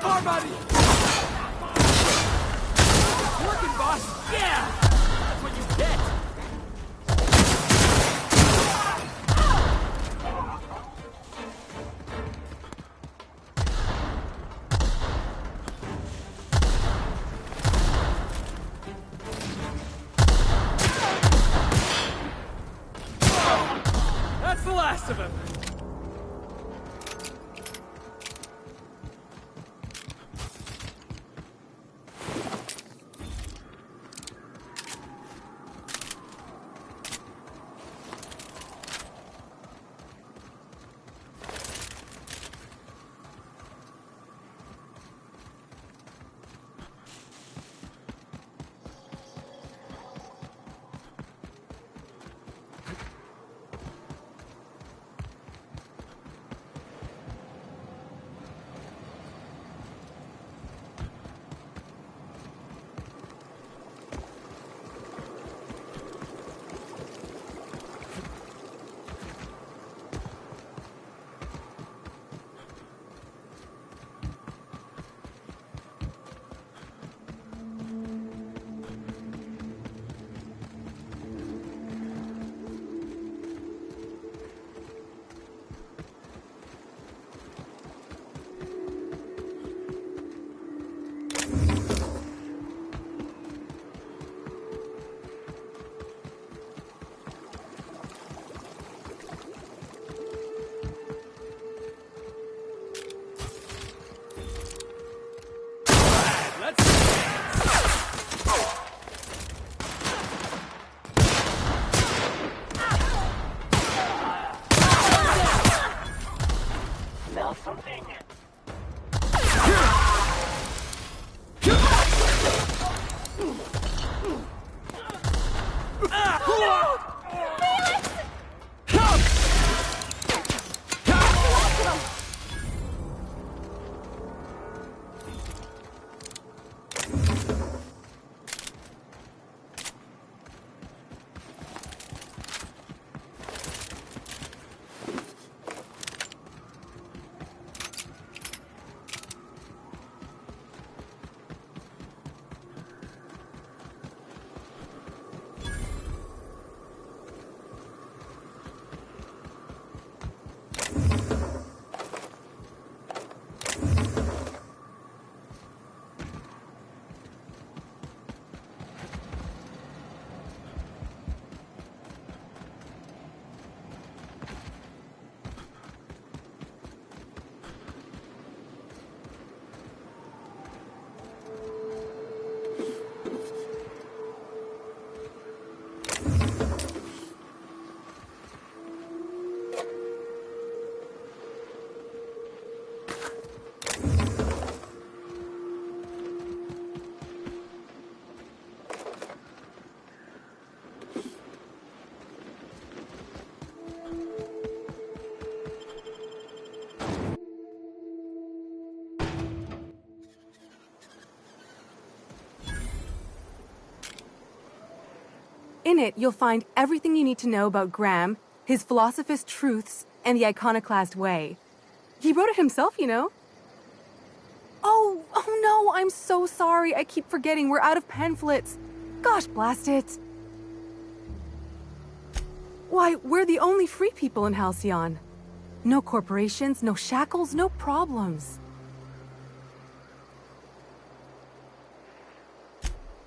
More money! Working, boss! Yeah! That's what you get! That's the last of him! In it, you'll find everything you need to know about Graham, his Philosophist truths, and the Iconoclast way. He wrote it himself, you know. Oh no, I'm so sorry. I keep forgetting we're out of pamphlets. Gosh, blast it. Why, we're the only free people in Halcyon. No corporations, no shackles, no problems.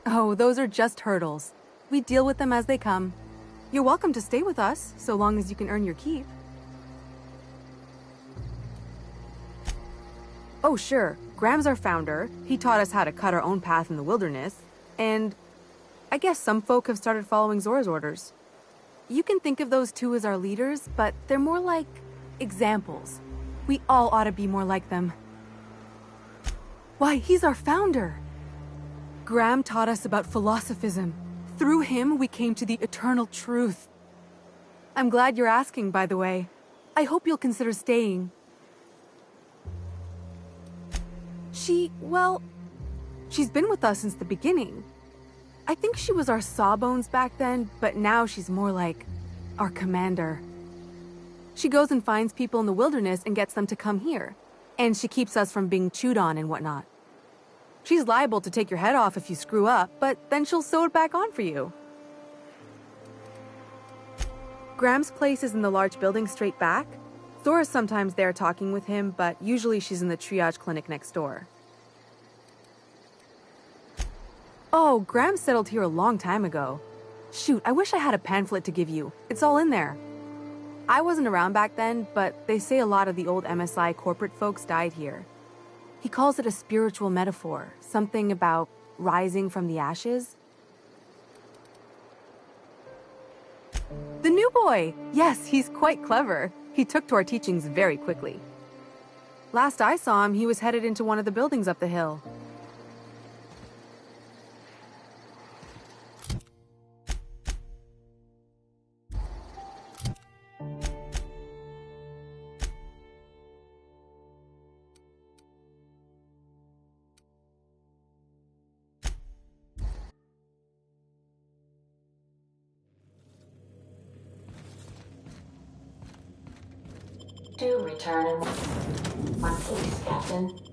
Oh, those are just hurdles. We deal with them as they come. You're welcome to stay with us, so long as you can earn your keep. Oh, sure. Graham's our founder. He taught us how to cut our own path in the wilderness. And I guess some folk have started following Zora's orders. You can think of those two as our leaders, but they're more like examples. We all ought to be more like them. Why, he's our founder. Graham taught us about philosophism. Through him, we came to the eternal truth. I'm glad you're asking, by the way. I hope you'll consider staying. Well, she's been with us since the beginning. I think she was our sawbones back then, but now she's more like our commander. She goes and finds people in the wilderness and gets them to come here. And she keeps us from being chewed on and whatnot. She's liable to take your head off if you screw up, but then she'll sew it back on for you. Graham's place is in the large building straight back. Zora's sometimes there talking with him, but usually she's in the triage clinic next door. Oh, Graham settled here a long time ago. Shoot, I wish I had a pamphlet to give you. It's all in there. I wasn't around back then, but they say a lot of the old MSI corporate folks died here. He calls it a spiritual metaphor, something about rising from the ashes. The new boy! Yes, he's quite clever. He took to our teachings very quickly. Last I saw him, he was headed into one of the buildings up the hill. To return in one piece, Captain.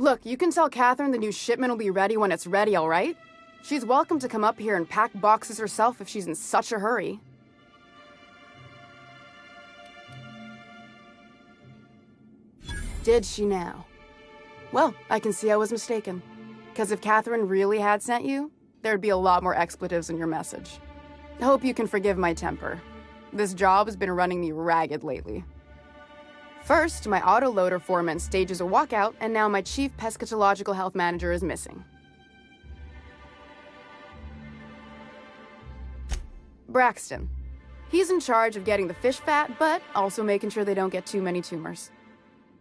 Look, you can tell Catherine the new shipment will be ready when it's ready, all right? She's welcome to come up here and pack boxes herself if she's in such a hurry. Did she now? Well, I can see I was mistaken. Because if Catherine really had sent you, there'd be a lot more expletives in your message. I hope you can forgive my temper. This job has been running me ragged lately. First, my autoloader foreman stages a walkout, and now my chief pescatological health manager is missing. Braxton. He's in charge of getting the fish fat, but also making sure they don't get too many tumors.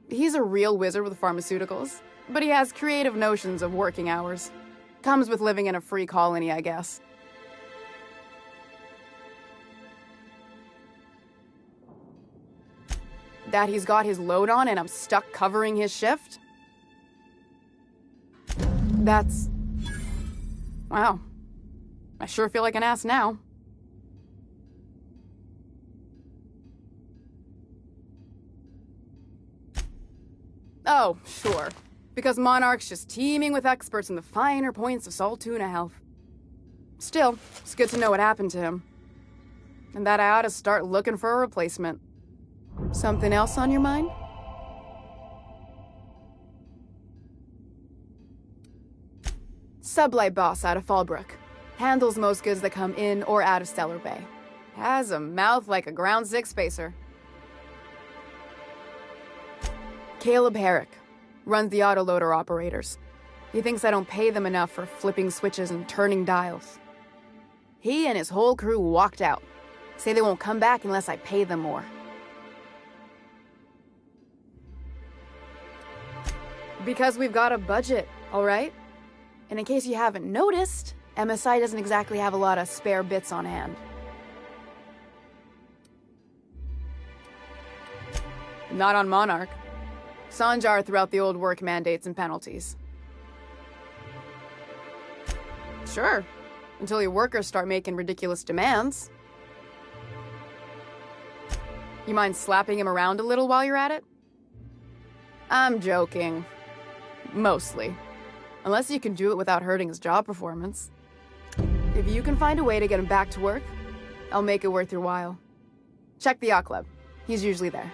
He's a real wizard with pharmaceuticals, but he has creative notions of working hours. Comes with living in a free colony, I guess. That he's got his load on and I'm stuck covering his shift? That's... wow. I sure feel like an ass now. Oh, sure. Because Monarch's just teeming with experts in the finer points of salt tuna health. Still, it's good to know what happened to him. And that I ought to start looking for a replacement. Something else on your mind? Sublight boss out of Fallbrook. Handles most goods that come in or out of Stellar Bay. Has a mouth like a Ground Six spacer. Caleb Herrick. Runs the autoloader operators. He thinks I don't pay them enough for flipping switches and turning dials. He and his whole crew walked out. Say they won't come back unless I pay them more. Because we've got a budget, all right? And in case you haven't noticed, MSI doesn't exactly have a lot of spare bits on hand. Not on Monarch. Sanjar threw out the old work mandates and penalties. Sure, until your workers start making ridiculous demands. You mind slapping him around a little while you're at it? I'm joking. Mostly. Unless you can do it without hurting his job performance. If you can find a way to get him back to work, I'll make it worth your while. Check the yacht club. He's usually there.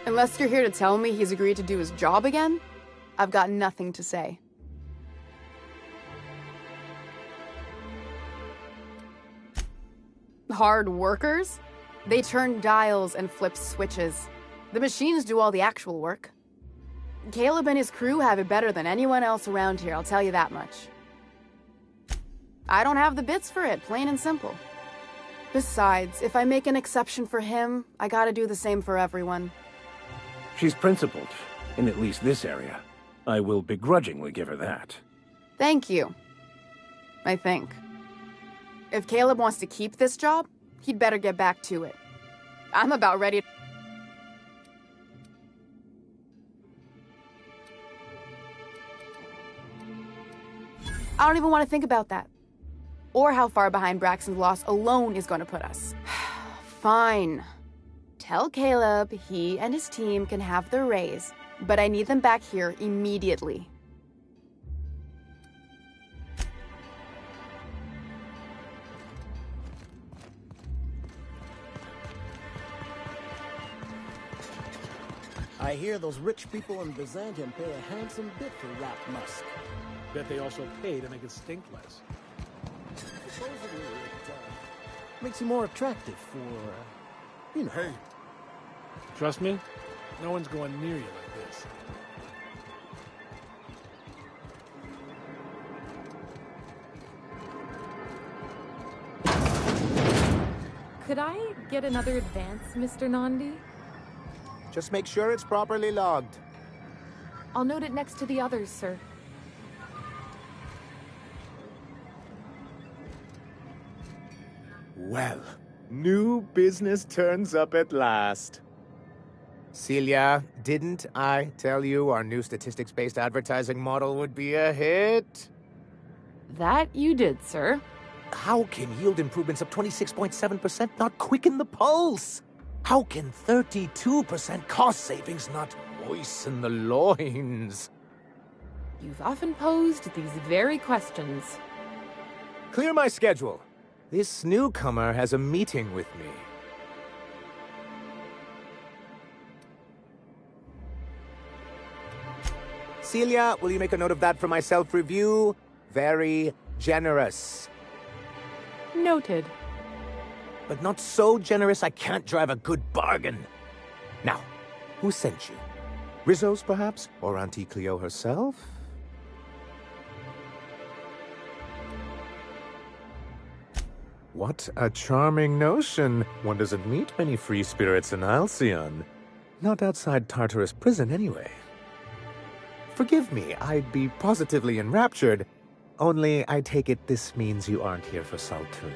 Unless you're here to tell me he's agreed to do his job again, I've got nothing to say. Hard workers? They turn dials and flip switches. The machines do all the actual work. Caleb and his crew have it better than anyone else around here, I'll tell you that much. I don't have the bits for it, plain and simple. Besides, if I make an exception for him, I gotta do the same for everyone. She's principled, in at least this area. I will begrudgingly give her that. Thank you. I think. If Caleb wants to keep this job, he'd better get back to it. I'm about ready. I don't even want to think about that. Or how far behind Braxton's loss alone is going to put us. Fine. Tell Caleb he and his team can have their raise, but I need them back here immediately. I hear those rich people in Byzantium pay a handsome bit for wrapped musk. Bet they also pay to make it stink less. Supposedly it makes you more attractive for, you know. Hey. Trust me, no one's going near you like this. Could I get another advance, Mr. Nandi? Just make sure it's properly logged. I'll note it next to the others, sir. Well, new business turns up at last. Celia, didn't I tell you our new statistics-based advertising model would be a hit? That you did, sir. How can yield improvements of 26.7% not quicken the pulse? How can 32% cost savings not moisten the loins? You've often posed these very questions. Clear my schedule. This newcomer has a meeting with me. Celia, will you make a note of that for my self-review? Very generous. Noted. But not so generous I can't drive a good bargain. Now, who sent you? Rizzo's, perhaps? Or Auntie Cleo herself? What a charming notion. One doesn't meet many free spirits in Alcyon. Not outside Tartarus prison, anyway. Forgive me, I'd be positively enraptured. Only, I take it this means you aren't here for Saltuna.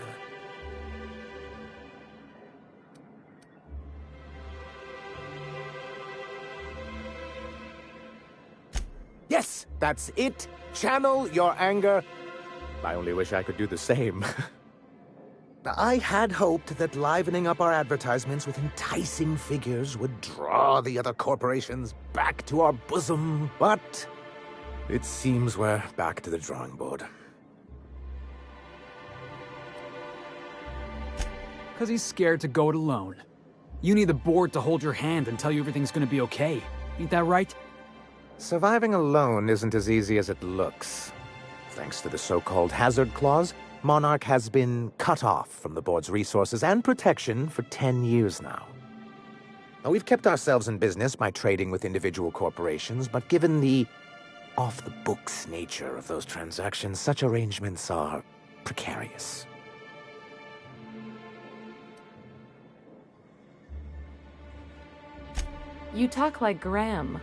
Yes, that's it. Channel your anger. I only wish I could do the same. I had hoped that livening up our advertisements with enticing figures would draw the other corporations back to our bosom, but it seems we're back to the drawing board. Because he's scared to go it alone. You need the board to hold your hand and tell you everything's gonna be okay. Ain't that right? Surviving alone isn't as easy as it looks. Thanks to the so-called hazard clause, Monarch has been cut off from the board's resources and protection for 10 years now. Now, we've kept ourselves in business by trading with individual corporations, but given the off-the-books nature of those transactions, such arrangements are precarious. You talk like Graham.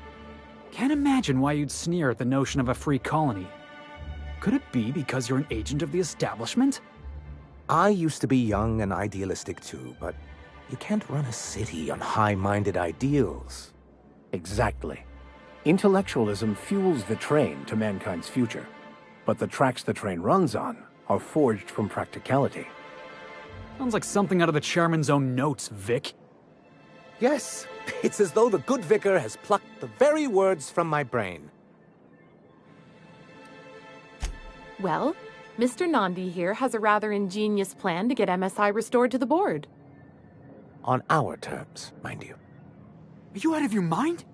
Can't imagine why you'd sneer at the notion of a free colony. Could it be because you're an agent of the establishment? I used to be young and idealistic too, but you can't run a city on high-minded ideals. Exactly. Intellectualism fuels the train to mankind's future, but the tracks the train runs on are forged from practicality. Sounds like something out of the chairman's own notes, Vic. Yes, it's as though the good vicar has plucked the very words from my brain. Well, Mr. Nandi here has a rather ingenious plan to get MSI restored to the board. On our terms, mind you. Are you out of your mind?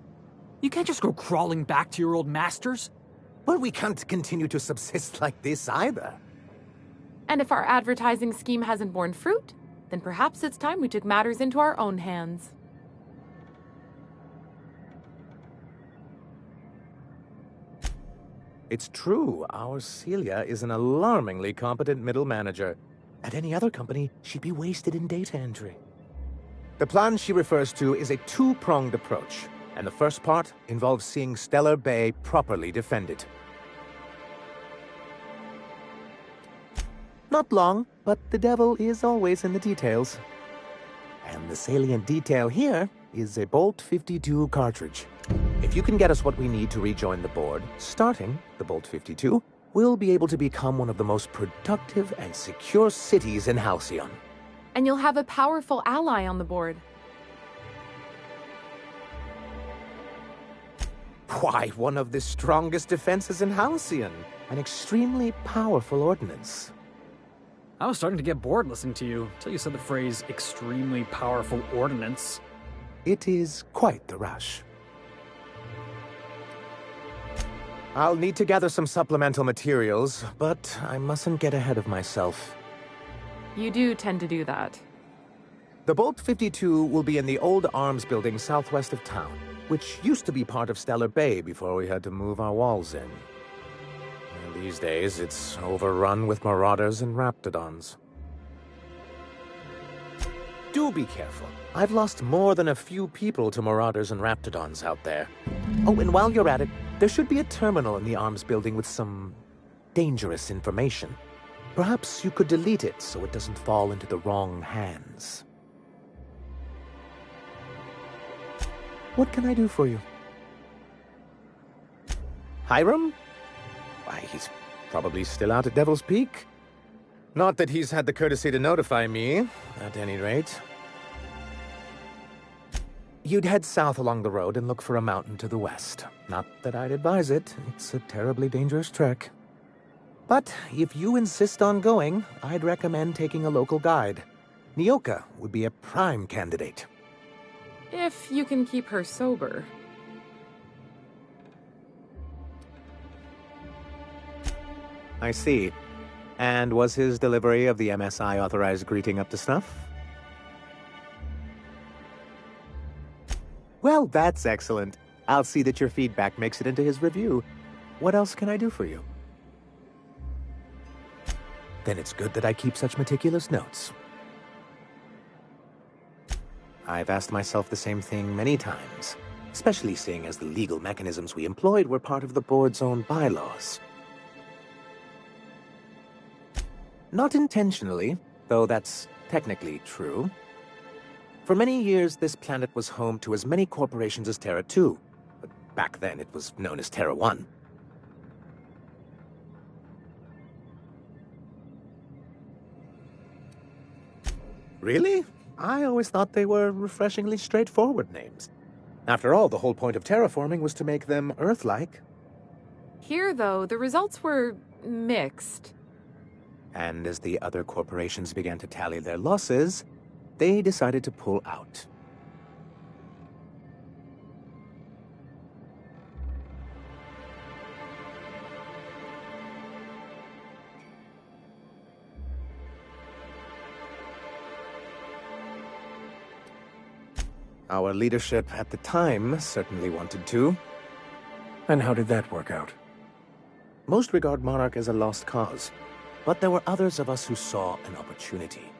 You can't just go crawling back to your old masters. Well, we can't continue to subsist like this either. And if our advertising scheme hasn't borne fruit, then perhaps it's time we took matters into our own hands. It's true, our Celia is an alarmingly competent middle manager. At any other company, she'd be wasted in data entry. The plan she refers to is a two-pronged approach, and the first part involves seeing Stellar Bay properly defended. Not long, but the devil is always in the details. And the salient detail here is a Bolt 52 cartridge. If you can get us what we need to rejoin the board, starting the Bolt 52, we'll be able to become one of the most productive and secure cities in Halcyon. And you'll have a powerful ally on the board. Why, one of the strongest defenses in Halcyon. An extremely powerful ordnance. I was starting to get bored listening to you until you said the phrase extremely powerful ordnance. It is quite the rush. I'll need to gather some supplemental materials, but I mustn't get ahead of myself. You do tend to do that. The Bolt 52 will be in the old arms building southwest of town, which used to be part of Stellar Bay before we had to move our walls in. And these days, it's overrun with marauders and raptidons. Do be careful. I've lost more than a few people to marauders and raptidons out there. Oh, and while you're at it, there should be a terminal in the arms building with some dangerous information. Perhaps you could delete it so it doesn't fall into the wrong hands. What can I do for you? Hiram? Why, he's probably still out at Devil's Peak. Not that he's had the courtesy to notify me, at any rate. You'd head south along the road and look for a mountain to the west. Not that I'd advise it. It's a terribly dangerous trek. But if you insist on going, I'd recommend taking a local guide. Nyoka would be a prime candidate. If you can keep her sober. I see. And was his delivery of the MSI authorized greeting up to snuff? Well, that's excellent. I'll see that your feedback makes it into his review. What else can I do for you? Then it's good that I keep such meticulous notes. I've asked myself the same thing many times, especially seeing as the legal mechanisms we employed were part of the board's own bylaws. Not intentionally, though that's technically true. For many years, this planet was home to as many corporations as Terra 2. But back then, it was known as Terra 1. Really? I always thought they were refreshingly straightforward names. After all, the whole point of terraforming was to make them Earth-like. Here, though, the results were mixed. And as the other corporations began to tally their losses, they decided to pull out. Our leadership at the time certainly wanted to. And how did that work out? Most regard Monarch as a lost cause, but there were others of us who saw an opportunity.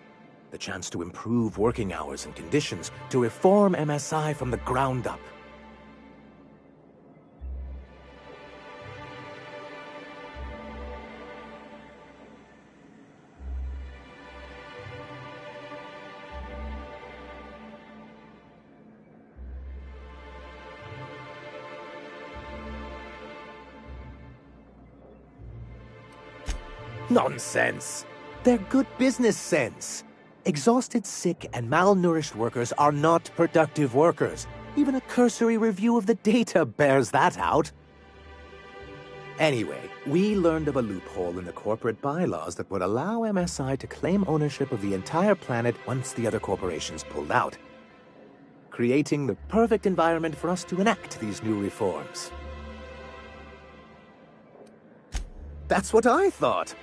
The chance to improve working hours and conditions, to reform MSI from the ground up. Nonsense! They're good business sense. Exhausted, sick, and malnourished workers are not productive workers. Even a cursory review of the data bears that out. Anyway, we learned of a loophole in the corporate bylaws that would allow MSI to claim ownership of the entire planet once the other corporations pulled out, creating the perfect environment for us to enact these new reforms. That's what I thought.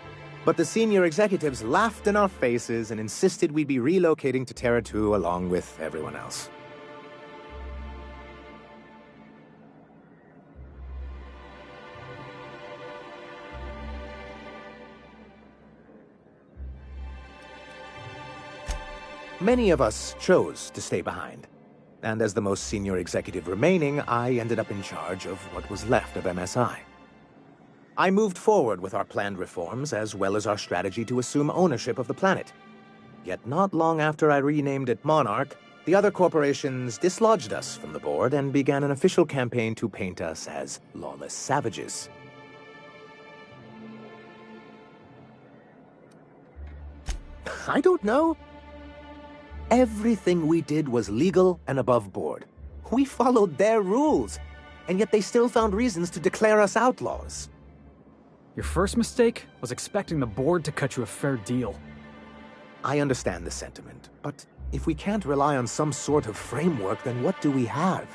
But the senior executives laughed in our faces and insisted we'd be relocating to Terra 2 along with everyone else. Many of us chose to stay behind. And as the most senior executive remaining, I ended up in charge of what was left of MSI. I moved forward with our planned reforms, as well as our strategy to assume ownership of the planet. Yet not long after I renamed it Monarch, the other corporations dislodged us from the board and began an official campaign to paint us as lawless savages. I don't know. Everything we did was legal and above board. We followed their rules, and yet they still found reasons to declare us outlaws. Your first mistake was expecting the board to cut you a fair deal. I understand the sentiment, but if we can't rely on some sort of framework, then what do we have?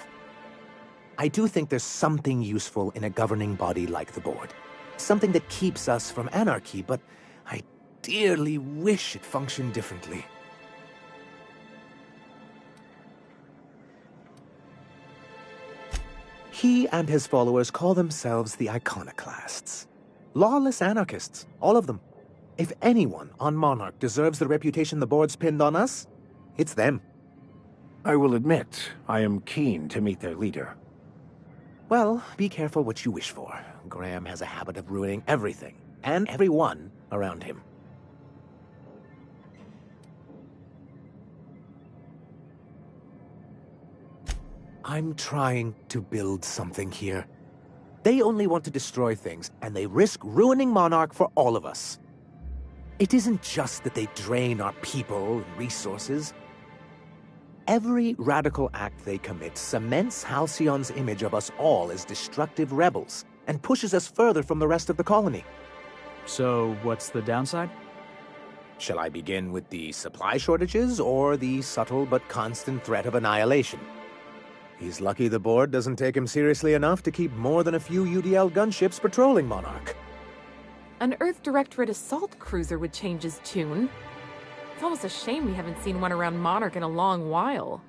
I do think there's something useful in a governing body like the board. Something that keeps us from anarchy, but I dearly wish it functioned differently. He and his followers call themselves the Iconoclasts. Lawless anarchists, all of them. If anyone on Monarch deserves the reputation the board's pinned on us, it's them. I will admit, I am keen to meet their leader. Well, be careful what you wish for. Graham has a habit of ruining everything, and everyone around him. I'm trying to build something here. They only want to destroy things, and they risk ruining Monarch for all of us. It isn't just that they drain our people and resources. Every radical act they commit cements Halcyon's image of us all as destructive rebels, and pushes us further from the rest of the colony. So, what's the downside? Shall I begin with the supply shortages, or the subtle but constant threat of annihilation? He's lucky the board doesn't take him seriously enough to keep more than a few UDL gunships patrolling Monarch. An Earth Directorate assault cruiser would change his tune. It's almost a shame we haven't seen one around Monarch in a long while.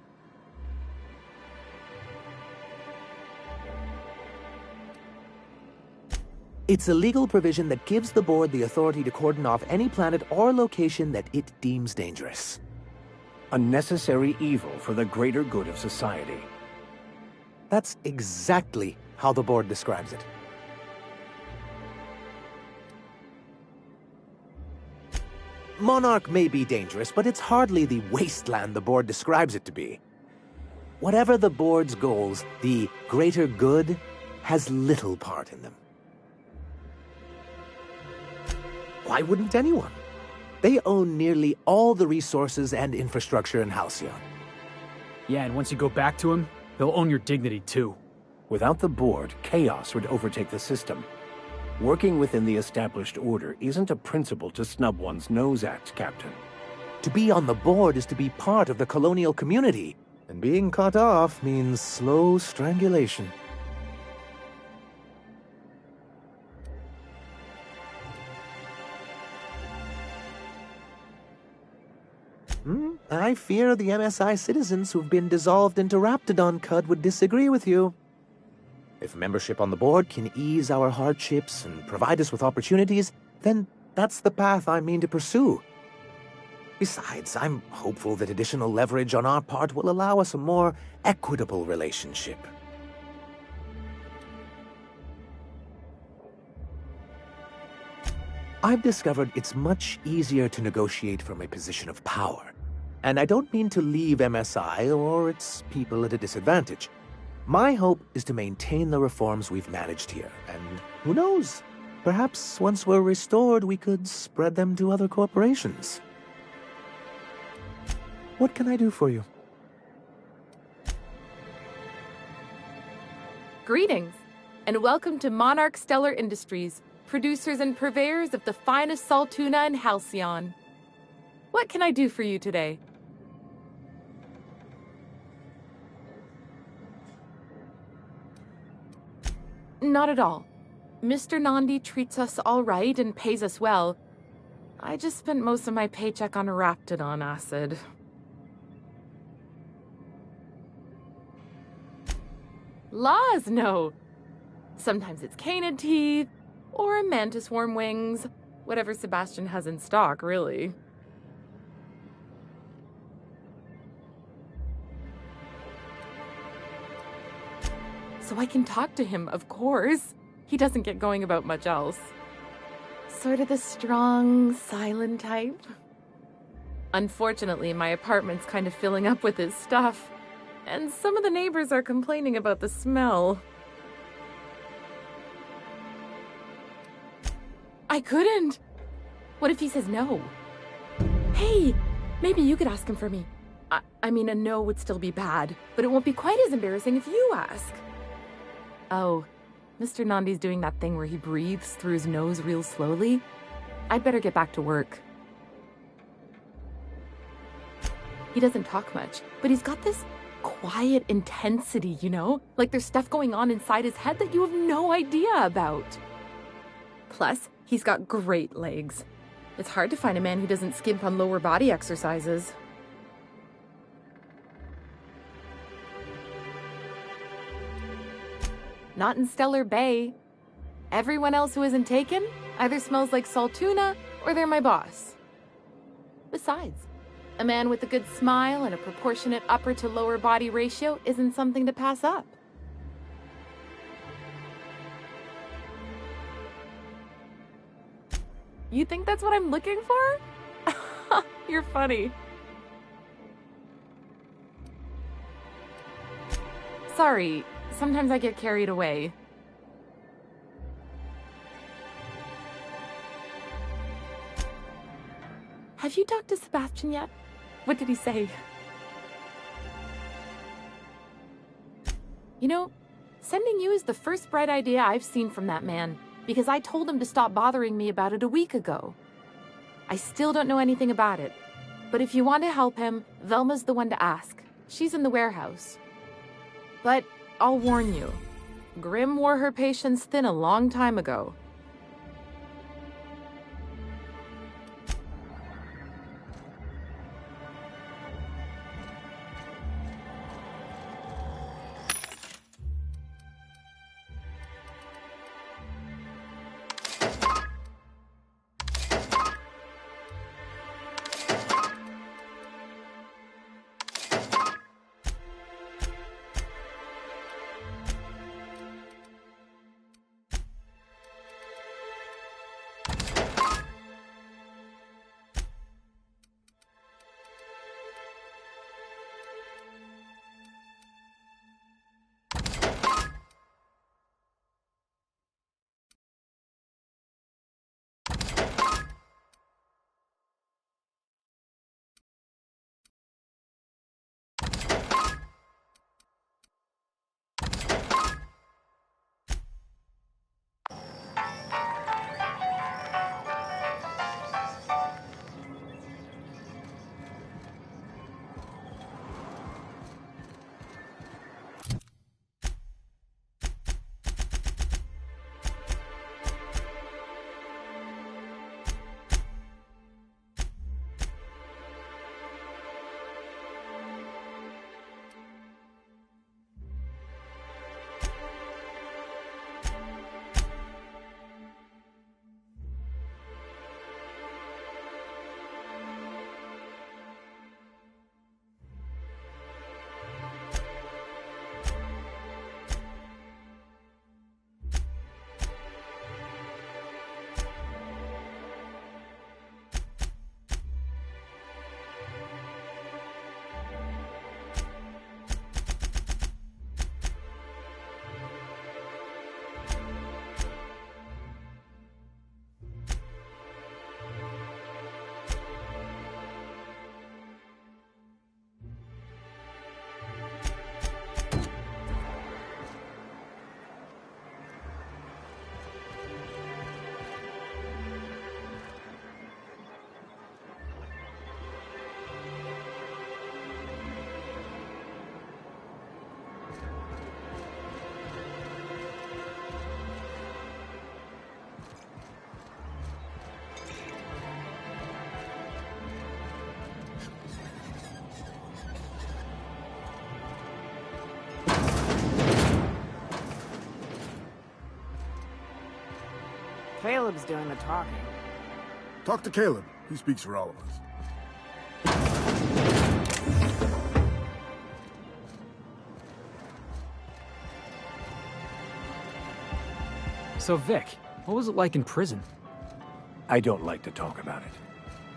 It's a legal provision that gives the board the authority to cordon off any planet or location that it deems dangerous. A necessary evil for the greater good of society. That's exactly how the board describes it. Monarch may be dangerous, but it's hardly the wasteland the board describes it to be. Whatever the board's goals, the greater good has little part in them. Why wouldn't anyone? They own nearly all the resources and infrastructure in Halcyon. Yeah, and once you go back to him, he'll own your dignity too. Without the board, chaos would overtake the system. Working within the established order isn't a principle to snub one's nose at, Captain. To be on the board is to be part of the colonial community, and being cut off means slow strangulation. I fear the MSI citizens who've been dissolved into Raptidon Cud would disagree with you. If membership on the board can ease our hardships and provide us with opportunities, then that's the path I mean to pursue. Besides, I'm hopeful that additional leverage on our part will allow us a more equitable relationship. I've discovered it's much easier to negotiate from a position of power. And I don't mean to leave MSI or its people at a disadvantage. My hope is to maintain the reforms we've managed here, and who knows? Perhaps once we're restored, we could spread them to other corporations. What can I do for you? Greetings, and welcome to Monarch Stellar Industries, producers and purveyors of the finest salt tuna in Halcyon. What can I do for you today? Not at all. Mr. Nandi treats us all right and pays us well. I just spent most of my paycheck on Raptidon acid. Laws, no. Sometimes it's canid teeth, or a mantis worm wings. Whatever Sebastian has in stock, really. So I can talk to him, of course. He doesn't get going about much else. Sort of the strong, silent type. Unfortunately, my apartment's kind of filling up with his stuff. And some of the neighbors are complaining about the smell. I couldn't. What if he says no? Hey, maybe you could ask him for me. I mean, a no would still be bad, but it won't be quite as embarrassing if you ask. Oh, Mr. Nandi's doing that thing where he breathes through his nose real slowly. I'd better get back to work. He doesn't talk much, but he's got this quiet intensity, you know? Like there's stuff going on inside his head that you have no idea about. Plus, he's got great legs. It's hard to find a man who doesn't skimp on lower body exercises. Not in Stellar Bay. Everyone else who isn't taken either smells like salt tuna or they're my boss. Besides, a man with a good smile and a proportionate upper to lower body ratio isn't something to pass up. You think that's what I'm looking for? You're funny. Sorry, sometimes I get carried away. Have you talked to Sebastian yet? What did he say? You know, sending you is the first bright idea I've seen from that man, because I told him to stop bothering me about it a week ago. I still don't know anything about it, but if you want to help him, Velma's the one to ask. She's in the warehouse. But I'll warn you, Grim wore her patience thin a long time ago. Caleb's doing the talking. Talk to Caleb. He speaks for all of us. So, Vic, what was it like in prison? I don't like to talk about it.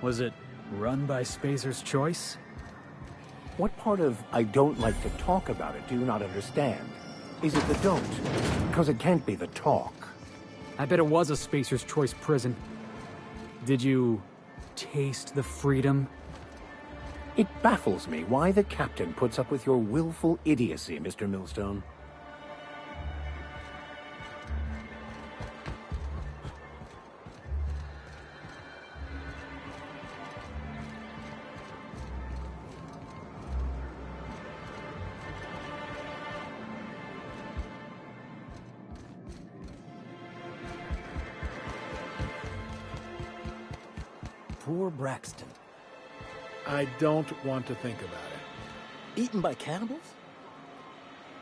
Was it run by Spacer's choice? What part of I don't like to talk about it do you not understand? Is it the don't? Because it can't be the talk. I bet it was a Spacer's choice prison. Did you taste the freedom? It baffles me why the captain puts up with your willful idiocy, Mr. Millstone. Poor Braxton. I don't want to think about it. Eaten by cannibals?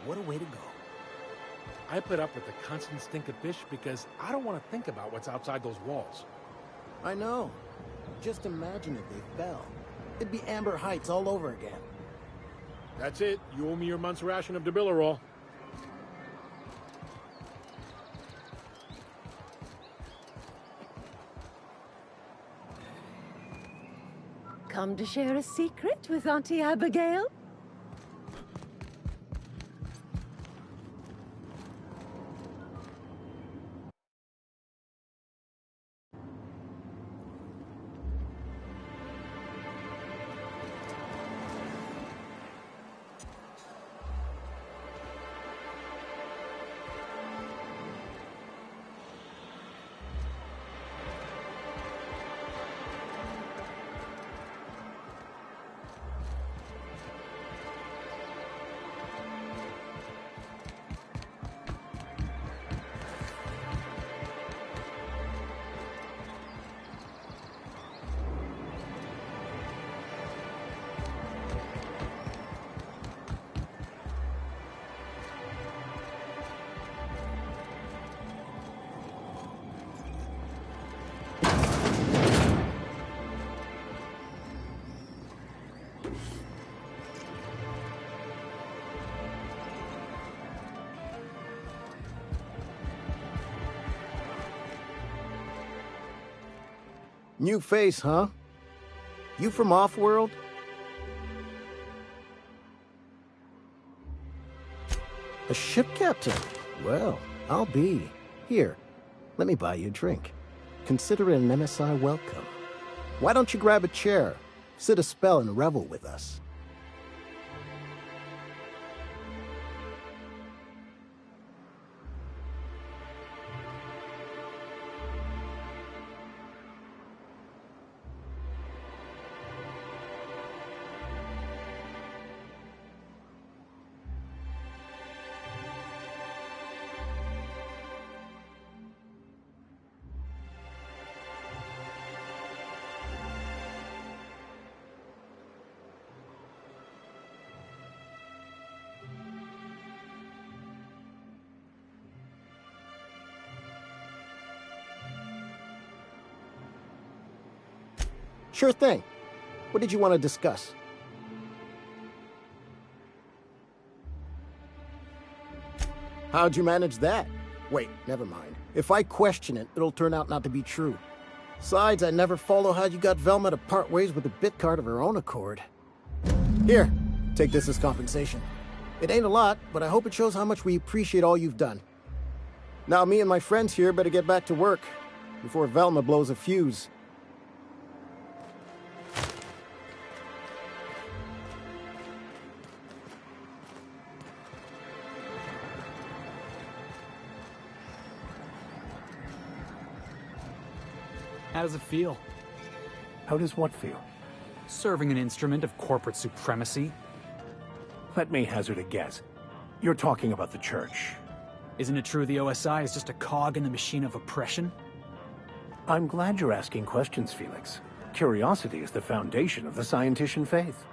What a way to go. I put up with the constant stink of fish because I don't want to think about what's outside those walls. I know. Just imagine if they fell. It'd be Amber Heights all over again. That's it. You owe me your month's ration of Debilorol. Come to share a secret with Auntie Abigail? New face, huh? You from Offworld? A ship captain? Well, I'll be. Here, let me buy you a drink. Consider it an MSI welcome. Why don't you grab a chair, sit a spell and revel with us? Sure thing. What did you want to discuss? How'd you manage that? Wait, never mind. If I question it, it'll turn out not to be true. Besides, I never follow how you got Velma to part ways with a bit card of her own accord. Here, take this as compensation. It ain't a lot, but I hope it shows how much we appreciate all you've done. Now me and my friends here better get back to work before Velma blows a fuse. How does it feel? How does what feel? Serving an instrument of corporate supremacy? Let me hazard a guess. You're talking about the church. Isn't it true the OSI is just a cog in the machine of oppression? I'm glad you're asking questions, Felix. Curiosity is the foundation of the Scientician faith.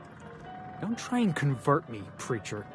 Don't try and convert me, preacher.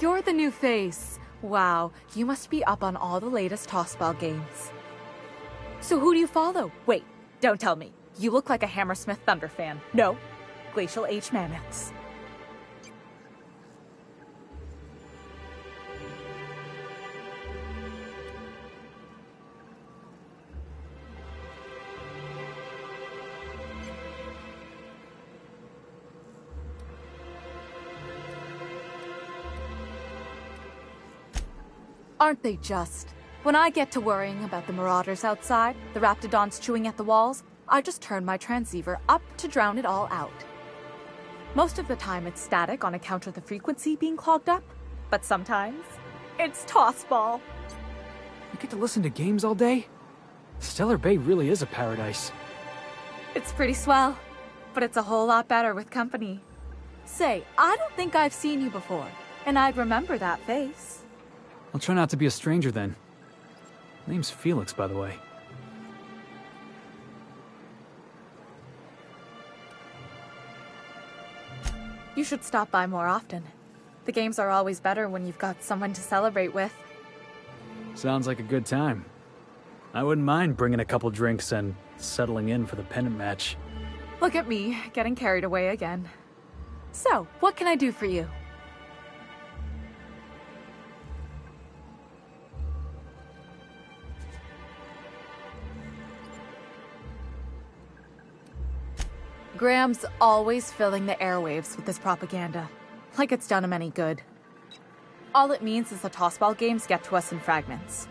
you're the new face. Wow, you must be up on all the latest tossball games. So who do you follow? Wait, don't tell me. You look like a Hammersmith Thunder fan. No, Glacial H. Mammoths. Aren't they just? When I get to worrying about the marauders outside, the raptidons chewing at the walls, I just turn my transceiver up to drown it all out. Most of the time it's static on account of the frequency being clogged up, but sometimes it's tossball. You get to listen to games all day? Stellar Bay really is a paradise. It's pretty swell, but it's a whole lot better with company. Say, I don't think I've seen you before, and I'd remember that face. I'll try not to be a stranger then. Name's Felix, by the way. You should stop by more often. The games are always better when you've got someone to celebrate with. Sounds like a good time. I wouldn't mind bringing a couple drinks and settling in for the pennant match. Look at me, getting carried away again. So, what can I do for you? Graham's always filling the airwaves with his propaganda, like it's done him any good. All it means is the tossball games get to us in fragments.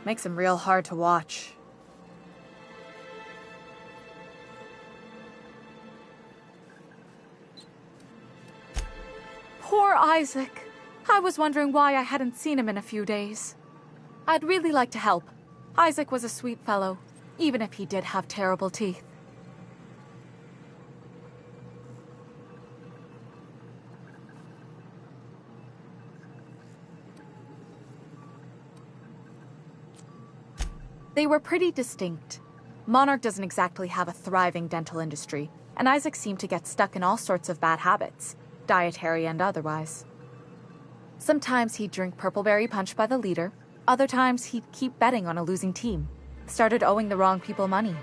Makes them real hard to watch. Poor Isaac. I was wondering why I hadn't seen him in a few days. I'd really like to help. Isaac was a sweet fellow, even if he did have terrible teeth. They were pretty distinct. Monarch doesn't exactly have a thriving dental industry, and Isaac seemed to get stuck in all sorts of bad habits, dietary and otherwise. Sometimes he'd drink purpleberry punch by the liter, other times he'd keep betting on a losing team, started owing the wrong people money.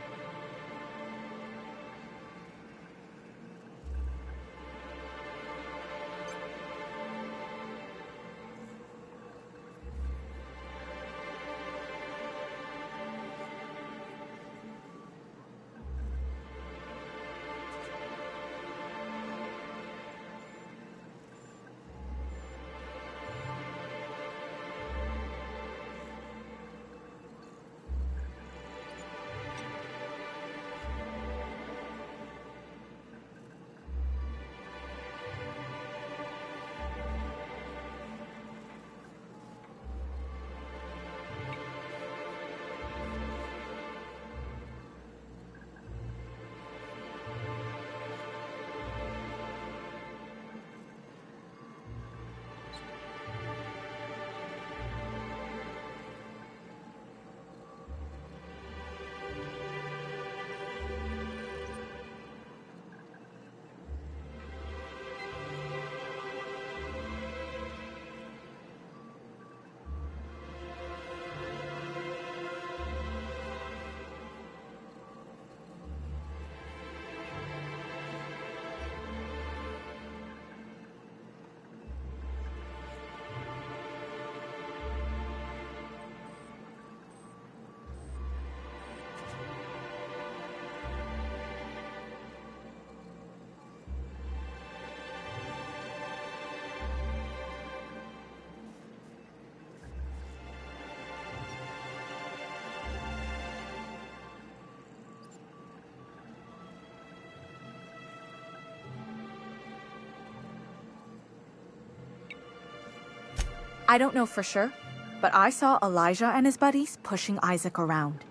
I don't know for sure, but I saw Elijah and his buddies pushing Isaac around.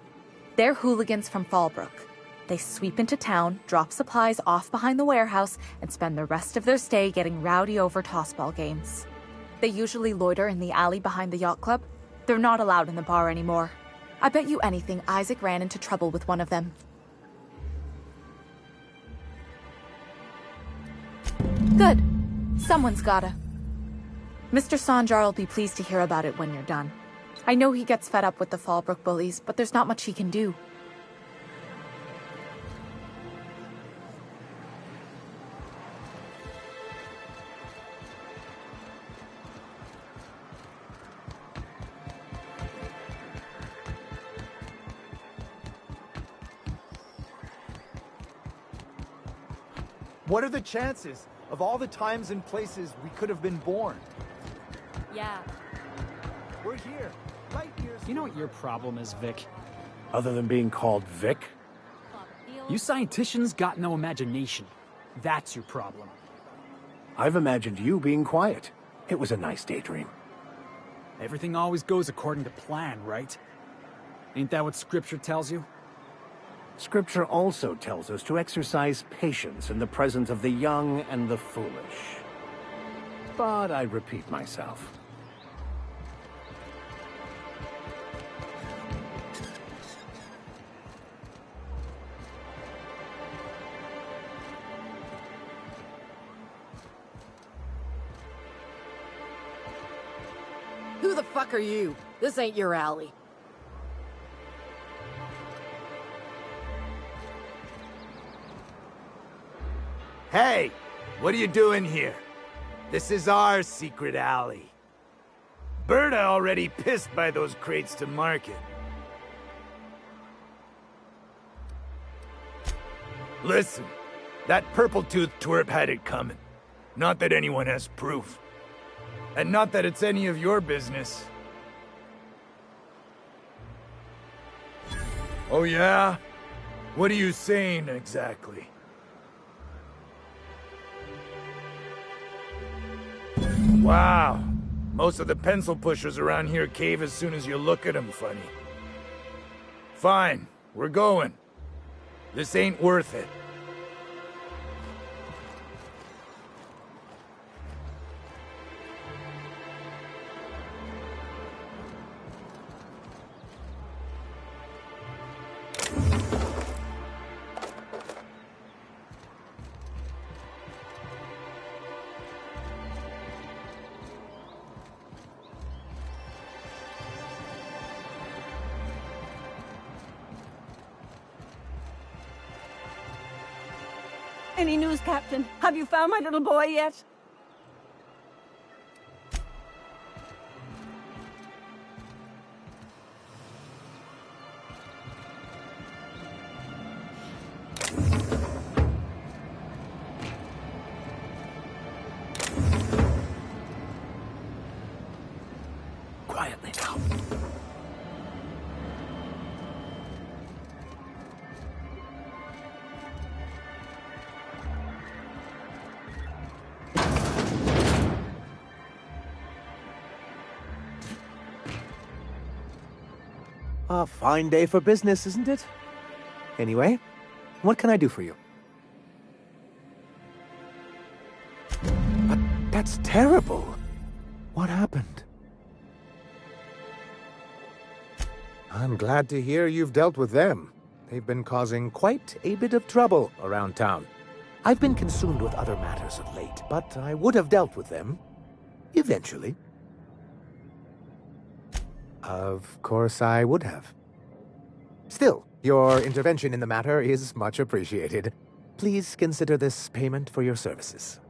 They're hooligans from Fallbrook. They sweep into town, drop supplies off behind the warehouse, and spend the rest of their stay getting rowdy over tossball games. They usually loiter in the alley behind the yacht club. They're not allowed in the bar anymore. I bet you anything Isaac ran into trouble with one of them. Good. Someone's gotta. Mr. Sanjar will be pleased to hear about it when you're done. I know he gets fed up with the Fallbrook bullies, but there's not much he can do. What are the chances of all the times and places we could have been born? Yeah. We're here, light years. You know what your problem is, Vic? Other than being called Vic? You scienticians got no imagination. That's your problem. I've imagined you being quiet. It was a nice daydream. Everything always goes according to plan, right? Ain't that what Scripture tells you? Scripture also tells us to exercise patience in the presence of the young and the foolish. But I repeat myself. Who the fuck are you? This ain't your alley. Hey, what are you doing here? This is our secret alley. Berta already pissed by those crates to market. Listen, that purple-toothed twerp had it coming. Not that anyone has proof. And not that it's any of your business. Oh yeah? What are you saying exactly? Wow. Most of the pencil pushers around here cave as soon as you look at them funny. Fine, we're going. This ain't worth it. Any news, Captain? Have you found my little boy yet? Quietly now. A fine day for business, isn't it? Anyway, what can I do for you? But that's terrible. What happened? I'm glad to hear you've dealt with them. They've been causing quite a bit of trouble around town. I've been consumed with other matters of late, but I would have dealt with them. Eventually. Of course I would have. Still, your intervention in the matter is much appreciated. Please consider this payment for your services.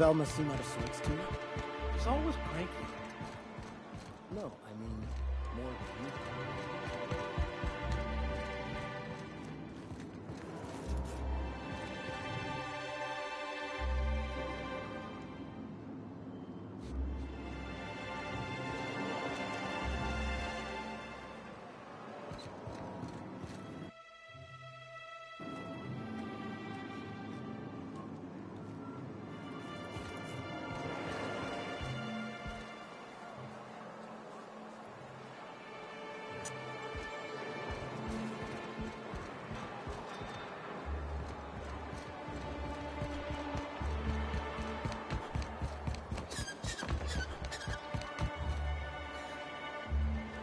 Velma seem out of sorts to you? She's always cranky. No, I mean, more than you.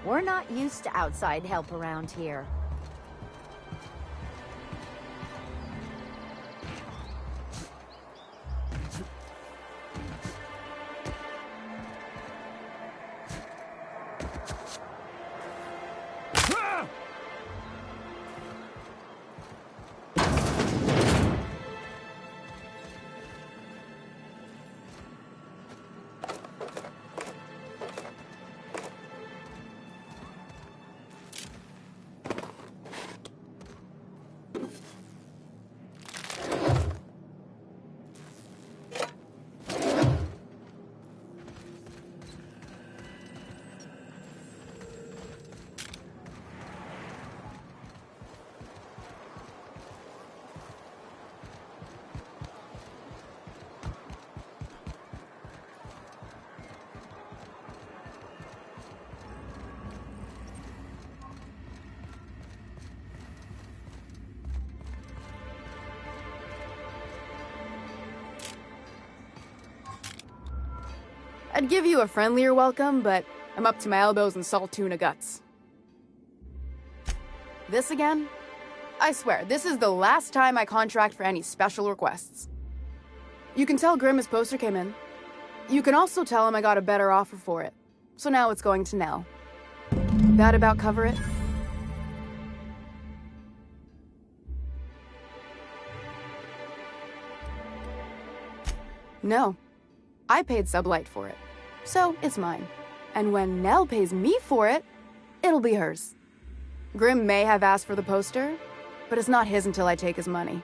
We're not used to outside help around here. I'd give you a friendlier welcome, but I'm up to my elbows in salt tuna guts. This again? I swear, this is the last time I contract for any special requests. You can tell Grimm his poster came in. You can also tell him I got a better offer for it. So now it's going to Nell. That about cover it? No. I paid Sublight for it. So it's mine. And when Nell pays me for it, it'll be hers. Grimm may have asked for the poster, but it's not his until I take his money.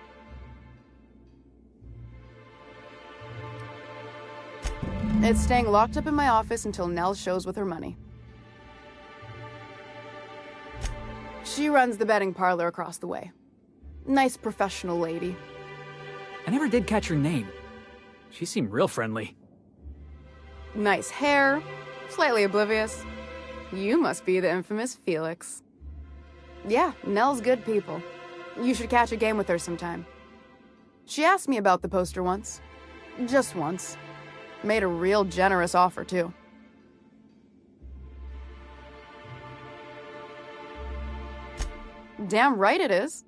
It's staying locked up in my office until Nell shows with her money. She runs the betting parlor across the way. Nice professional lady. I never did catch her name. She seemed real friendly. Nice hair, slightly oblivious. You must be the infamous Felix. Yeah, Nell's good people. You should catch a game with her sometime. She asked me about the poster once. Just once. Made a real generous offer, too. Damn right it is.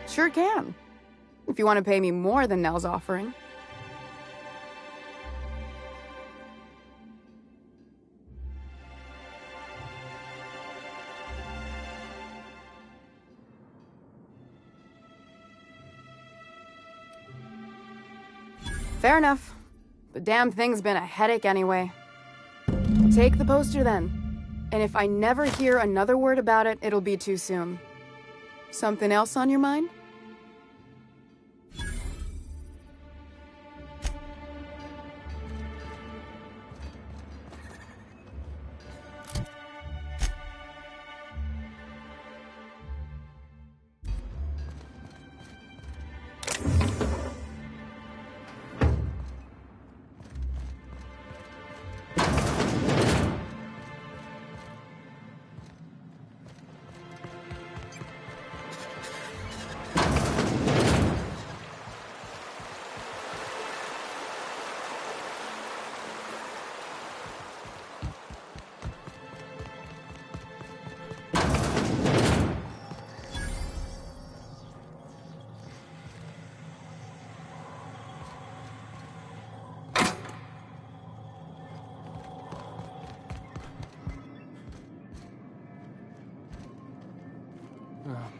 Sure can. If you want to pay me more than Nell's offering. Fair enough. The damn thing's been a headache anyway. Take the poster then. And if I never hear another word about it, it'll be too soon. Something else on your mind?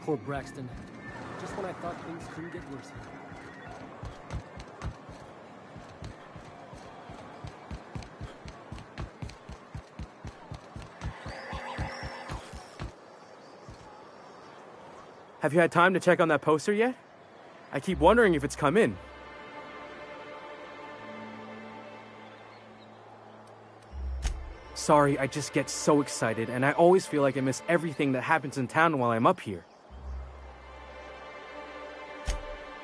Poor Braxton. just when I thought things couldn't get worse. Have you had time to check on that poster yet? I keep wondering if it's come in. Sorry, I just get so excited, and I always feel like I miss everything that happens in town while I'm up here.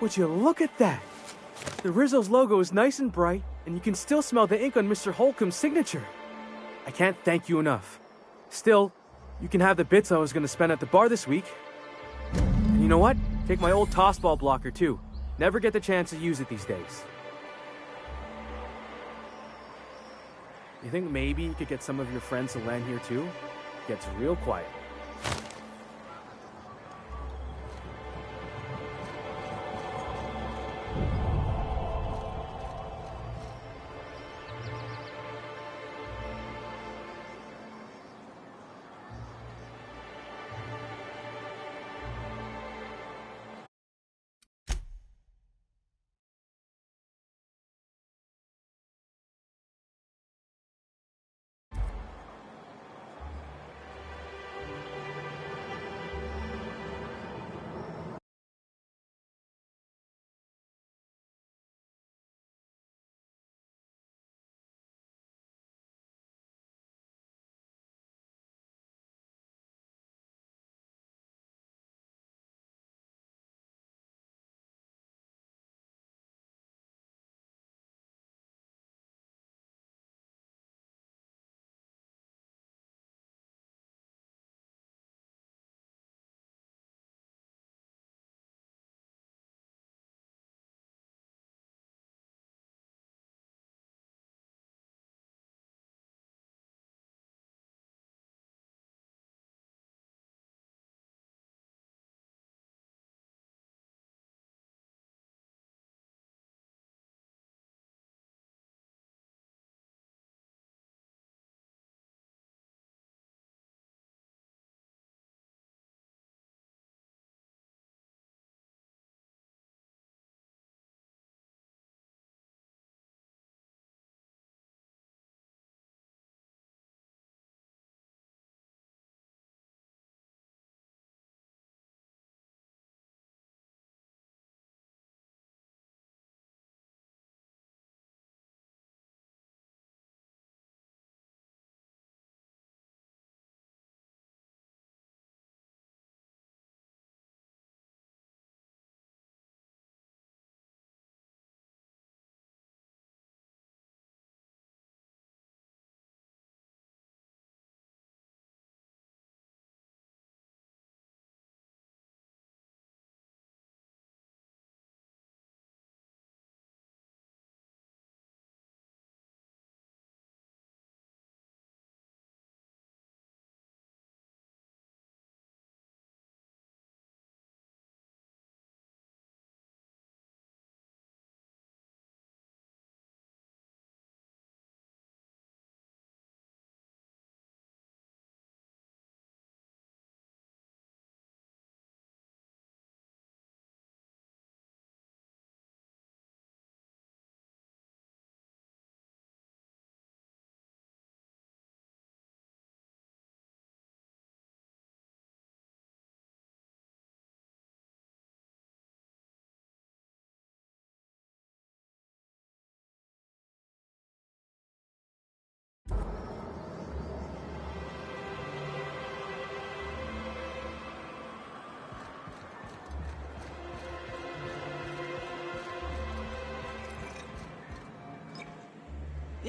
Would you look at that? The Rizzo's logo is nice and bright, and you can still smell the ink on Mr. Holcomb's signature. I can't thank you enough. Still, you can have the bits I was going to spend at the bar this week. And you know what? Take my old tossball blocker, too. Never get the chance to use it these days. You think maybe you could get some of your friends to land here, too? Gets real quiet.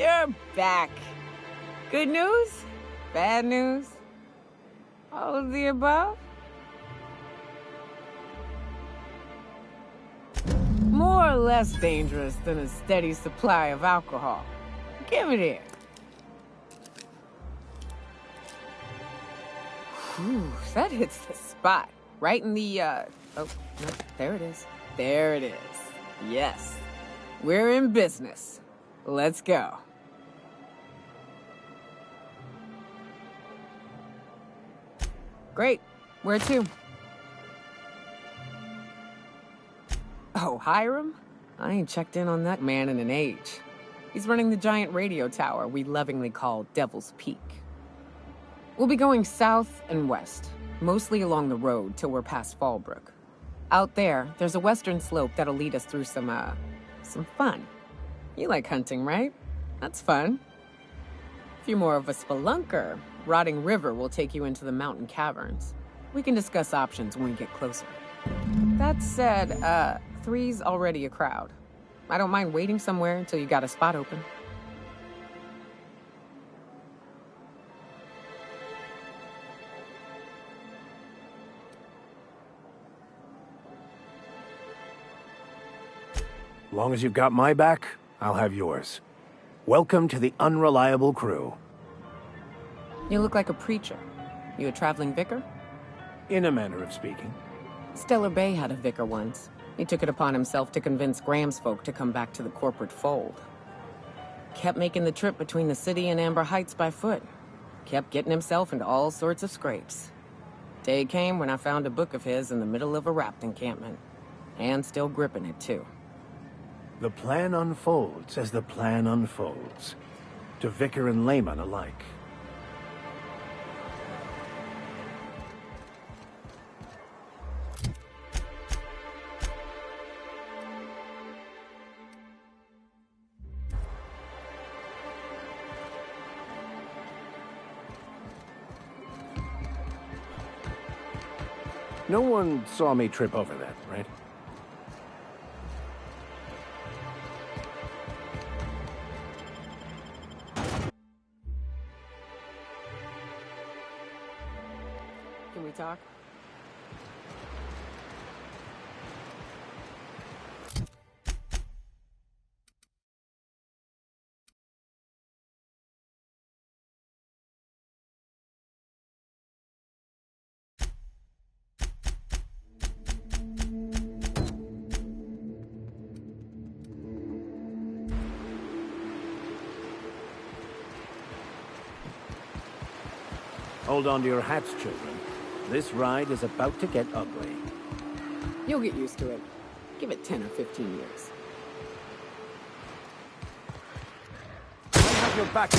You're back. Good news? Bad news? All of the above? More or less dangerous than a steady supply of alcohol. Give it here. Whew, that hits the spot. Right in the, oh, no, there it is. There it is. Yes. We're in business. Let's go. Great. Where to? Oh, Hiram? I ain't checked in on that man in an age. He's running the giant radio tower we lovingly call Devil's Peak. We'll be going south and west, mostly along the road till we're past Fallbrook. Out there's a western slope that'll lead us through some fun. You like hunting, right? That's fun. If you're more of a spelunker, Rotting River will take you into the mountain caverns. We can discuss options when we get closer. That said, 3's already a crowd. I don't mind waiting somewhere until you got a spot open. Long as you've got my back, I'll have yours. Welcome to the Unreliable Crew. You look like a preacher. You a traveling vicar? In a manner of speaking. Stellar Bay had a vicar once. He took it upon himself to convince Graham's folk to come back to the corporate fold. Kept making the trip between the city and Amber Heights by foot. Kept getting himself into all sorts of scrapes. Day came when I found a book of his in the middle of a rapt encampment. And still gripping it, too. The plan unfolds as the plan unfolds. To vicar and layman alike. No one saw me trip over that, right? Can we talk? Hold on to your hats, children. This ride is about to get ugly. You'll get used to it. Give it 10 or 15 years. I have your back.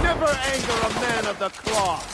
Never anger a man of the cloth.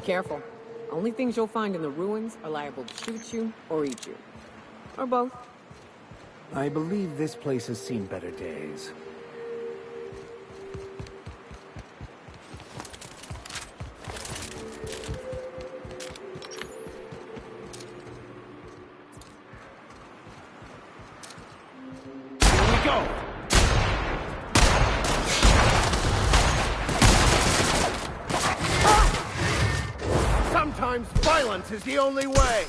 Careful. Only things you'll find in the ruins are liable to shoot you or eat you. Or both. I believe this place has seen better days. Here we go! Sometimes violence is the only way!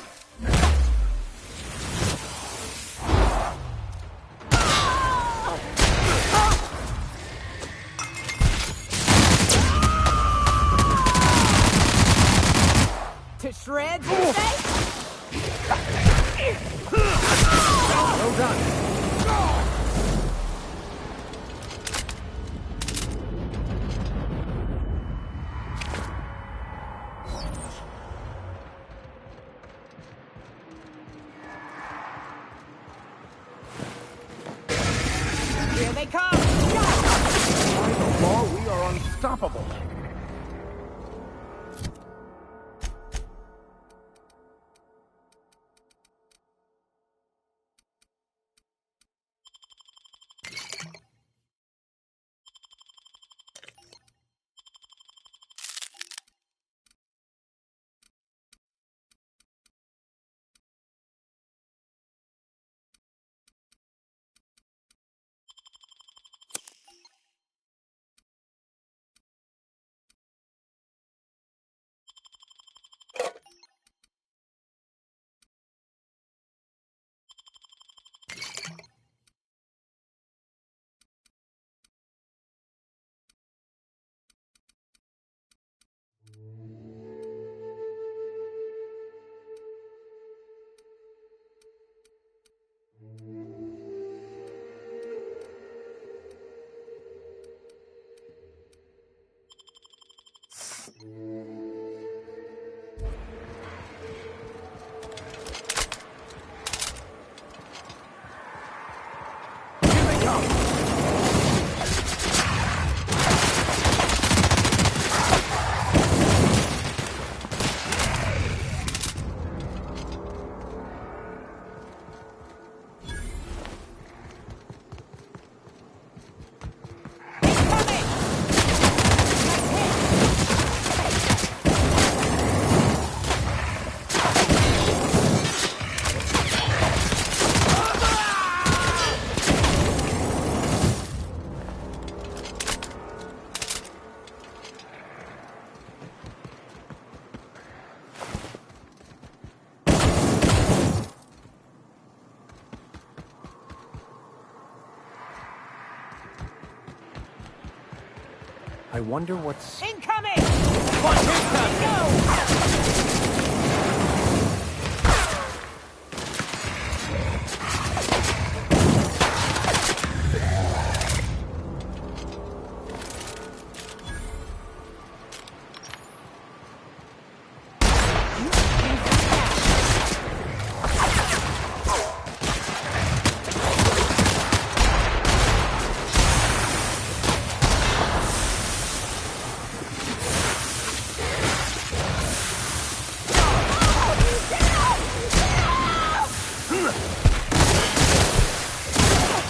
To shreds, you say? Well done. unstoppable. I wonder what's... Incoming! Go!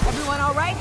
Everyone all right?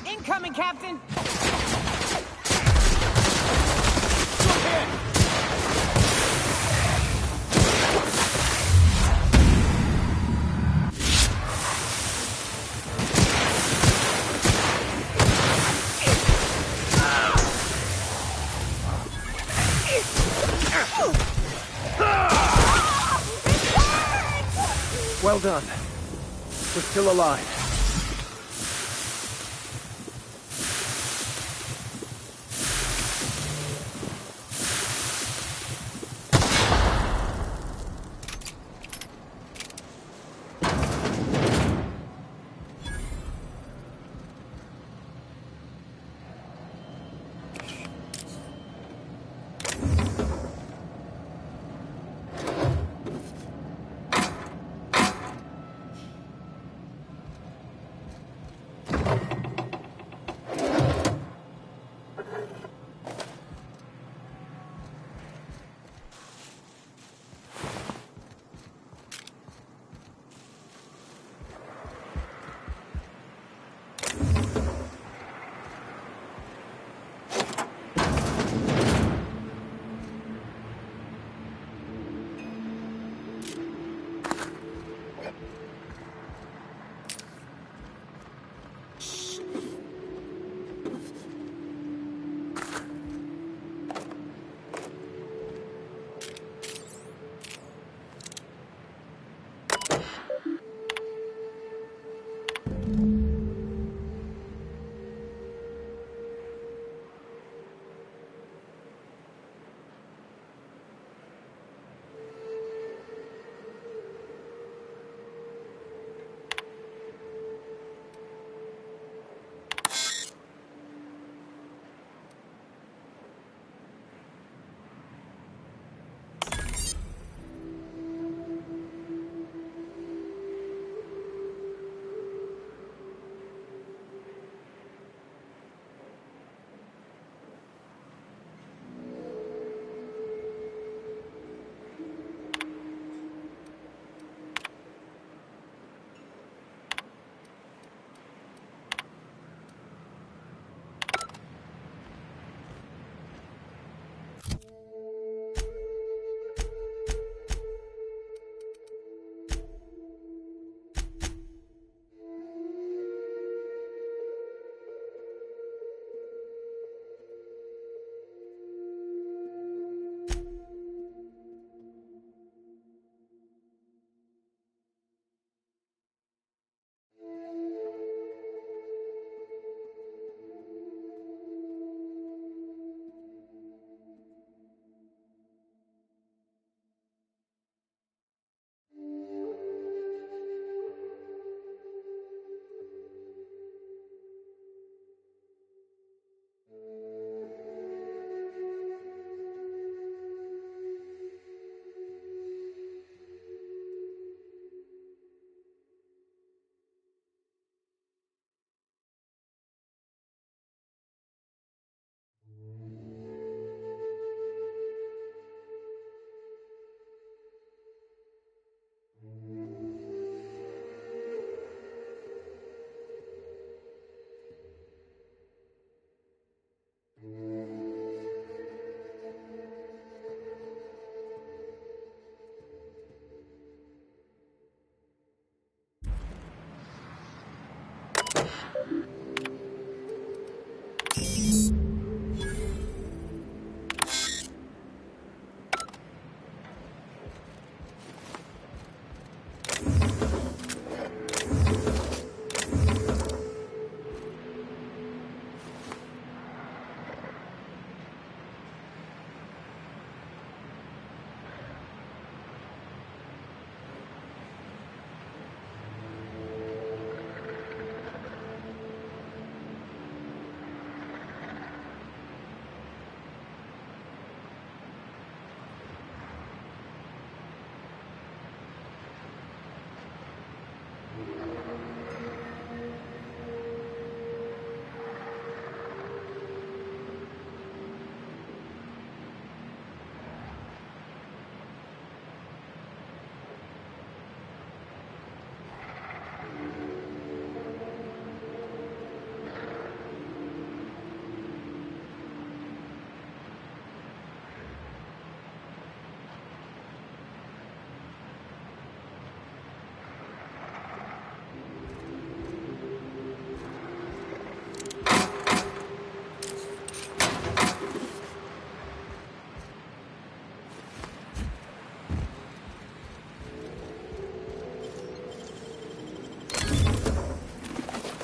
Incoming, Captain! Well done. We're still alive.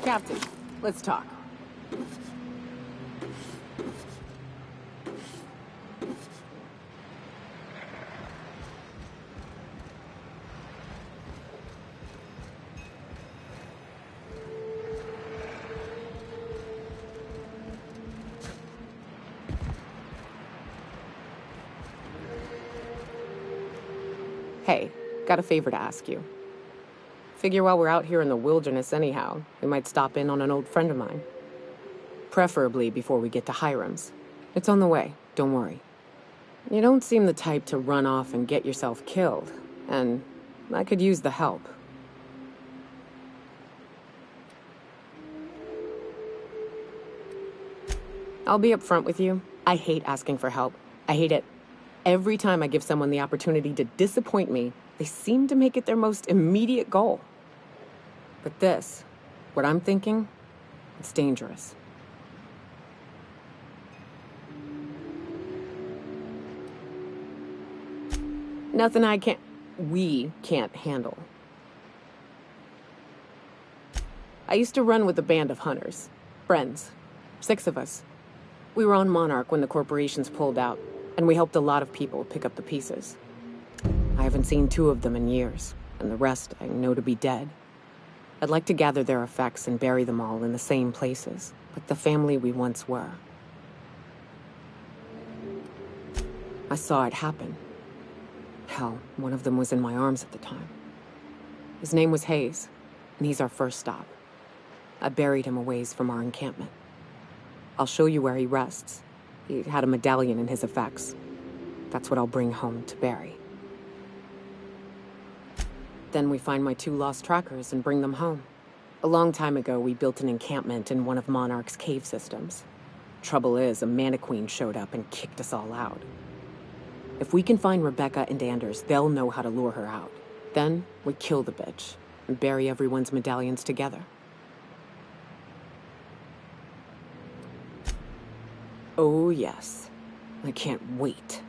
Captain, let's talk. Hey, got a favor to ask you. Figure while we're out here in the wilderness anyhow, we might stop in on an old friend of mine. Preferably before we get to Hiram's. It's on the way, don't worry. You don't seem the type to run off and get yourself killed, and I could use the help. I'll be upfront with you. I hate asking for help. I hate it. Every time I give someone the opportunity to disappoint me, they seem to make it their most immediate goal. But this, what I'm thinking, it's dangerous. Nothing we can't handle. I used to run with a band of hunters. Friends. 6 of us. We were on Monarch when the corporations pulled out, and we helped a lot of people pick up the pieces. I haven't seen 2 of them in years, and the rest I know to be dead. I'd like to gather their effects and bury them all in the same places, like the family we once were. I saw it happen. Hell, one of them was in my arms at the time. His name was Hayes, and he's our first stop. I buried him a ways from our encampment. I'll show you where he rests. He had a medallion in his effects. That's what I'll bring home to Barry. Then we find my 2 lost trackers and bring them home. A long time ago, we built an encampment in one of Monarch's cave systems. Trouble is, a Mantiqueen showed up and kicked us all out. If we can find Rebecca and Anders, they'll know how to lure her out. Then, we kill the bitch and bury everyone's medallions together. Oh, yes. I can't wait.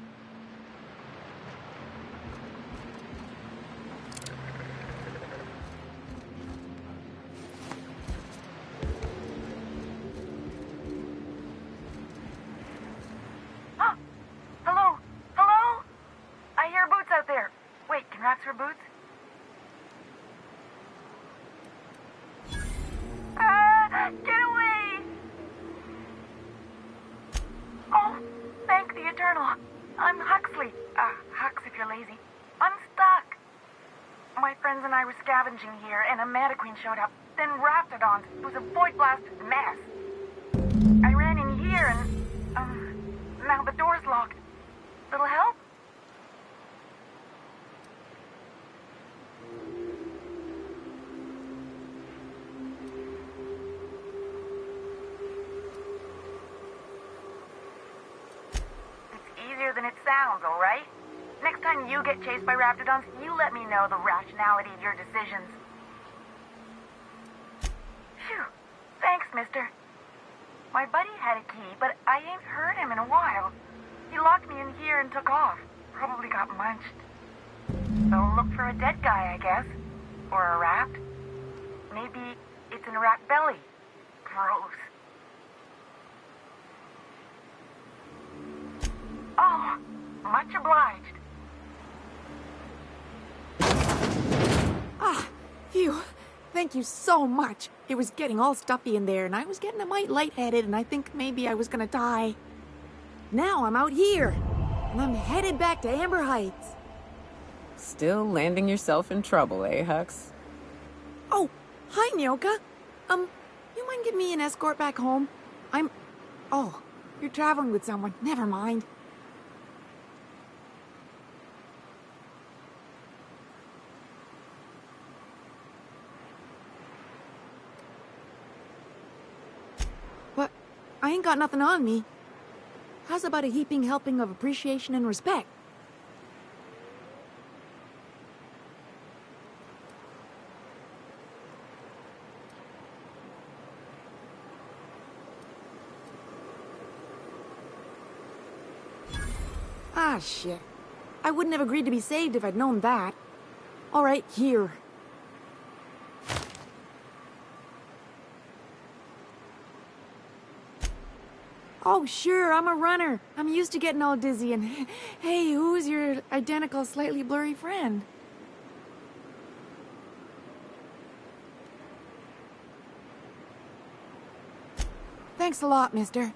Hello? Hello? I hear Boots out there. Wait, can Raps hear Boots? Get away! Oh, thank the Eternal. I'm Huxley. Hux if you're lazy. I'm stuck. My friends and I were scavenging here, and a Mantiqueen showed up. Then Raptidons. It was a void-blasted mess. I ran in here, and, now the door's locked. Little help? Than it sounds, all right? Next time you get chased by Raptidons, you let me know the rationality of your decisions. Phew. Thanks, mister. My buddy had a key, but I ain't heard him in a while. He locked me in here and took off. Probably got munched. So look for a dead guy, I guess. Or a rat. Maybe it's in a rat belly. Gross. Oh, much obliged. Ah, phew. Thank you so much. It was getting all stuffy in there, and I was getting a mite lightheaded, and I think maybe I was gonna die. Now I'm out here, and I'm headed back to Amber Heights. Still landing yourself in trouble, eh, Hux? Oh, hi, Nyoka. You mind giving me an escort back home? Oh, you're traveling with someone. Never mind. But I ain't got nothing on me. How's about a heaping helping of appreciation and respect? Ah, shit. I wouldn't have agreed to be saved if I'd known that. All right, here. Oh, sure, I'm a runner. I'm used to getting all dizzy and... Hey, who's your identical, slightly blurry friend? Thanks a lot, mister.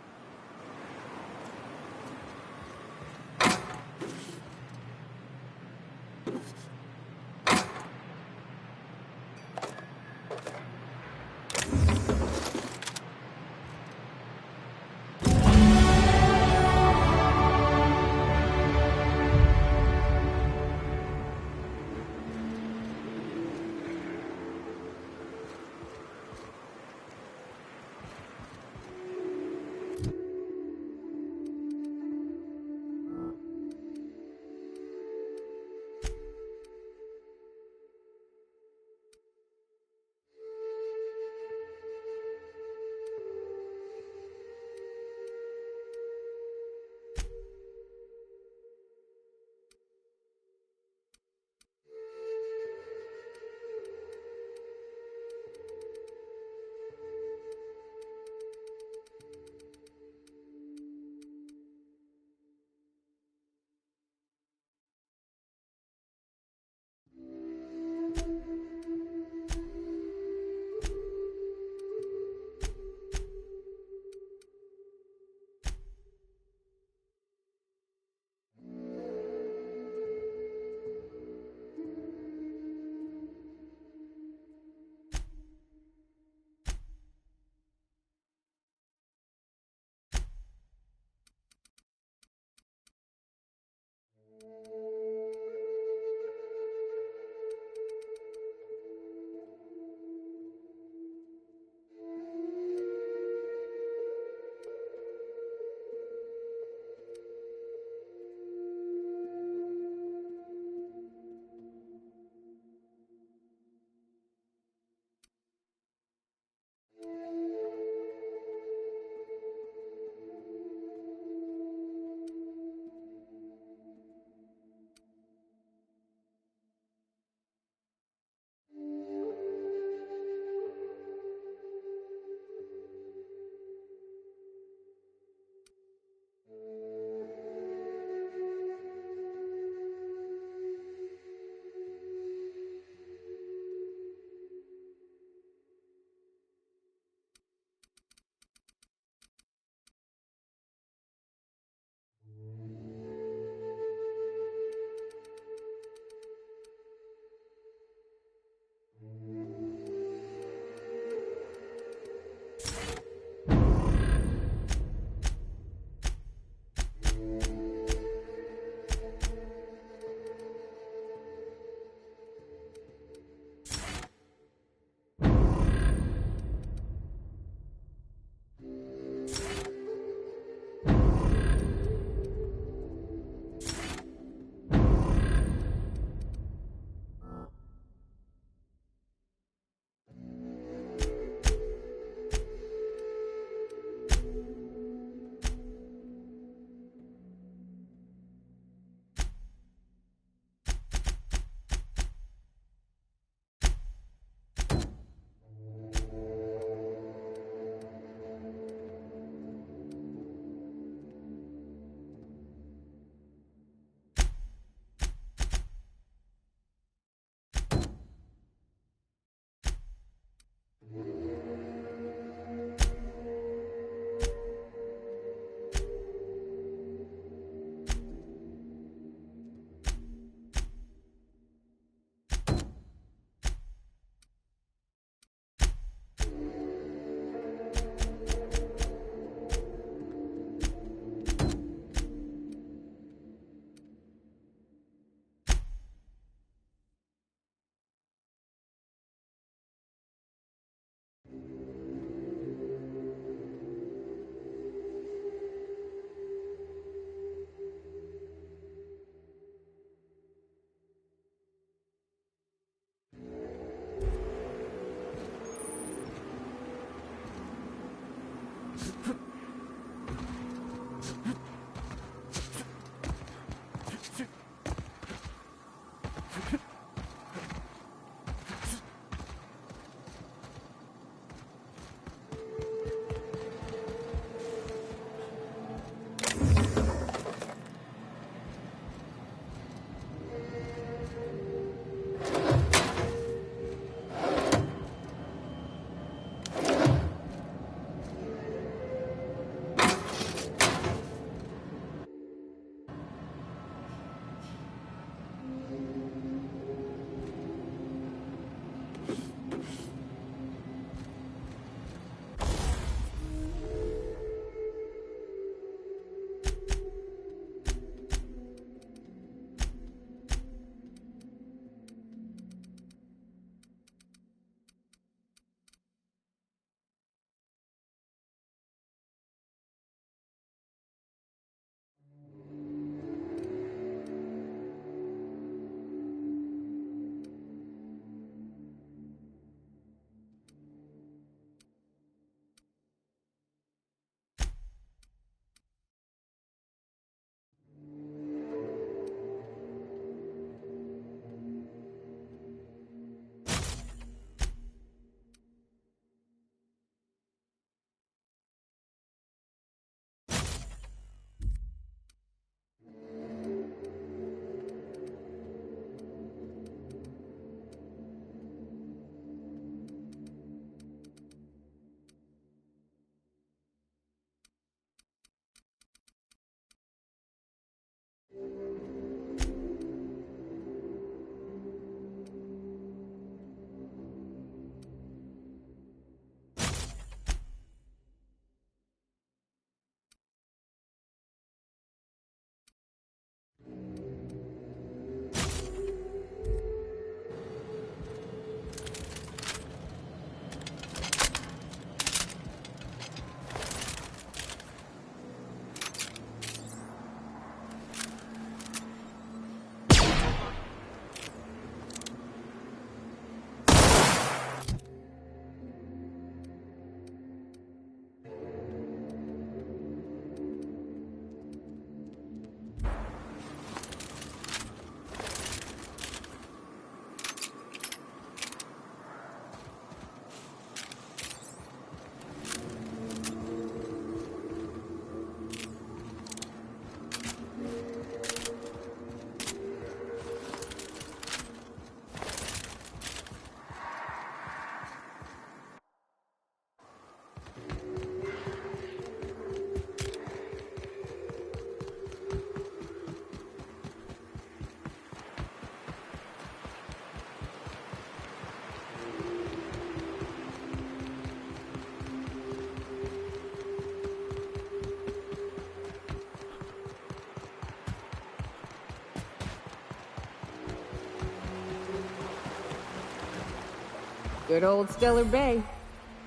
Good old Stellar Bay.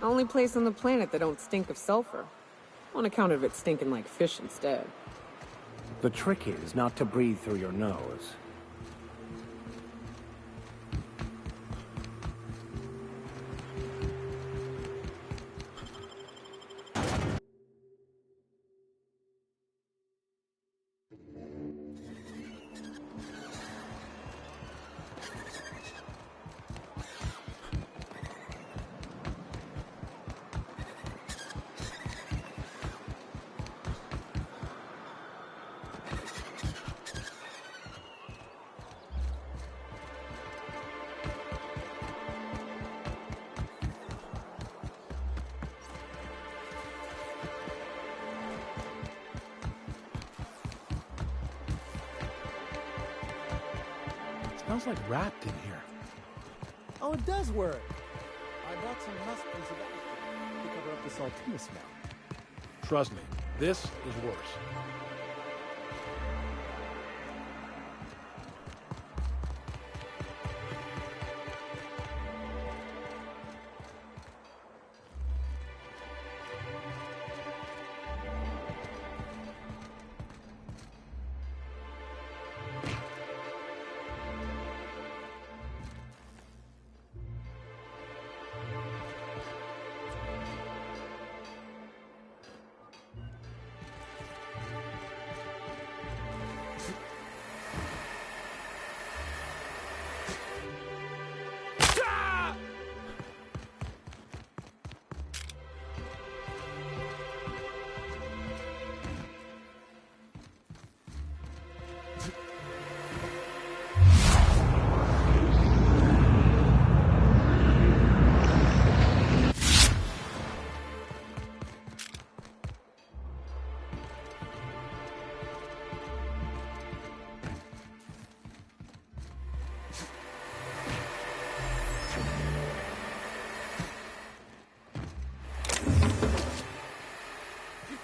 Only place on the planet that don't stink of sulfur. On account of it stinking like fish instead. The trick is not to breathe through your nose. Smells like wrapped in here. Oh, it does work. I bought some husbands of that to cover up the saltina smell. Trust me, this is worse.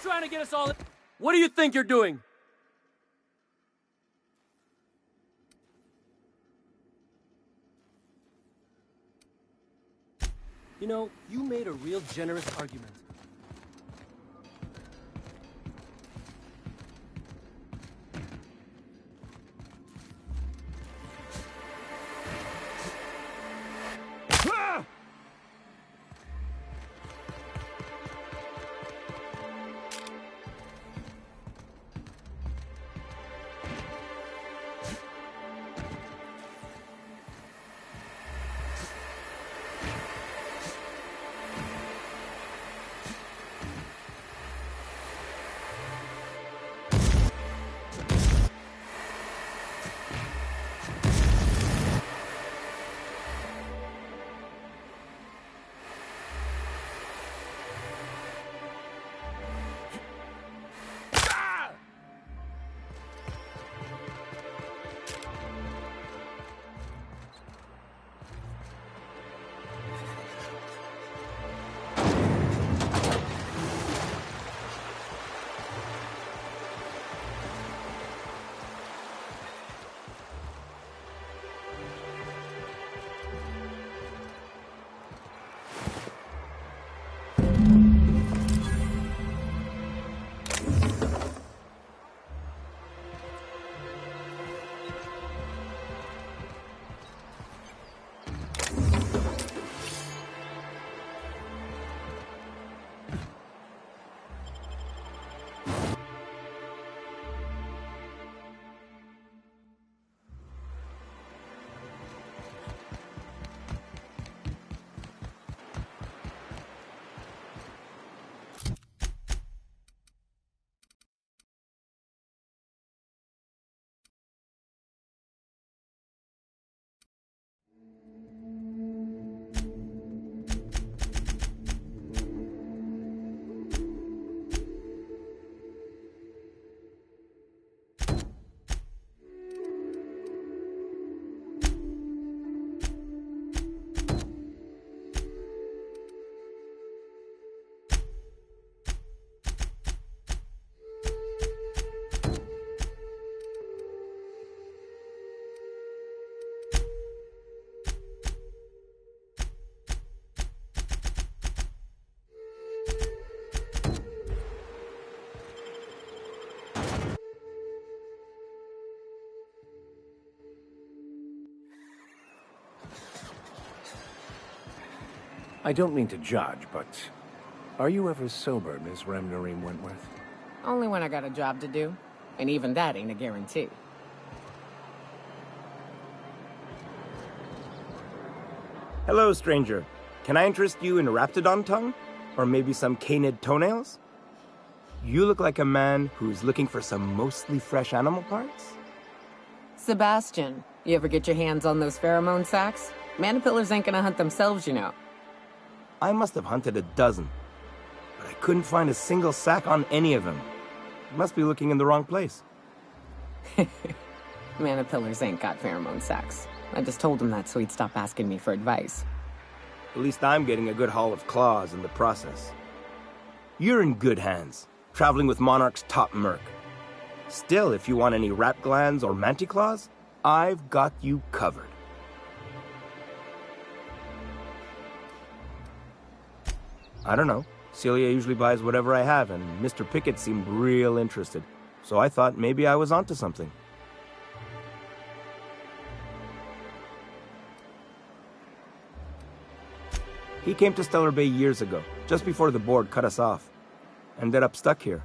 Trying to get us all. What do you think you're doing? You know, you made a real generous argument. I don't mean to judge, but are you ever sober, Miss Remnorine Wentworth? Only when I got a job to do. And even that ain't a guarantee. Hello, stranger. Can I interest you in Raptidon tongue? Or maybe some canid toenails? You look like a man who's looking for some mostly fresh animal parts? Sebastian, you ever get your hands on those pheromone sacs? Manipillars ain't gonna hunt themselves, you know. I must have hunted a dozen, but I couldn't find a single sack on any of them. Must be looking in the wrong place. Manipillars ain't got pheromone sacs. I just told him that so he'd stop asking me for advice. At least I'm getting a good haul of claws in the process. You're in good hands, traveling with Monarch's top merc. Still, if you want any rat glands or manticlaws, I've got you covered. I don't know. Celia usually buys whatever I have, and Mr. Pickett seemed real interested. So I thought maybe I was onto something. He came to Stellar Bay years ago, just before the board cut us off. Ended up stuck here.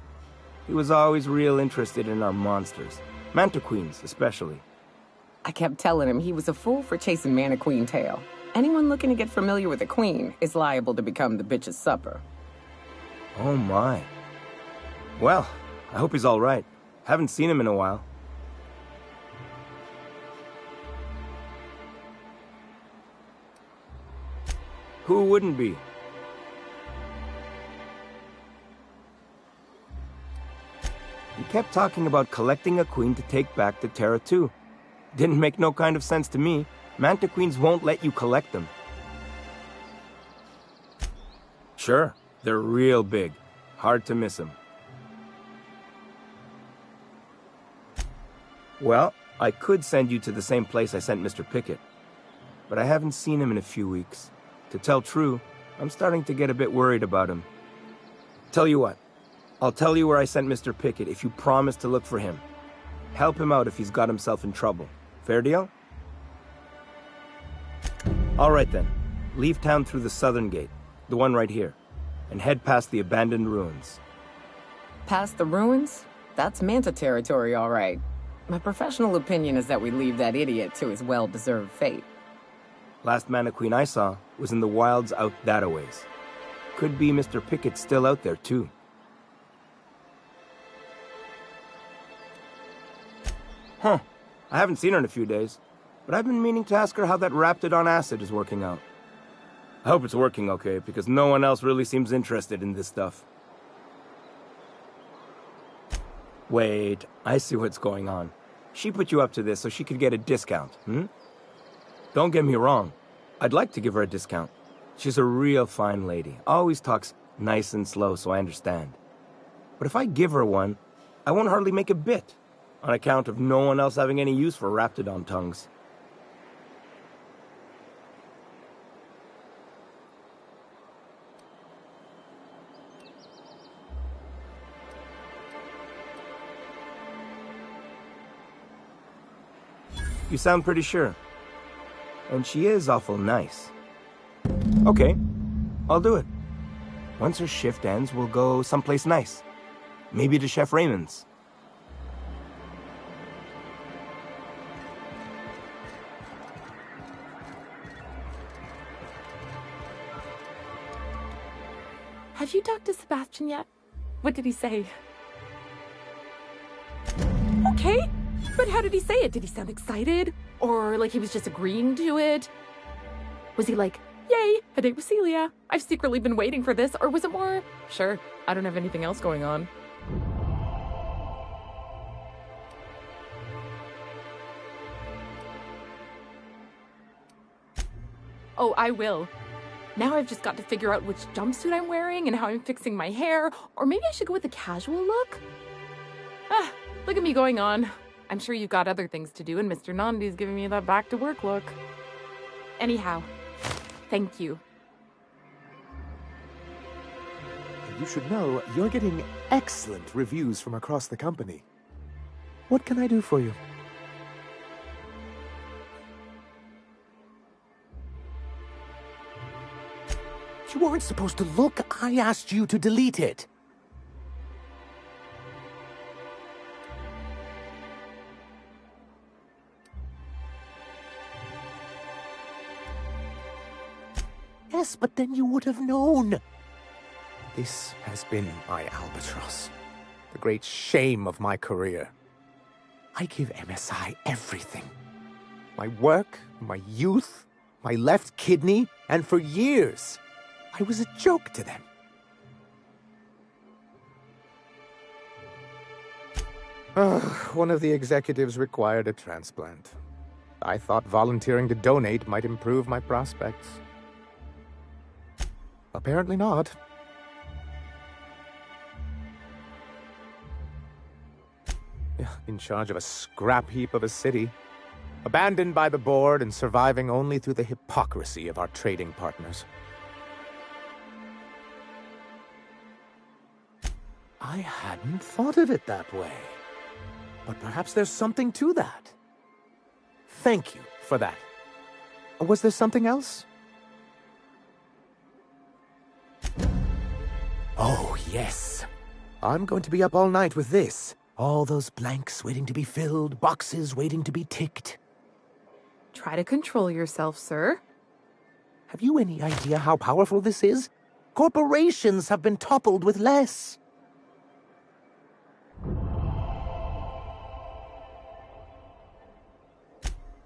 He was always real interested in our monsters. Mantiqueens, especially. I kept telling him he was a fool for chasing Mantiqueen tail. Anyone looking to get familiar with a queen is liable to become the bitch's supper. Oh my. Well, I hope he's all right. Haven't seen him in a while. Who wouldn't be? He kept talking about collecting a queen to take back to Terra 2. Didn't make no kind of sense to me. Mantiqueens won't let you collect them. Sure, they're real big. Hard to miss them. Well, I could send you to the same place I sent Mr. Pickett. But I haven't seen him in a few weeks. To tell true, I'm starting to get a bit worried about him. Tell you what, I'll tell you where I sent Mr. Pickett if you promise to look for him. Help him out if he's got himself in trouble. Fair deal? All right then. Leave town through the southern gate, the one right here, and head past the abandoned ruins. Past the ruins? That's Manta territory, all right. My professional opinion is that we leave that idiot to his well-deserved fate. Last Mantiqueen I saw was in the wilds out that-a-ways. Could be Mr. Pickett still out there, too. Huh. I haven't seen her in a few days, but I've been meaning to ask her how that Raptidon acid is working out. I hope it's working okay, because no one else really seems interested in this stuff. Wait, I see what's going on. She put you up to this so she could get a discount, hmm? Don't get me wrong. I'd like to give her a discount. She's a real fine lady. Always talks nice and slow, so I understand. But if I give her one, I won't hardly make a bit, on account of no one else having any use for Raptidon tongues. You sound pretty sure. And she is awful nice. Okay, I'll do it. Once her shift ends, we'll go someplace nice. Maybe to Chef Raymond's. Have you talked to Sebastian yet? What did he say? Okay, but how did he say it? Did he sound excited? Or like he was just agreeing to it? Was he like, yay, a date with Celia. I've secretly been waiting for this. Or was it more, sure, I don't have anything else going on. Oh, I will. Now I've just got to figure out which jumpsuit I'm wearing and how I'm fixing my hair. Or maybe I should go with a casual look? Ah, look at me going on. I'm sure you've got other things to do, and Mr. Nandi's giving me that back-to-work look. Anyhow, thank you. You should know you're getting excellent reviews from across the company. What can I do for you? You weren't supposed to look. I asked you to delete it. Yes, but then you would have known. This has been my albatross. The great shame of my career. I give MSI everything. My work, my youth, my left kidney, and for years, I was a joke to them. One of the executives required a transplant. I thought volunteering to donate might improve my prospects. Apparently not. In charge of a scrap heap of a city, abandoned by the board and surviving only through the hypocrisy of our trading partners. I hadn't thought of it that way. But perhaps there's something to that. Thank you for that. Was there something else? Oh, yes. I'm going to be up all night with this. All those blanks waiting to be filled, boxes waiting to be ticked. Try to control yourself, sir. Have you any idea how powerful this is? Corporations have been toppled with less.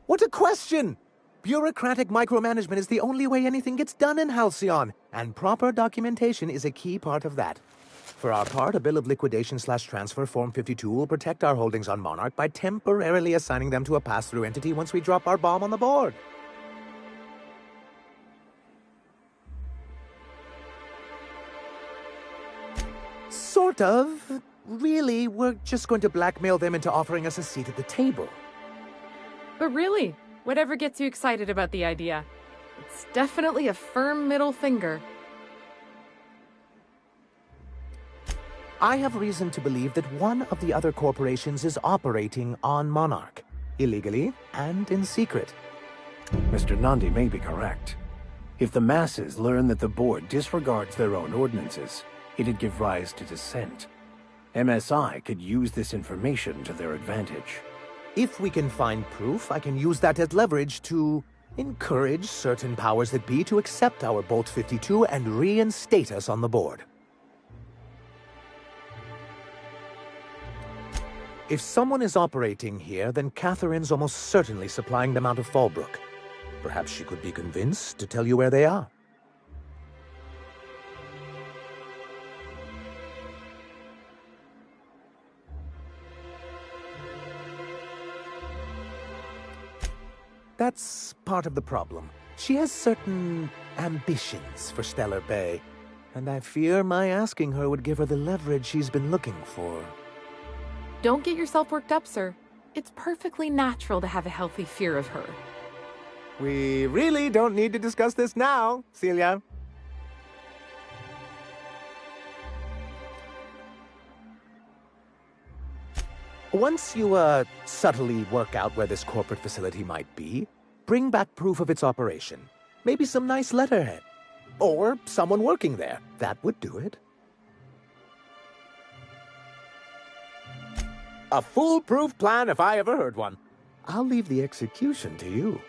What a question! Bureaucratic micromanagement is the only way anything gets done in Halcyon, and proper documentation is a key part of that. For our part, a bill of liquidation/transfer Form 52 will protect our holdings on Monarch by temporarily assigning them to a pass-through entity once we drop our bomb on the board. Sort of. Really, we're just going to blackmail them into offering us a seat at the table. But really, whatever gets you excited about the idea? It's definitely a firm middle finger. I have reason to believe that one of the other corporations is operating on Monarch, illegally and in secret. Mr. Nandi may be correct. If the masses learn that the board disregards their own ordinances, it'd give rise to dissent. MSI could use this information to their advantage. If we can find proof, I can use that as leverage to encourage certain powers that be to accept our Bolt 52 and reinstate us on the board. If someone is operating here, then Catherine's almost certainly supplying them out of Fallbrook. Perhaps she could be convinced to tell you where they are. That's part of the problem. She has certain ambitions for Stellar Bay, and I fear my asking her would give her the leverage she's been looking for. Don't get yourself worked up, sir. It's perfectly natural to have a healthy fear of her. We really don't need to discuss this now, Celia. Once you, subtly work out where this corporate facility might be, bring back proof of its operation. Maybe some nice letterhead. Or someone working there. That would do it. A foolproof plan if I ever heard one. I'll leave the execution to you.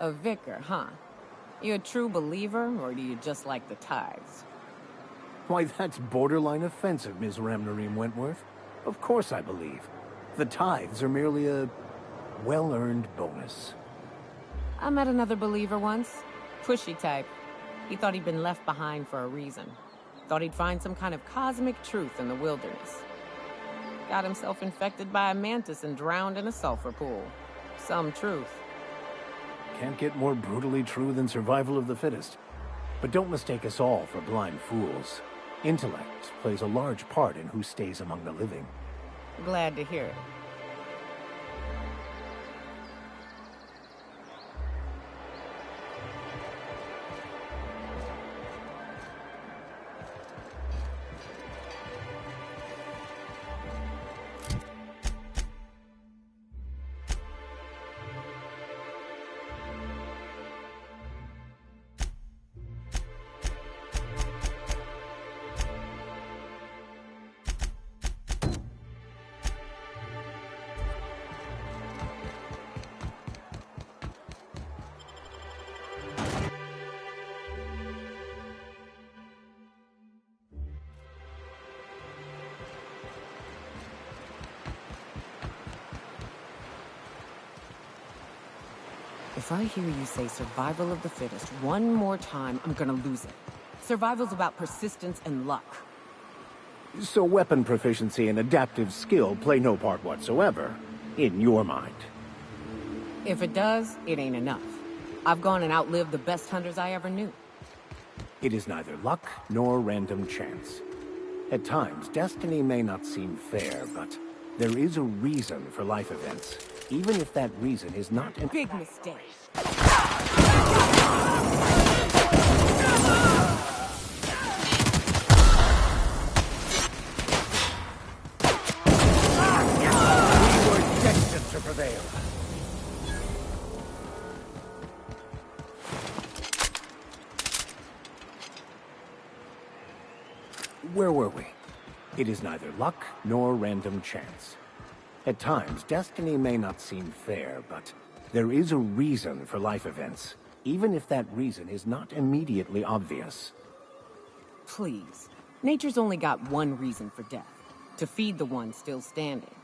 A vicar, huh? You a true believer, or do you just like the tithes? Why, that's borderline offensive, Ms. Ramnareem Wentworth. Of course I believe. The tithes are merely a well-earned bonus. I met another believer once. Pushy type. He thought he'd been left behind for a reason. Thought he'd find some kind of cosmic truth in the wilderness. Got himself infected by a mantis and drowned in a sulfur pool. Some truth. Can't get more brutally true than survival of the fittest. But don't mistake us all for blind fools. Intellect plays a large part in who stays among the living. Glad to hear it. If I hear you say survival of the fittest one more time, I'm gonna lose it. Survival's about persistence and luck. So weapon proficiency and adaptive skill play no part whatsoever, in your mind. If it does, it ain't enough. I've gone and outlived the best hunters I ever knew. It is neither luck nor random chance. At times, destiny may not seem fair, but there is a reason for life events, even if that reason is not a big mistake. We were destined to prevail. Where were we? It is neither luck nor random chance. At times, destiny may not seem fair, but there is a reason for life events, even if that reason is not immediately obvious. Please. Nature's only got one reason for death. To feed the one still standing.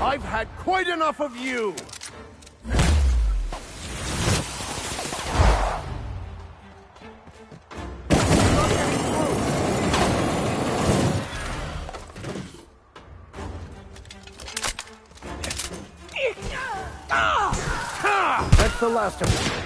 I've had quite enough of you! the last of them.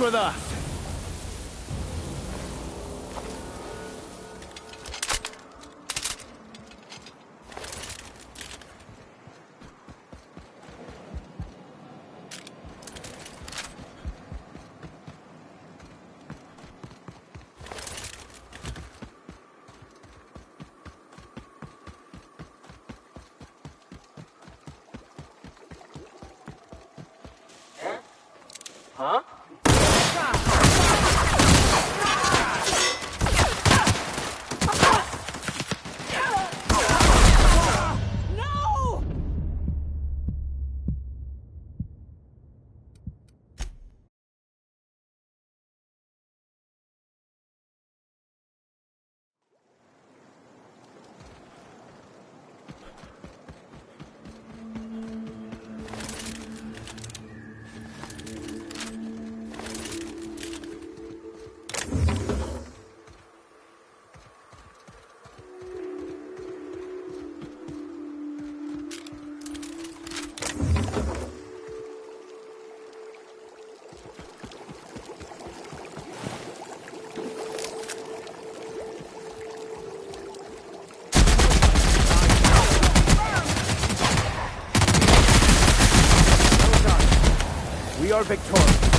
with us! Huh? No! We are victorious.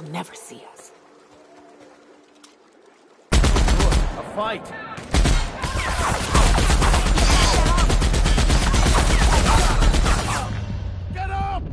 never see us. A fight! Get up!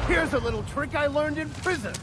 Here's a little trick I learned in prison.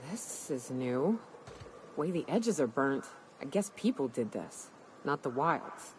This is new. Way the edges are burnt. I guess people did this, not the wilds.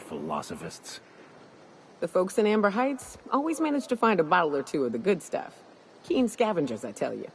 philosophists. The folks in Amber Heights always manage to find a bottle or two of the good stuff. Keen scavengers, I tell you.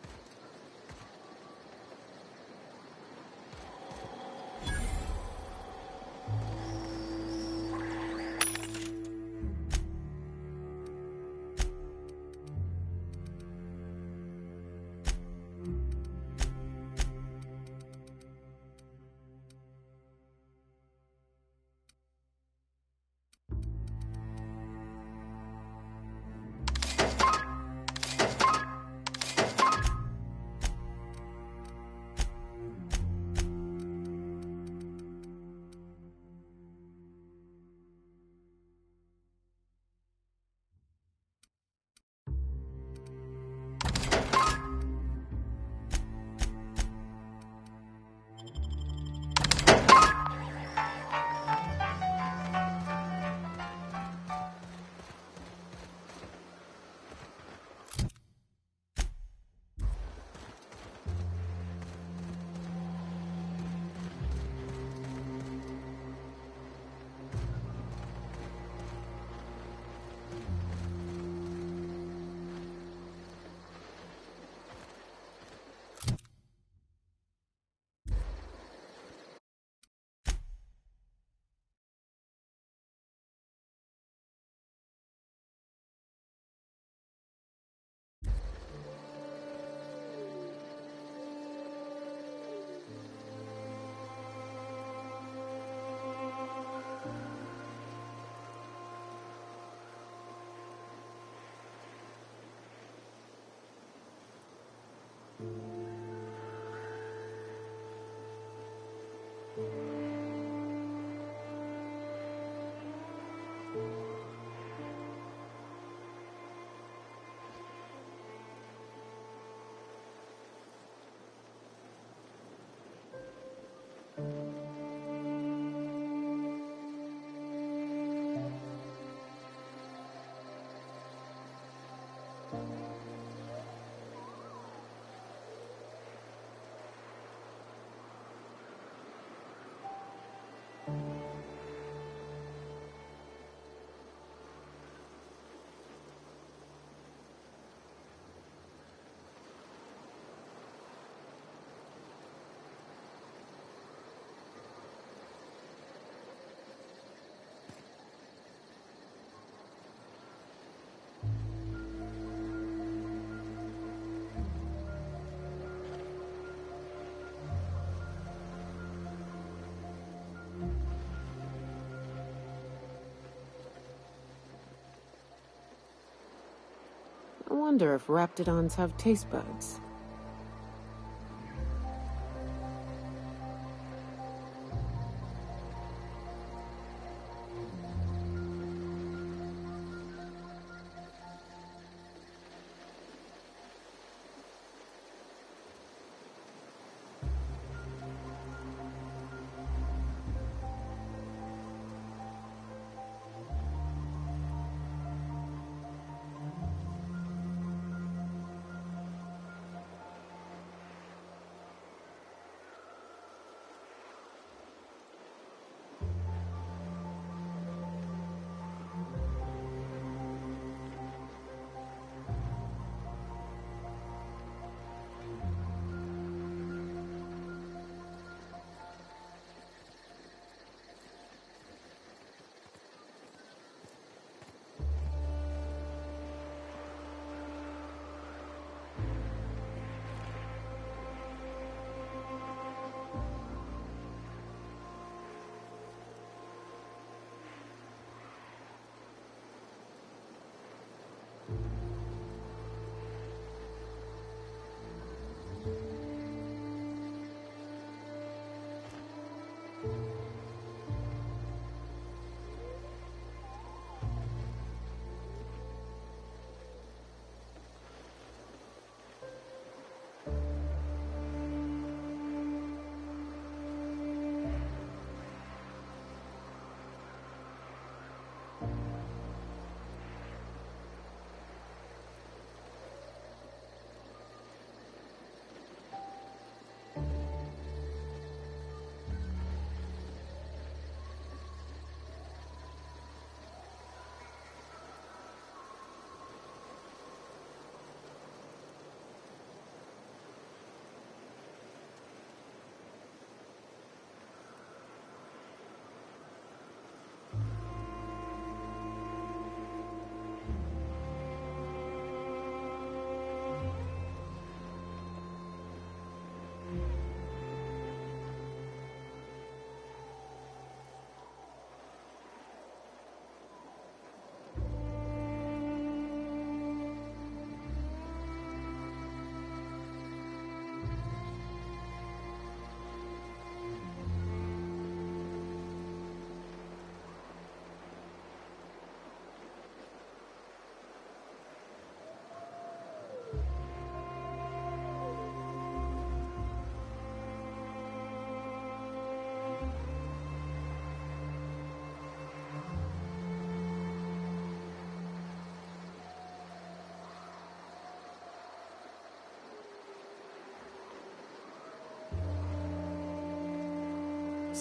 I wonder if Raptidons have taste buds.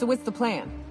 So what's the plan?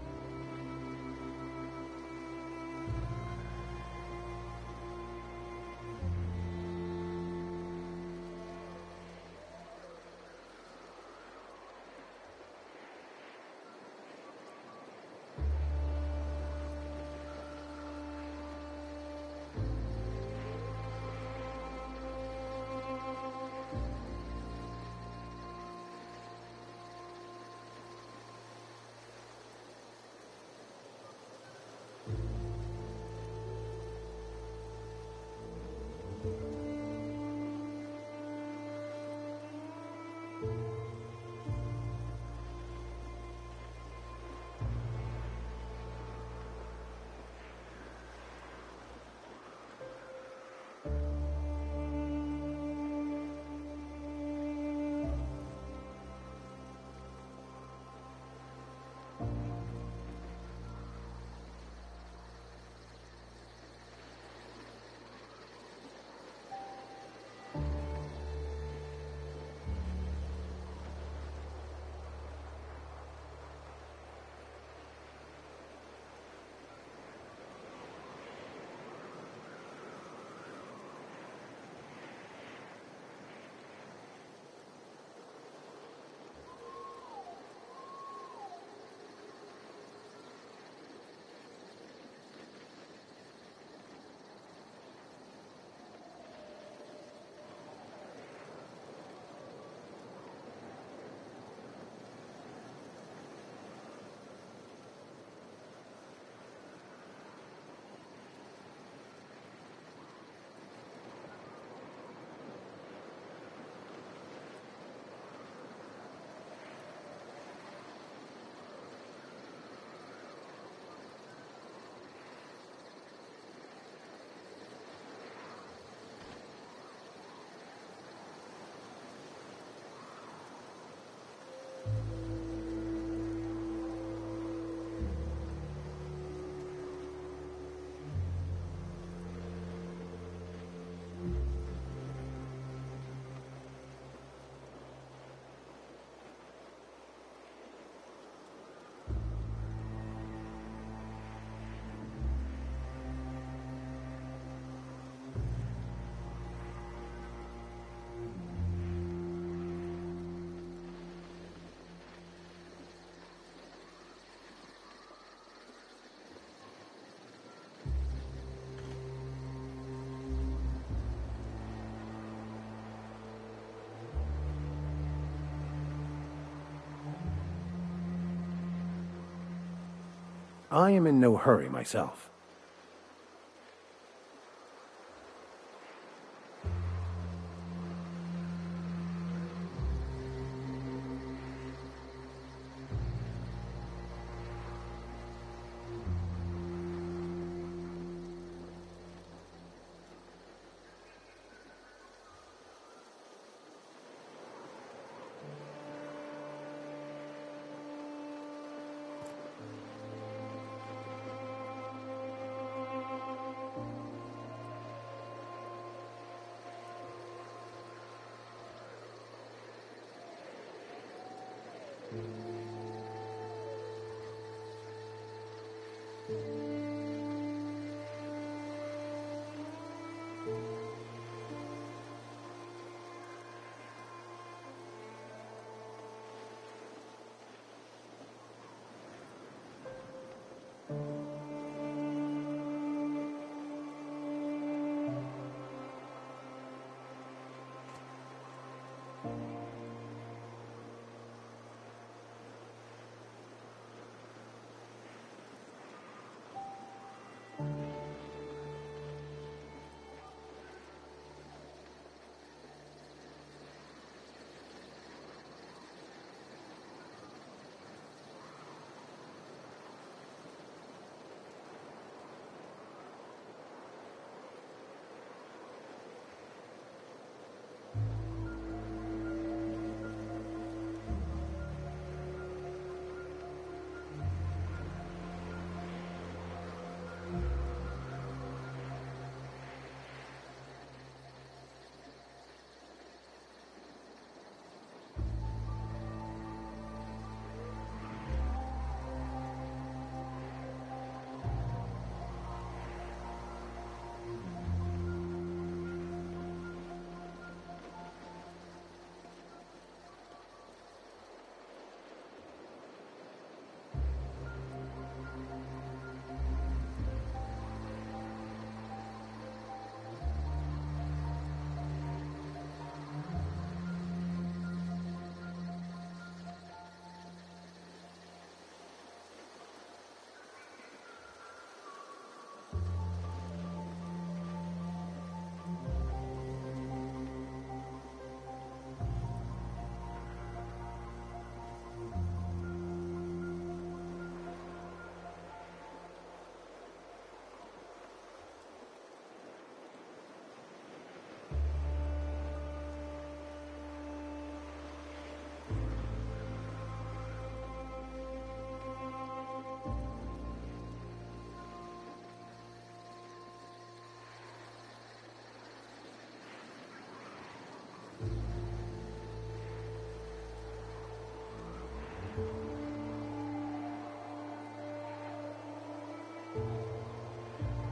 I am in no hurry myself.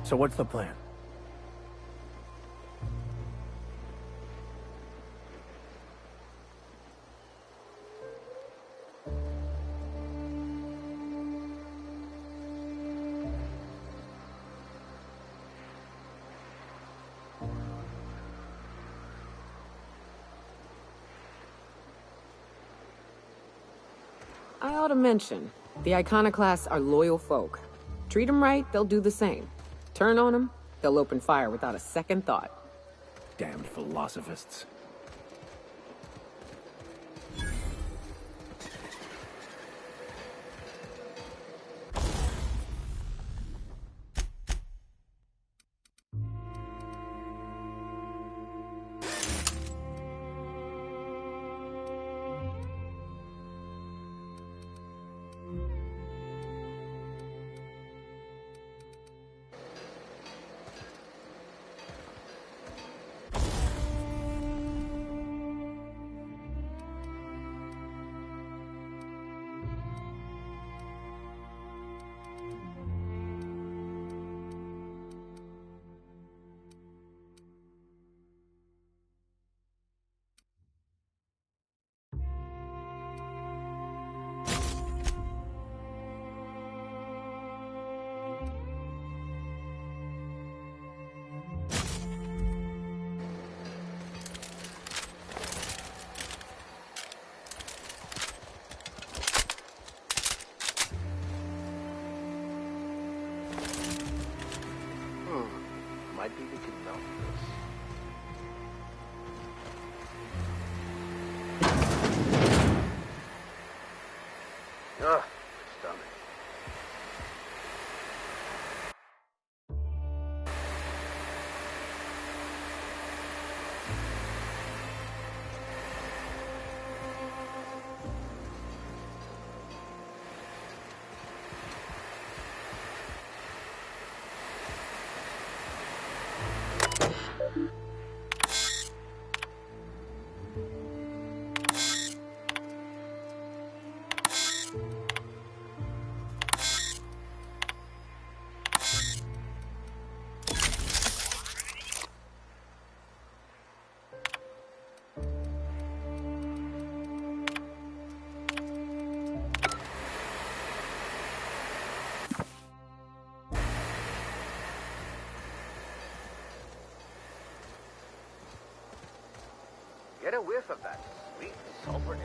So what's the plan? I ought to mention, the Iconoclasts are loyal folk. Treat them right, they'll do the same. Turn on them, they'll open fire without a second thought. Damned philosophists. Might be we can melt this. Ugh, stomach. Get a whiff of that sweet sulfur air.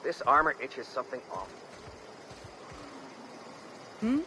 This armor itches something awful. Hmm?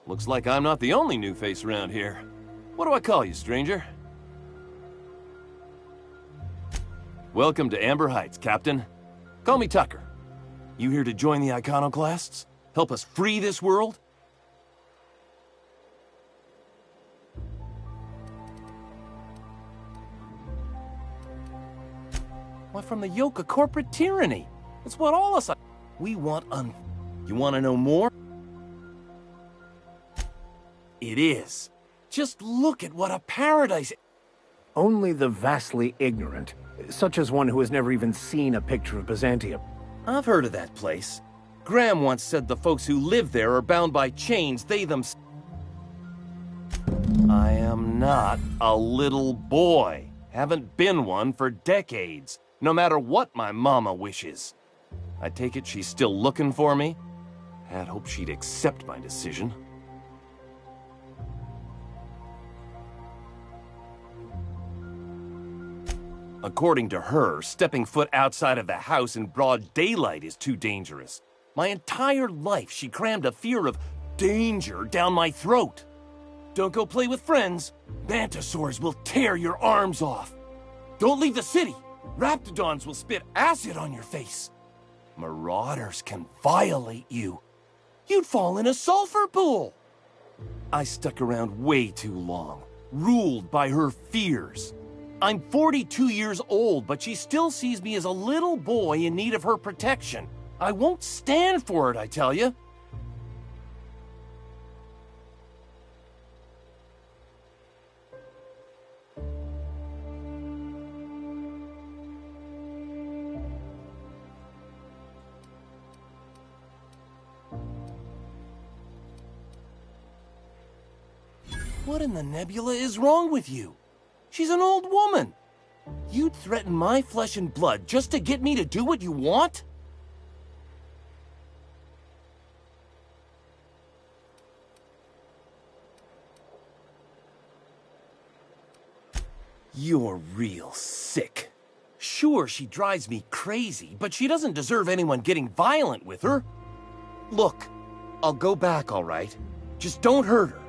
Looks like I'm not the only new face around here. What do I call you, stranger? Welcome to Amber Heights, Captain. Call me Tucker. You here to join the Iconoclasts? Help us free this world? Why, from the yoke of corporate tyranny. It's what all us... We want You want to know more? It is. Just look at what a paradise... Only the vastly ignorant, such as one who has never even seen a picture of Byzantium. I've heard of that place. Graham once said the folks who live there are bound by chains they themselves... I am not a little boy. Haven't been one for decades, no matter what my mama wishes. I take it she's still looking for me? Had hoped she'd accept my decision. According to her, stepping foot outside of the house in broad daylight is too dangerous. My entire life, she crammed a fear of danger down my throat. Don't go play with friends. Mantisaurs will tear your arms off. Don't leave the city. Raptidons will spit acid on your face. Marauders can violate you. You'd fall in a sulfur pool. I stuck around way too long, ruled by her fears. I'm 42 years old, but she still sees me as a little boy in need of her protection. I won't stand for it, I tell you. What in the nebula is wrong with you? She's an old woman. You'd threaten my flesh and blood just to get me to do what you want? You're real sick. Sure, she drives me crazy, but she doesn't deserve anyone getting violent with her. Look, I'll go back, all right? Just don't hurt her.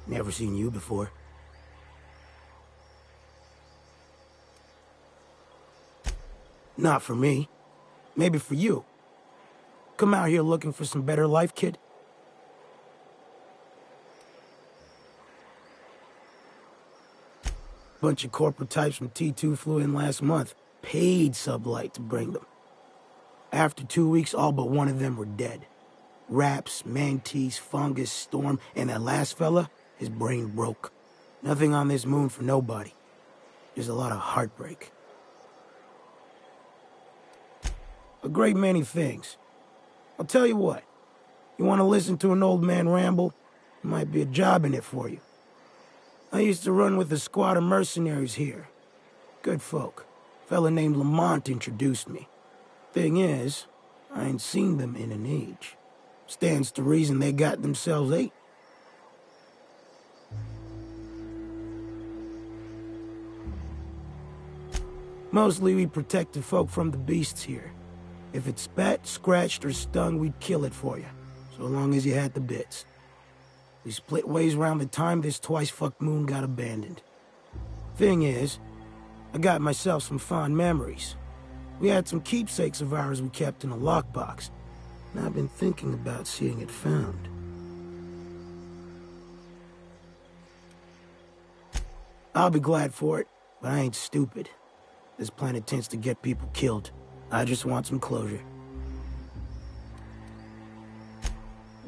Never seen you before. Not for me. Maybe for you. Come out here looking for some better life, kid? Bunch of corporate types from T2 flew in last month. Paid Sublight to bring them. After 2 weeks, all but one of them were dead. Raps, Mantis, Fungus, Storm, and that last fella, his brain broke. Nothing on this moon for nobody. There's a lot of heartbreak. A great many things. I'll tell you what. You want to listen to an old man ramble? There might be a job in it for you. I used to run with a squad of mercenaries here. Good folk. A fella named Lamont introduced me. Thing is, I ain't seen them in an age. Stands to reason they got themselves ate. Mostly we protect the folk from the beasts here. If it spat, scratched, or stung, we'd kill it for you. So long as you had the bits. We split ways around the time this twice-fucked moon got abandoned. Thing is, I got myself some fond memories. We had some keepsakes of ours we kept in a lockbox, and I've been thinking about seeing it found. I'll be glad for it, but I ain't stupid. This planet tends to get people killed. I just want some closure.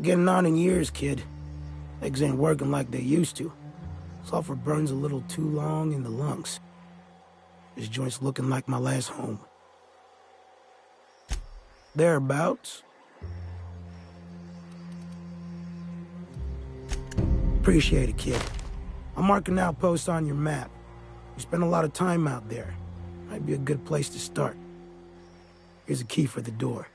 Getting on in years, kid. Legs ain't working like they used to. Sulfur burns a little too long in the lungs. This joint's looking like my last home. Thereabouts. Appreciate it, kid. I'll mark an outpost on your map. We spend a lot of time out there. Might be a good place to start. Here's a key for the door.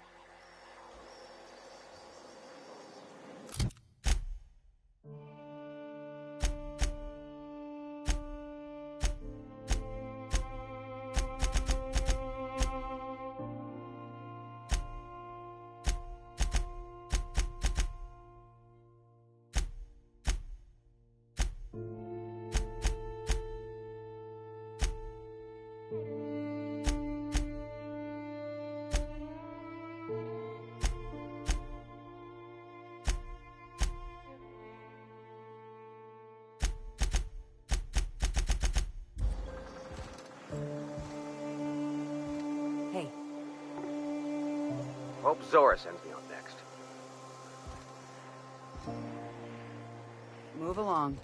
Hey. Hope Zora sends me on next. Move along.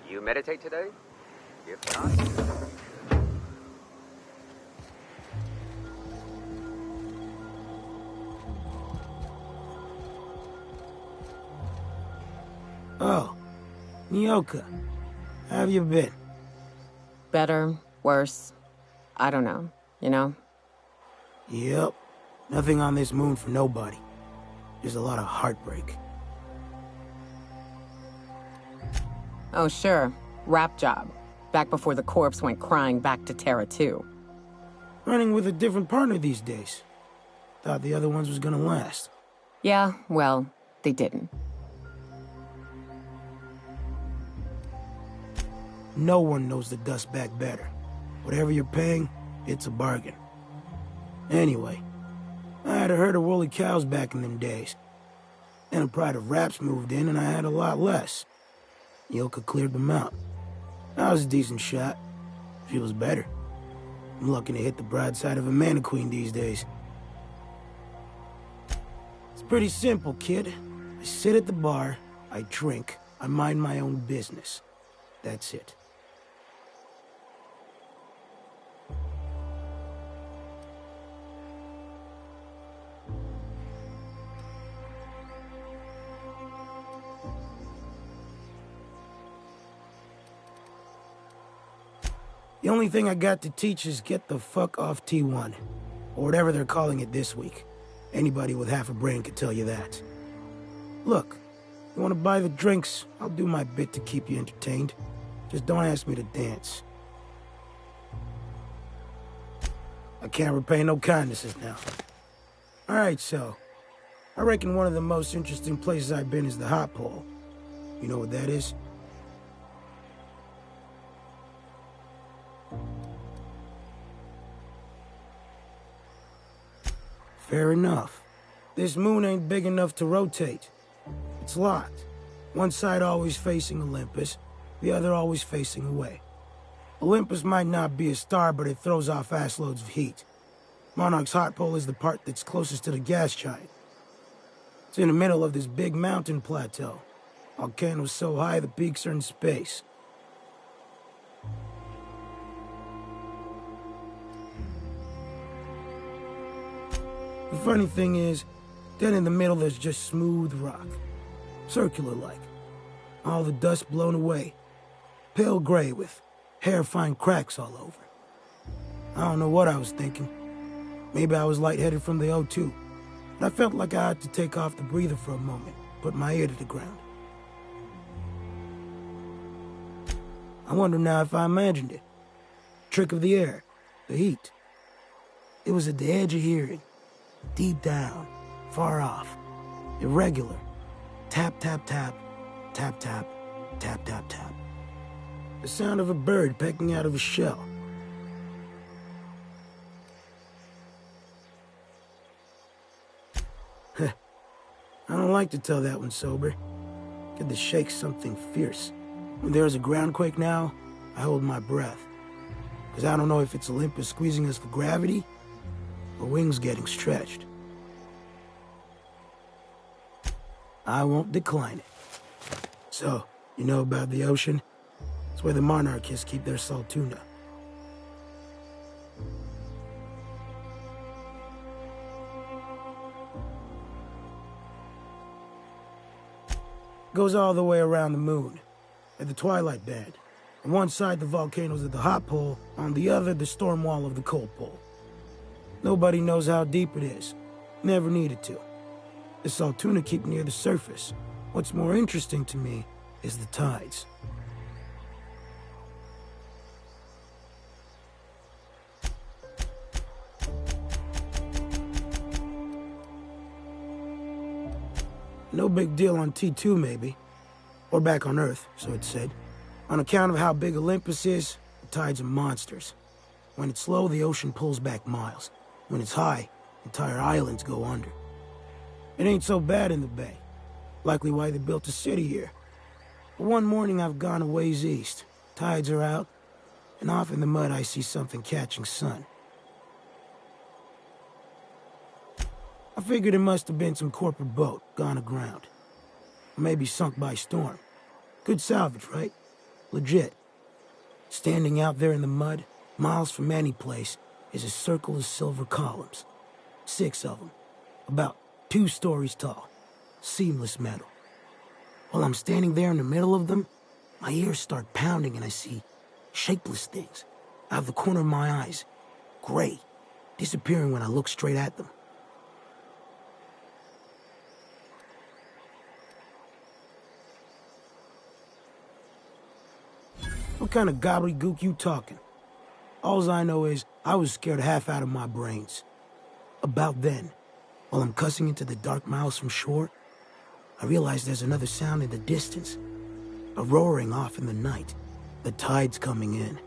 You meditate today? If not... Oh, Nyoka. How have you been? Better, worse. I don't know, you know? Yep. Nothing on this moon for nobody. There's a lot of heartbreak. Oh, sure. Rap job. Back before the corpse went crying back to Terra 2. Running with a different partner these days. Thought the other ones was gonna last. Yeah, well, they didn't. No one knows the Dustback better. Whatever you're paying, it's a bargain. Anyway, I had a herd of woolly cows back in them days. Then a pride of raps moved in and I had a lot less. Nyoka cleared them out. I was a decent shot. She was better. I'm lucky to hit the broadside of a Mantiqueen these days. It's pretty simple, kid. I sit at the bar, I drink, I mind my own business. That's it. The only thing I got to teach is get the fuck off T1. Or whatever they're calling it this week. Anybody with half a brain could tell you that. Look, you want to buy the drinks? I'll do my bit to keep you entertained. Just don't ask me to dance. I can't repay no kindnesses now. Alright, so... I reckon one of the most interesting places I've been is the Hot Pole. You know what that is? Fair enough. This moon ain't big enough to rotate. It's locked. One side always facing Olympus, the other always facing away. Olympus might not be a star, but it throws off assloads of heat. Monarch's hot pole is the part that's closest to the gas giant. It's in the middle of this big mountain plateau. Volcanoes so high the peaks are in space. The funny thing is, then in the middle there's just smooth rock. Circular-like. All the dust blown away. Pale gray with hair-fine cracks all over. I don't know what I was thinking. Maybe I was lightheaded from the O2. But I felt like I had to take off the breather for a moment, put my ear to the ground. I wonder now if I imagined it. Trick of the air, the heat. It was at the edge of hearing. Deep down, far off, irregular. Tap, tap, tap, tap, tap, tap, tap, tap. The sound of a bird pecking out of a shell. I don't like to tell that one sober. Get the shakes something fierce. When there's a groundquake now, I hold my breath. Because I don't know if it's Olympus squeezing us for gravity, or wings getting stretched. I won't decline it. So, you know about the ocean? It's where the monarchists keep their salt tuna. Goes all the way around the moon, at the twilight band. On one side, the volcanoes of the hot pole, on the other, the storm wall of the cold pole. Nobody knows how deep it is. Never needed to. The salt tuna keep near the surface. What's more interesting to me is the tides. No big deal on T2, maybe. Or back on Earth, so it's said. On account of how big Olympus is, the tides are monsters. When it's low, the ocean pulls back miles. When it's high, entire islands go under. It ain't so bad in the bay. Likely why they built a city here. But one morning I've gone a ways east. Tides are out, and off in the mud I see something catching sun. I figured it must have been some corporate boat gone aground. Or maybe sunk by storm. Good salvage, right? Legit. Standing out there in the mud, miles from any place, is a circle of silver columns. 6 of them. About 2 stories tall. Seamless metal. While I'm standing there in the middle of them, my ears start pounding and I see shapeless things. Out of the corner of my eyes. Gray. Disappearing when I look straight at them. What kind of gobbledygook you talking? Alls I know is, I was scared half out of my brains. About then, while I'm cussing into the dark miles from shore, I realize there's another sound in the distance. A roaring off in the night. The tide's coming in.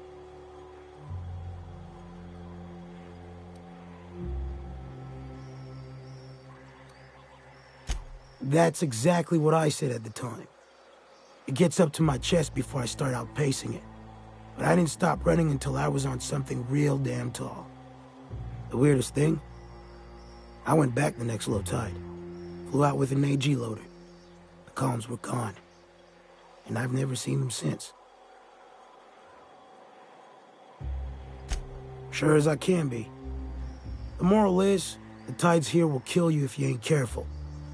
That's exactly what I said at the time. It gets up to my chest before I start outpacing it. But I didn't stop running until I was on something real damn tall. The weirdest thing? I went back the next low tide. Flew out with an AG loader. The columns were gone. And I've never seen them since. Sure as I can be. The moral is, the tides here will kill you if you ain't careful.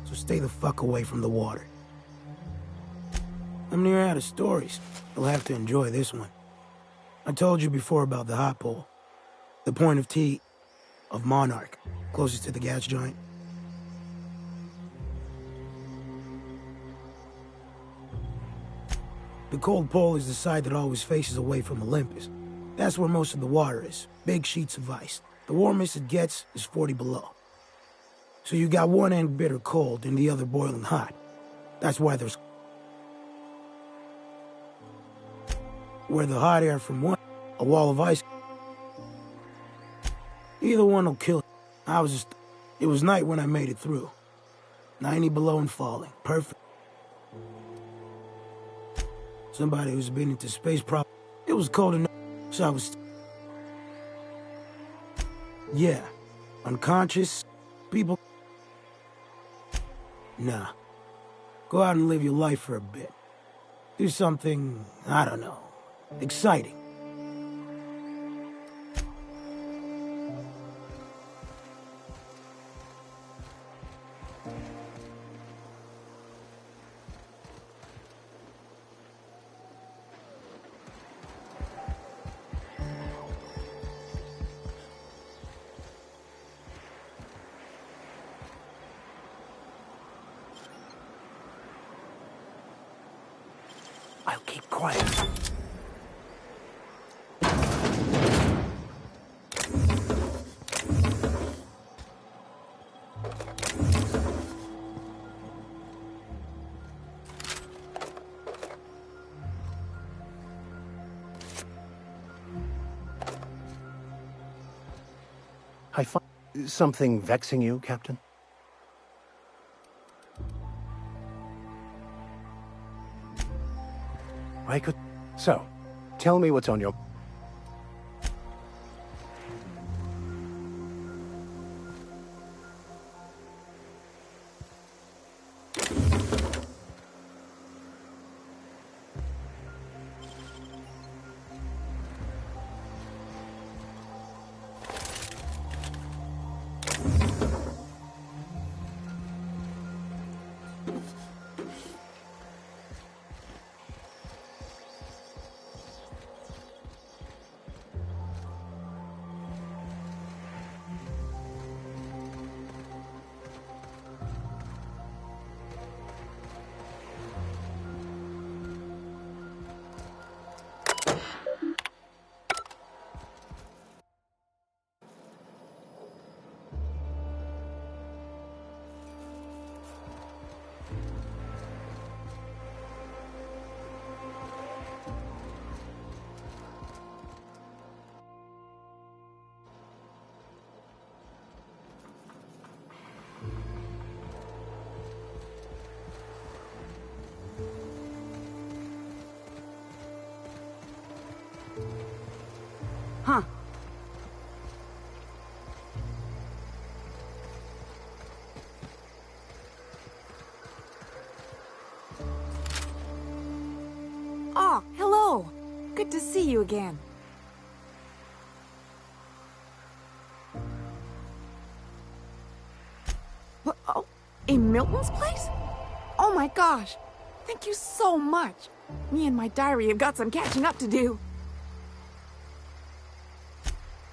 So stay the fuck away from the water. I'm near out of stories. You'll have to enjoy this one. I told you before about the hot pole. The point of Monarch, closest to the gas giant. The cold pole is the side that always faces away from Olympus. That's where most of the water is. Big sheets of ice. The warmest it gets is 40 below. So you got one end bitter cold and the other boiling hot. That's why there's... Where the hot air from one, a wall of ice... Either one will kill you. It was night when I made it through. 90 below and falling. Perfect. Somebody who's been into space It was cold enough, so I was... Yeah. Unconscious. People... Nah. Go out and live your life for a bit. Do something, I don't know, exciting. I'll keep quiet. I find something vexing you, Captain? I could... So, tell me what's on your... Huh. Oh, hello. Good to see you again. What? Oh, in Milton's place? Oh my gosh. Thank you so much. Me and my diary have got some catching up to do.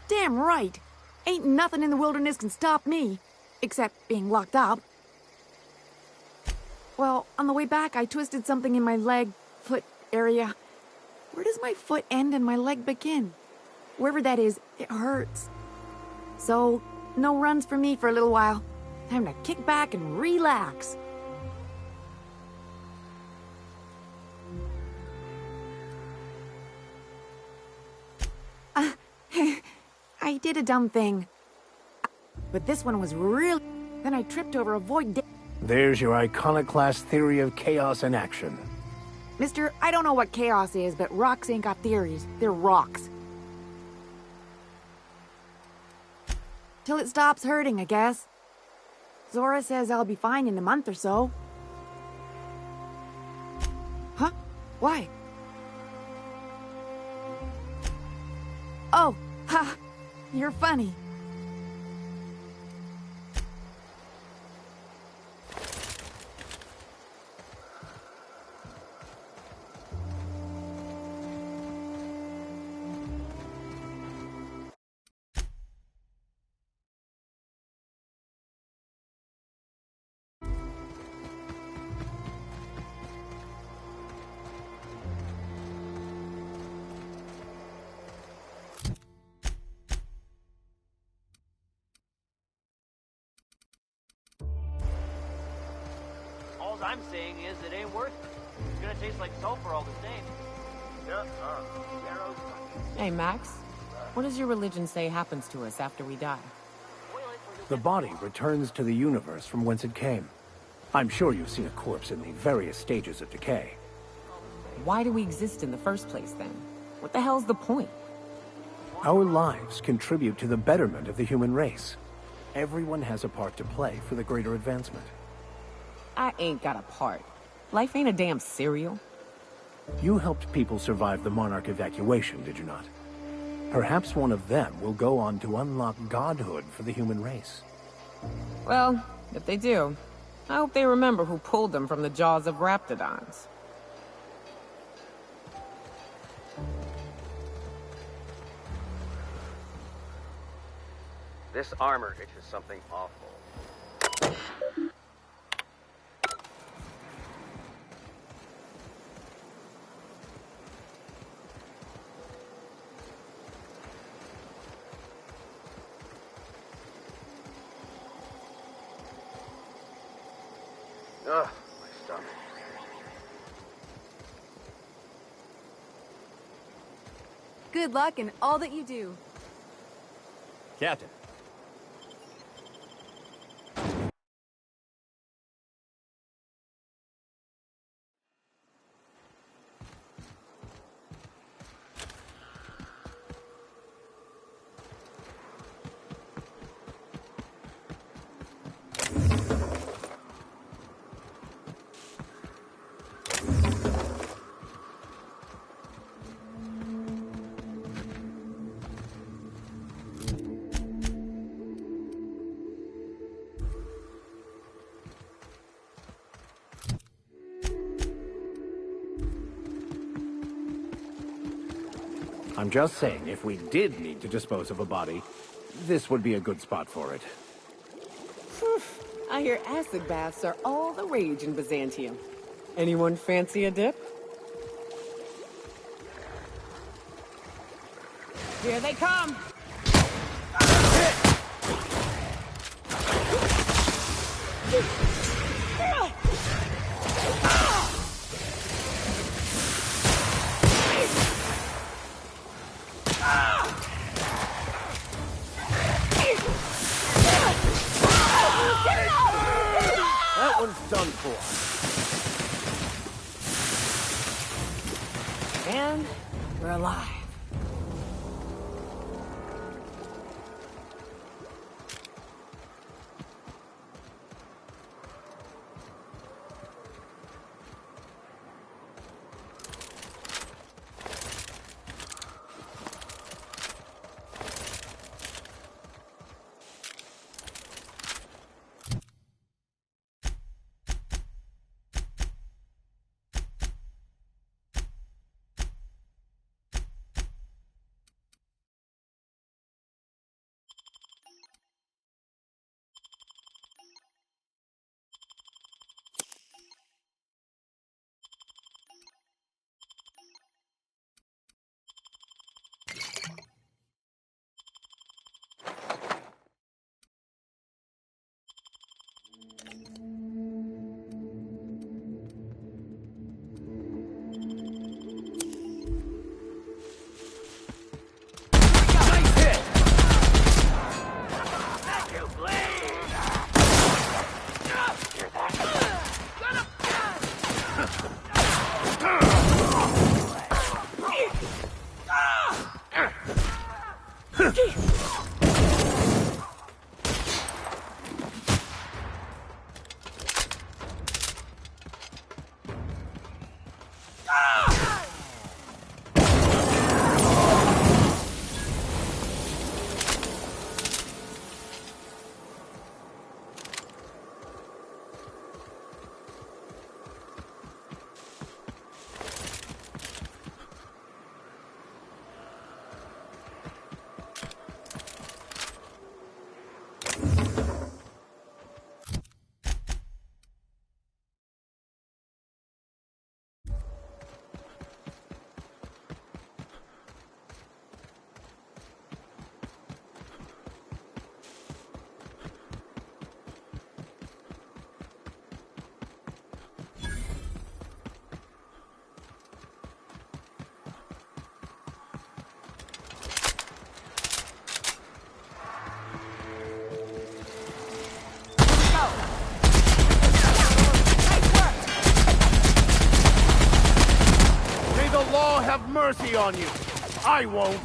Damn right. Ain't nothing in the wilderness can stop me. Except being locked up. Well, on the way back, I twisted something in my leg, foot area. Where does my foot end and my leg begin? Wherever that is, it hurts. So, no runs for me for a little while. Time to kick back and relax. I did a dumb thing. But this one was real. Then I tripped over a void. There's your iconoclast theory of chaos in action. Mister, I don't know what chaos is, but rocks ain't got theories. They're rocks. Till it stops hurting, I guess. Zora says I'll be fine in a month or so. Huh? Why? Oh, ha! You're funny. I'm saying is it ain't worth it. It's gonna taste like sulfur all the same. Hey, Max. What does your religion say happens to us after we die? The body returns to the universe from whence it came. I'm sure you've seen a corpse in the various stages of decay. Why do we exist in the first place, then? What the hell's the point? Our lives contribute to the betterment of the human race. Everyone has a part to play for the greater advancement. I ain't got a part. Life ain't a damn cereal. You helped people survive the Monarch evacuation, did you not? Perhaps one of them will go on to unlock godhood for the human race. Well, if they do, I hope they remember who pulled them from the jaws of raptidons. This armor itches something awful. Ugh, my stomach. Good luck in all that you do. Captain. I'm just saying, if we did need to dispose of a body, this would be a good spot for it. I hear acid baths are all the rage in Byzantium. Anyone fancy a dip? Here they come! That one's done for. And we're alive. mercy on you. I won't.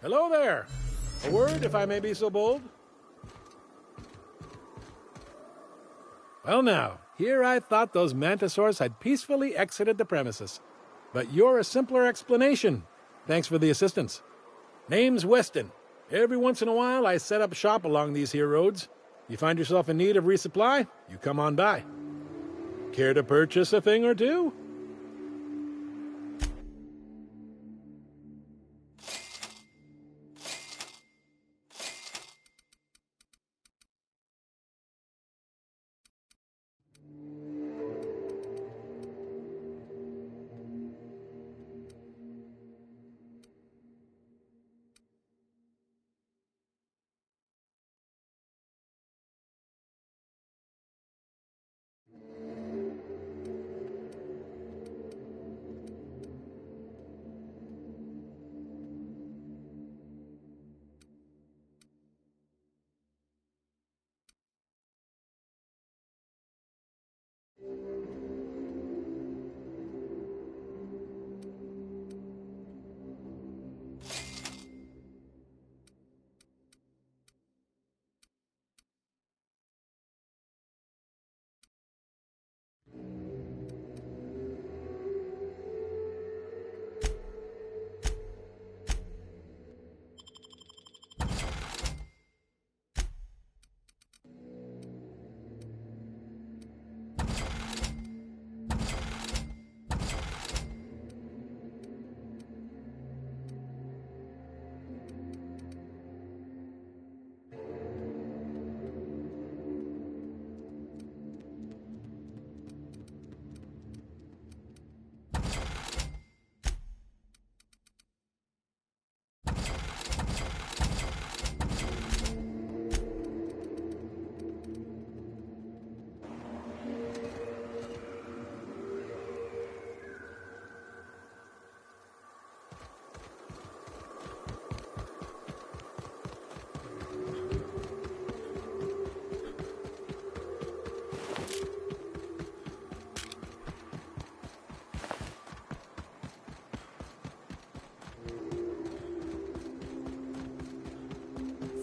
Hello there. A word, if I may be so bold? Well now, here I thought those mantisaurs had peacefully exited the premises. But you're a simpler explanation. Thanks for the assistance. Name's Weston. Every once in a while I set up shop along these here roads. You find yourself in need of resupply, you come on by. Care to purchase a thing or two?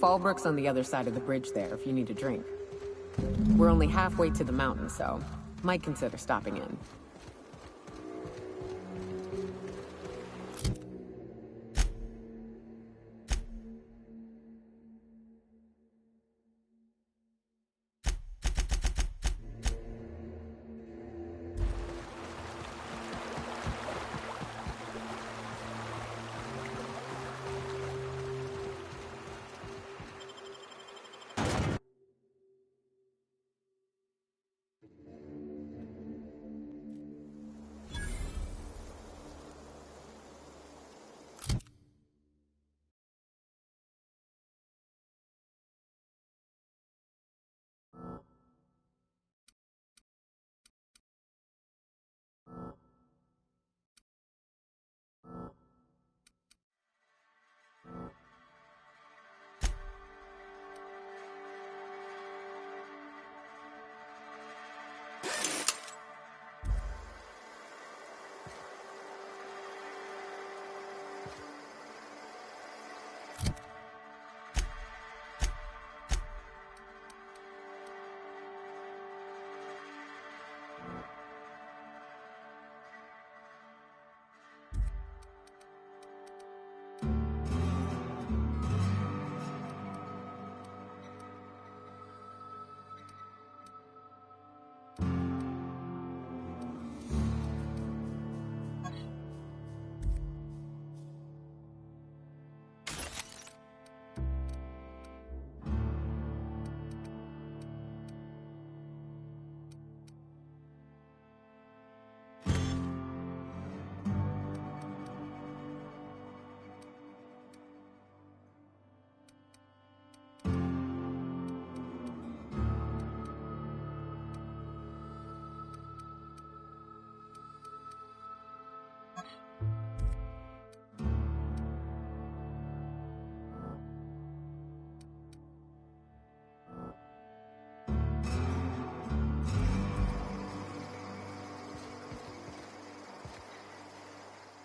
Fallbrook's on the other side of the bridge there if you need a drink. We're only halfway to the mountain, so might consider stopping in.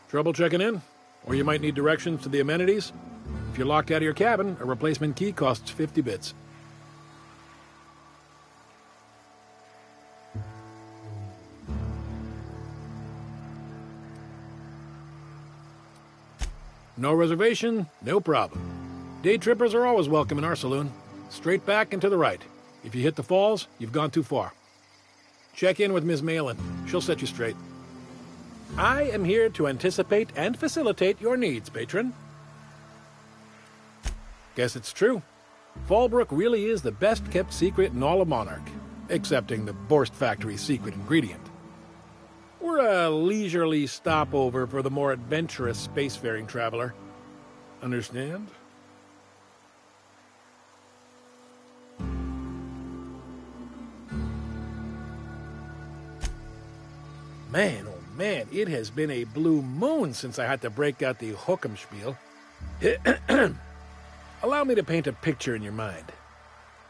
Trouble checking in? Or you might need directions to the amenities? If you're locked out of your cabin, a replacement key costs 50 bits. No reservation, no problem. Day trippers are always welcome in our saloon. Straight back and to the right. If you hit the falls, you've gone too far. Check in with Ms. Malin. She'll set you straight. I am here to anticipate and facilitate your needs, patron. Guess it's true. Fallbrook really is the best-kept secret in all of Monarch, excepting the Borst Factory's secret ingredient. We're a leisurely stopover for the more adventurous spacefaring traveler. Understand? Man, oh man, it has been a blue moon since I had to break out the Hook'em spiel. Allow me to paint a picture in your mind.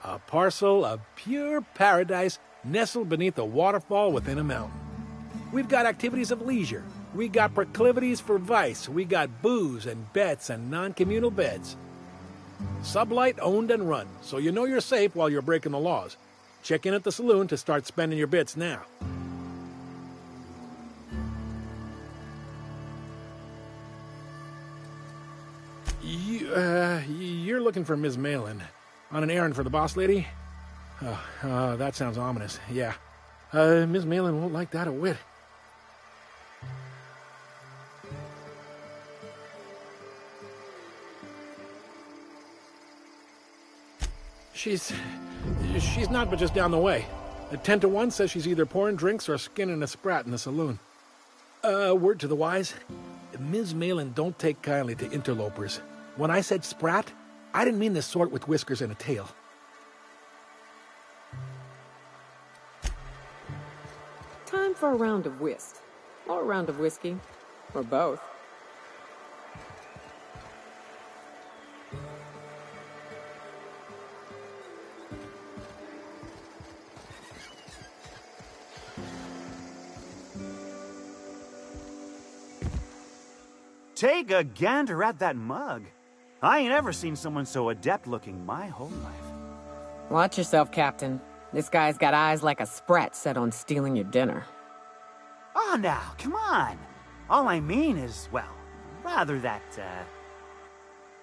A parcel of pure paradise nestled beneath a waterfall within a mountain. We've got activities of leisure. We got proclivities for vice. We got booze and bets and non-communal beds. Sublight owned and run, so you know you're safe while you're breaking the laws. Check in at the saloon to start spending your bits now. You're looking for Ms. Malin. On an errand for the boss lady? That sounds ominous. Yeah. Ms. Malin won't like that a whit. She's not but just down the way. A 10 to 1 says she's either pouring drinks or skinning a sprat in the saloon. Word to the wise. Ms. Malin don't take kindly to interlopers. When I said sprat, I didn't mean the sort with whiskers and a tail. Time for a round of whist. Or a round of whiskey. Or both. Take a gander at that mug. I ain't ever seen someone so adept-looking my whole life. Watch yourself, Captain. This guy's got eyes like a sprat set on stealing your dinner. Oh, now, come on. All I mean is, well, rather that,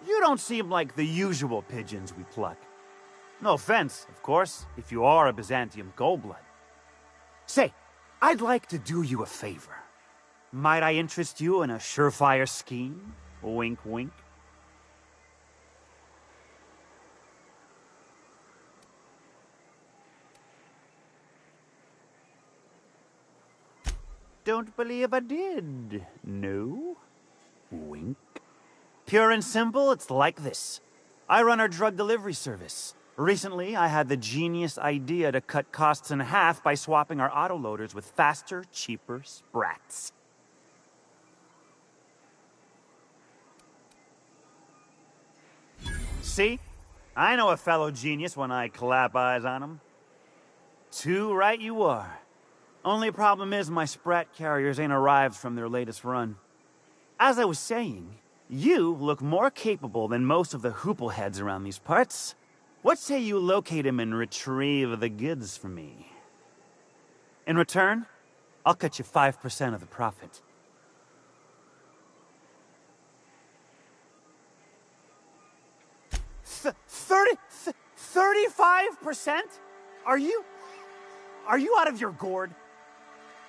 you don't seem like the usual pigeons we pluck. No offense, of course, if you are a Byzantium Goldblood. Say, I'd like to do you a favor. Might I interest you in a surefire scheme? Wink, wink. Don't believe I did. No? Wink. Pure and simple, it's like this. I run our drug delivery service. Recently, I had the genius idea to cut costs in half by swapping our autoloaders with faster, cheaper sprats. See? I know a fellow genius when I clap eyes on him. Too right you are. Only problem is my sprat carriers ain't arrived from their latest run. As I was saying, you look more capable than most of the hoople heads around these parts. What say you locate him and retrieve the goods for me? In return, I'll cut you 5% of the profit. 35%? Are you out of your gourd?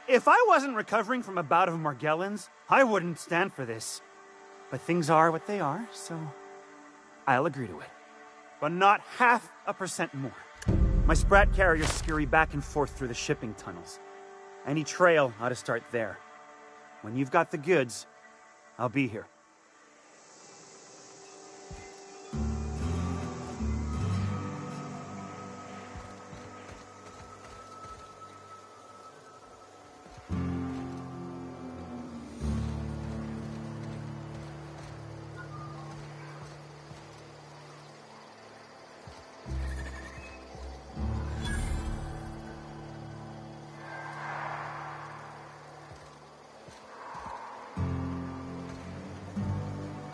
If I wasn't recovering from a bout of Margellans, I wouldn't stand for this. But things are what they are, so I'll agree to it. But not 0.5% more. My sprat carriers scurry back and forth through the shipping tunnels. Any trail ought to start there. When you've got the goods, I'll be here.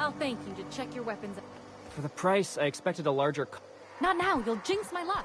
I'll thank you to check your weapons. For the price, I expected a larger... Not now, you'll jinx my luck.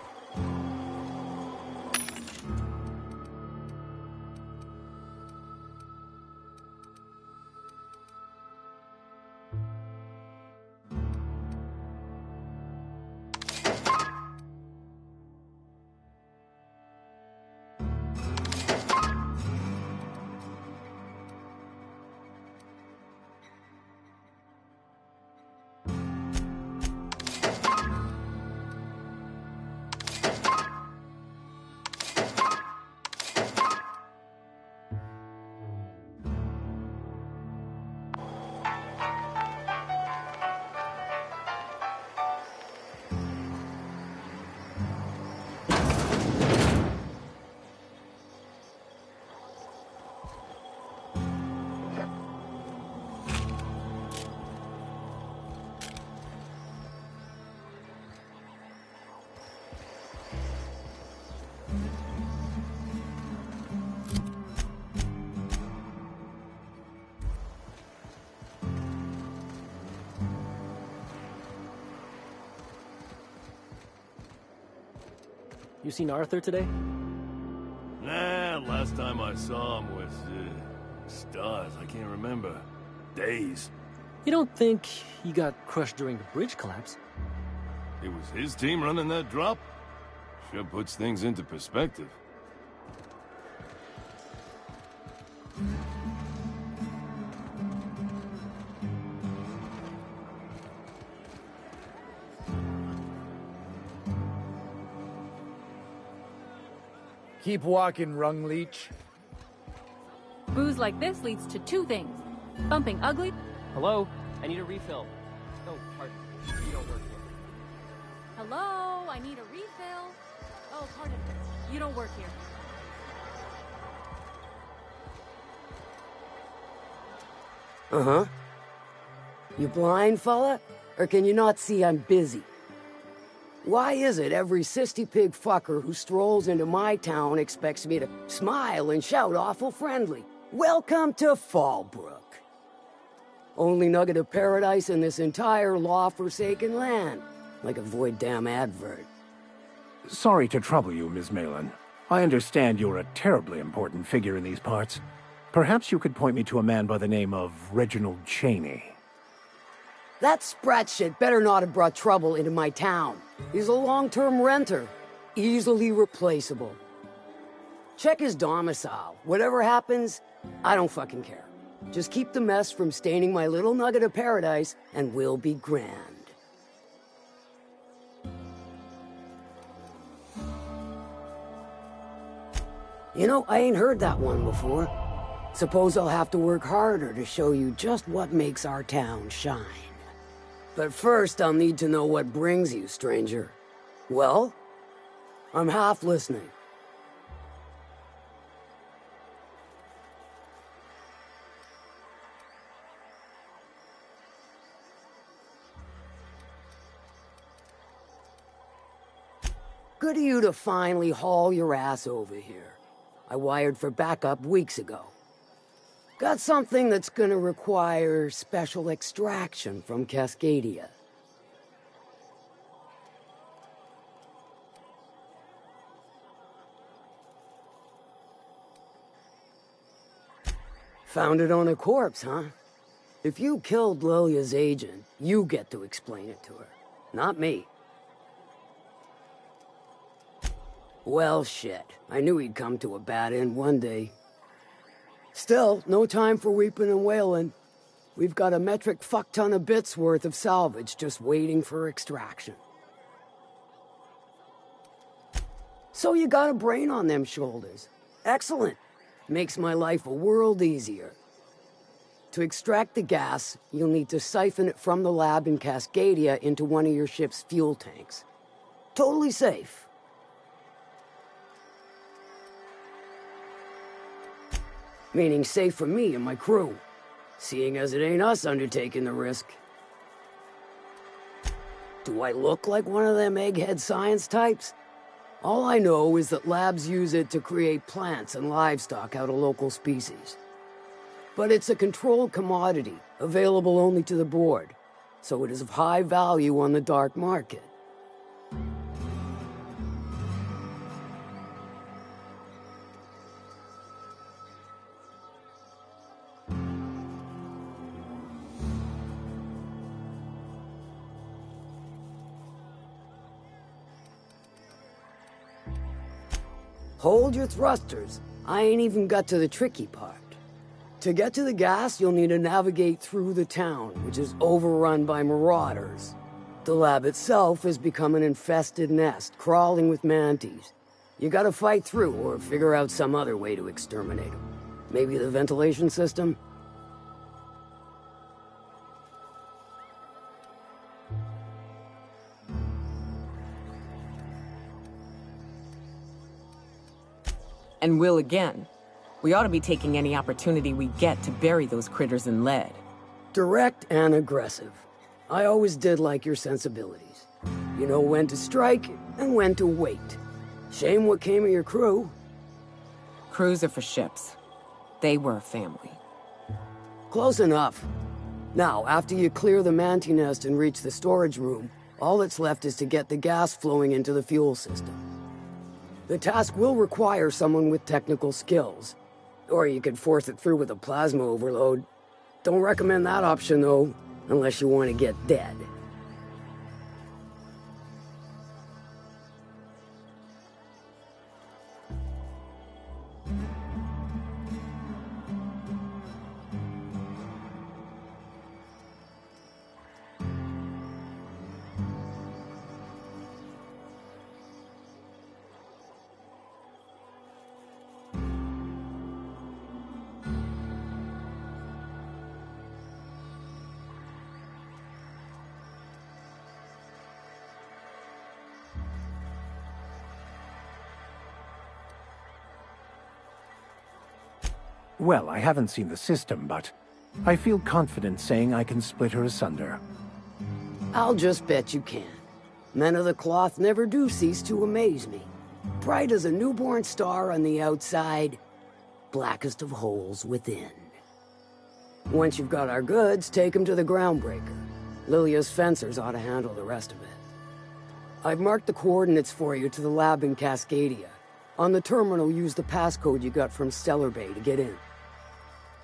You seen Arthur today? Nah, last time I saw him was, stars. I can't remember. Days. You don't think he got crushed during the bridge collapse? It was his team running that drop? Sure puts things into perspective. Keep walking, Rung Leech. Booze like this leads to two things. Bumping ugly. Hello? I need a refill. Oh, pardon. You don't work here. Hello? I need a refill. Oh, pardon. You don't work here. Uh-huh. You blind, fella? Or can you not see I'm busy? Why is it every sissy pig fucker who strolls into my town expects me to smile and shout awful friendly? Welcome to Fallbrook. Only nugget of paradise in this entire law-forsaken land. Like a void damn advert. Sorry to trouble you, Ms. Malin. I understand you're a terribly important figure in these parts. Perhaps you could point me to a man by the name of Reginald Cheney. That sprat shit better not have brought trouble into my town. He's a long-term renter. Easily replaceable. Check his domicile. Whatever happens, I don't fucking care. Just keep the mess from staining my little nugget of paradise, and we'll be grand. You know, I ain't heard that one before. Suppose I'll have to work harder to show you just what makes our town shine. But first, I'll need to know what brings you, stranger. Well, I'm half listening. Good of you to finally haul your ass over here. I wired for backup weeks ago. Got something that's gonna require special extraction from Cascadia. Found it on a corpse, huh? If you killed Lilia's agent, you get to explain it to her, not me. Well, shit. I knew he'd come to a bad end one day. Still, no time for weeping and wailing. We've got a metric fuck-ton of bits worth of salvage just waiting for extraction. So you got a brain on them shoulders. Excellent. Makes my life a world easier. To extract the gas, you'll need to siphon it from the lab in Cascadia into one of your ship's fuel tanks. Totally safe. Meaning safe for me and my crew, seeing as it ain't us undertaking the risk. Do I look like one of them egghead science types? All I know is that labs use it to create plants and livestock out of local species. But it's a controlled commodity, available only to the board, so it is of high value on the dark market. Hold your thrusters. I ain't even got to the tricky part. To get to the gas, you'll need to navigate through the town, which is overrun by marauders. The lab itself has become an infested nest, crawling with manties. You gotta fight through or figure out some other way to exterminate them. Maybe the ventilation system? And will again. We ought to be taking any opportunity we get to bury those critters in lead. Direct and aggressive. I always did like your sensibilities. You know when to strike and when to wait. Shame what came of your crew. Crews are for ships. They were a family. Close enough. Now, after you clear the manti nest and reach the storage room, all that's left is to get the gas flowing into the fuel system. The task will require someone with technical skills. Or you could force it through with a plasma overload. Don't recommend that option, though, unless you want to get dead. Well, I haven't seen the system, but I feel confident saying I can split her asunder. I'll just bet you can. Men of the cloth never do cease to amaze me. Bright as a newborn star on the outside, blackest of holes within. Once you've got our goods, take them to the groundbreaker. Lilia's fencers ought to handle the rest of it. I've marked the coordinates for you to the lab in Cascadia. On the terminal, use the passcode you got from Stellar Bay to get in.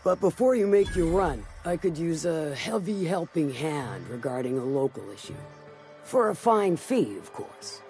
But before you make your run, I could use a heavy helping hand regarding a local issue. For a fine fee, of course.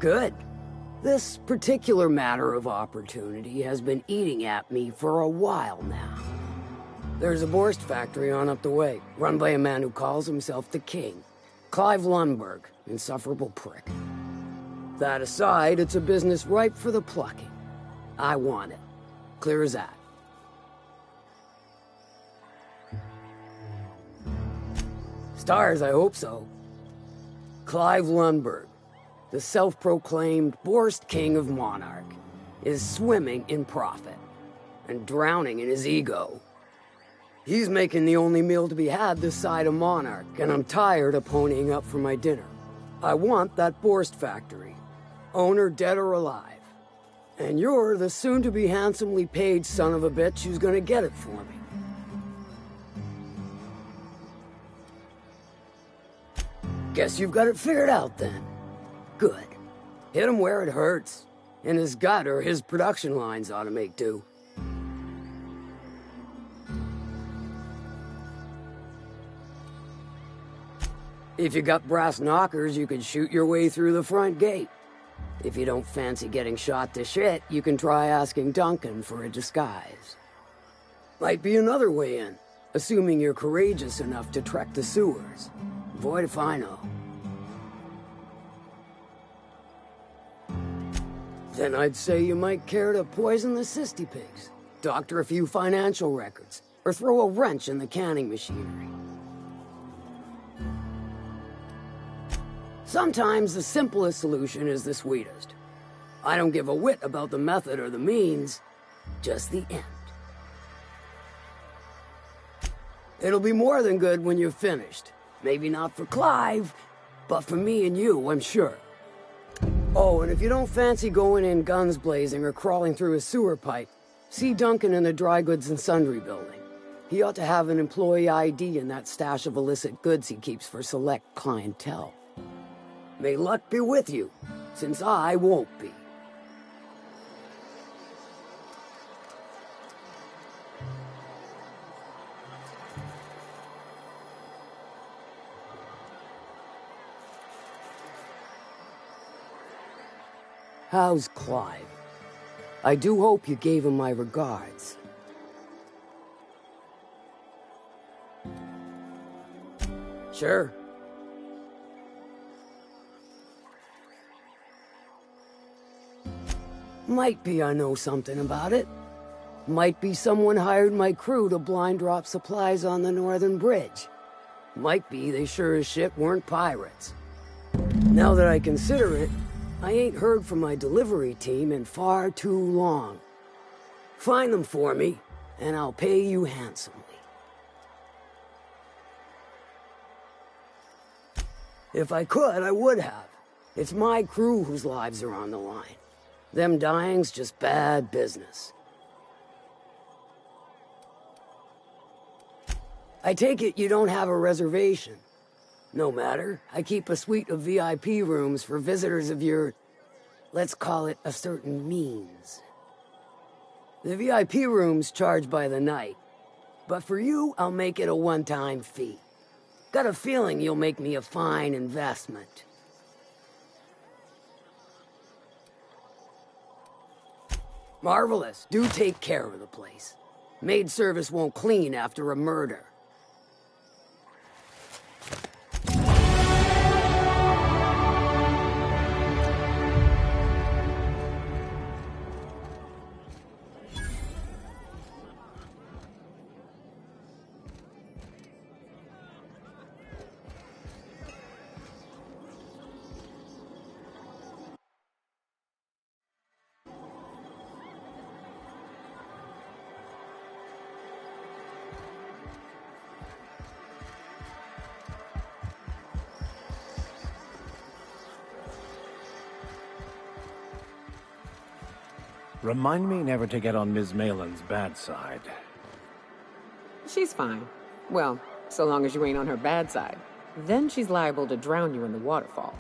Good. This particular matter of opportunity has been eating at me for a while now. There's a Borst factory on up the way, run by a man who calls himself the King. Clive Lundberg, insufferable prick. That aside, it's a business ripe for the plucking. I want it. Clear as that. Stars, I hope so. Clive Lundberg, the self-proclaimed Borst King of Monarch, is swimming in profit and drowning in his ego. He's making the only meal to be had this side of Monarch, and I'm tired of ponying up for my dinner. I want that Borst factory, owner dead or alive. And you're the soon-to-be handsomely paid son of a bitch who's gonna get it for me. Guess you've got it figured out then. Good. Hit him where it hurts. In his gut, or his production lines ought to make do. If you got brass knockers, you can shoot your way through the front gate. If you don't fancy getting shot to shit, you can try asking Duncan for a disguise. Might be another way in, assuming you're courageous enough to trek the sewers. Void if I know. Then I'd say you might care to poison the cysty pigs, doctor a few financial records, or throw a wrench in the canning machinery. Sometimes the simplest solution is the sweetest. I don't give a whit about the method or the means, just the end. It'll be more than good when you're finished. Maybe not for Clive, but for me and you, I'm sure. Oh, and if you don't fancy going in guns blazing or crawling through a sewer pipe, see Duncan in the dry goods and sundry building. He ought to have an employee ID in that stash of illicit goods he keeps for select clientele. May luck be with you, since I won't be. How's Clive? I do hope you gave him my regards. Sure. Might be I know something about it. Might be someone hired my crew to blind drop supplies on the Northern Bridge. Might be they sure as shit weren't pirates. Now that I consider it, I ain't heard from my delivery team in far too long. Find them for me, and I'll pay you handsomely. If I could, I would have. It's my crew whose lives are on the line. Them dying's just bad business. I take it you don't have a reservation. No matter, I keep a suite of VIP rooms for visitors of your, let's call it a certain means. The VIP rooms charge by the night, but for you, I'll make it a one-time fee. Got a feeling you'll make me a fine investment. Marvelous. Do take care of the place. Maid service won't clean after a murder. Remind me never to get on Ms. Malin's bad side. She's fine. Well, so long as you ain't on her bad side. Then she's liable to drown you in the waterfall.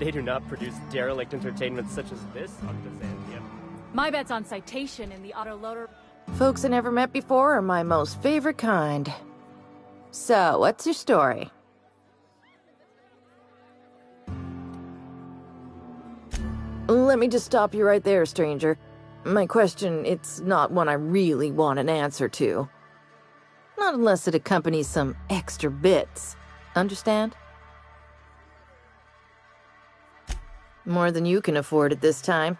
They do not produce derelict entertainment such as this on Byzantium. My bet's on citation in the autoloader. Folks I never met before are my most favorite kind. So, what's your story? Let me just stop you right there, stranger. My question, it's not one I really want an answer to. Not unless it accompanies some extra bits. Understand? More than you can afford at this time.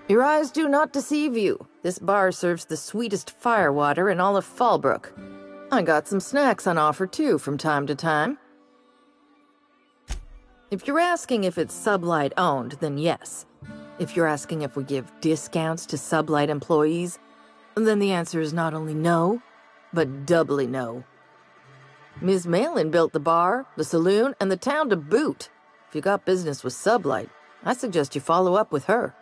Your eyes do not deceive you. This bar serves the sweetest firewater in all of Fallbrook. I got some snacks on offer too from time to time. If you're asking if it's Sublight owned, then yes. If you're asking if we give discounts to Sublight employees, then the answer is not only no, but doubly no. Ms. Malin built the bar, the saloon, and the town to boot. If you got business with Sublight, I suggest you follow up with her.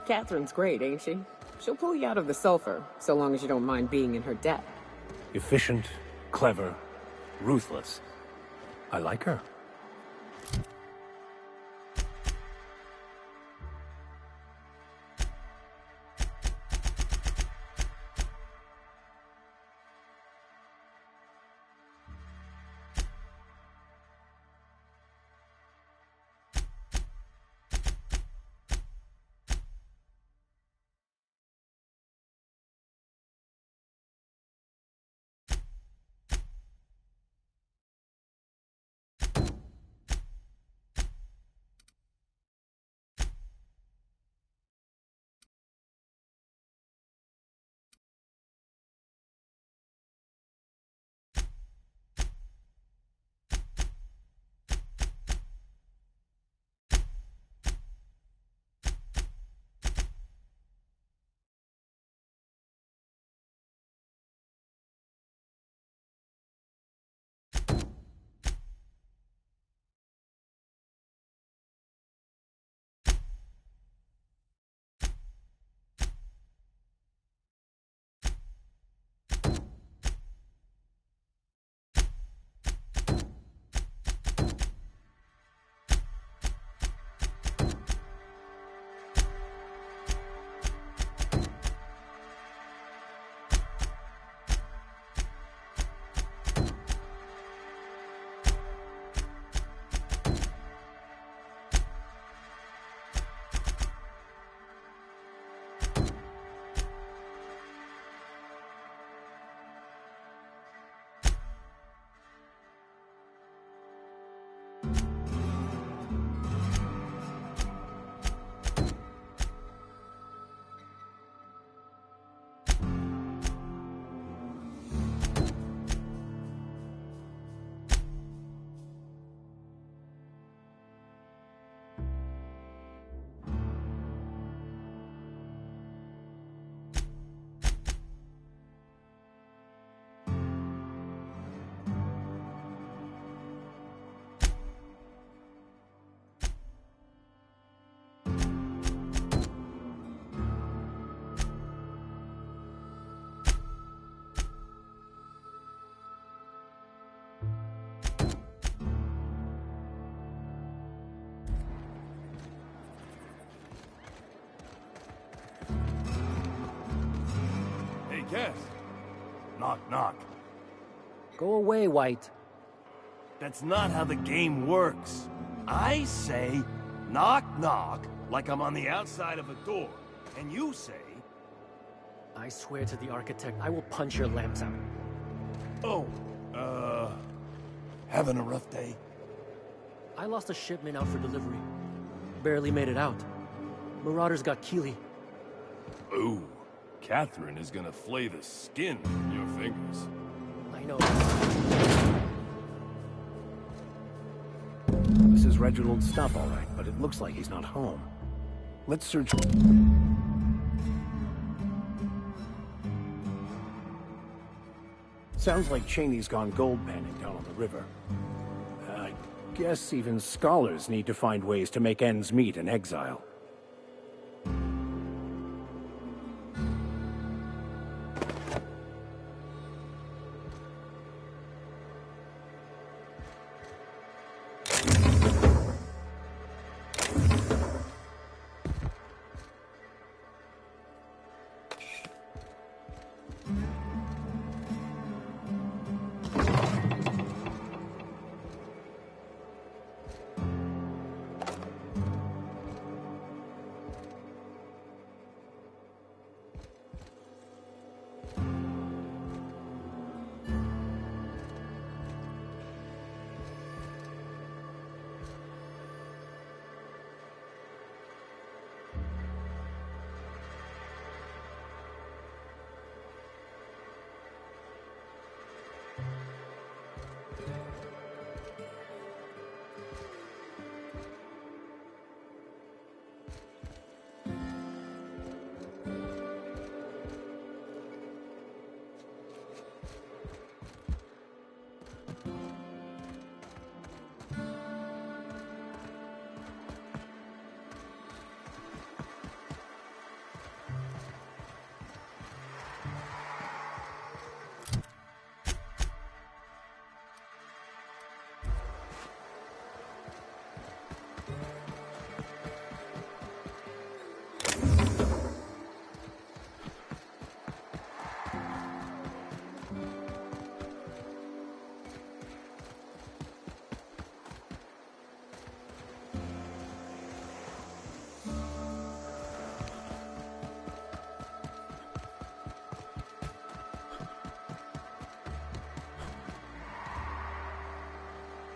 Catherine's great, ain't she? She'll pull you out of the sulfur, so long as you don't mind being in her debt. Efficient, clever, ruthless. I like her. Knock, knock. Go away, White. That's not how the game works. I say, knock, knock, like I'm on the outside of a door. And you say... I swear to the architect, I will punch your lamps out. Oh, having a rough day? I lost a shipment out for delivery. Barely made it out. Marauders got Keeley. Ooh, Catherine is gonna flay the skin from your fingers. I know. This is Reginald's stuff, all right, but it looks like he's not home. Let's search... Sounds like Cheney's gone gold panning down on the river. I guess even scholars need to find ways to make ends meet in exile.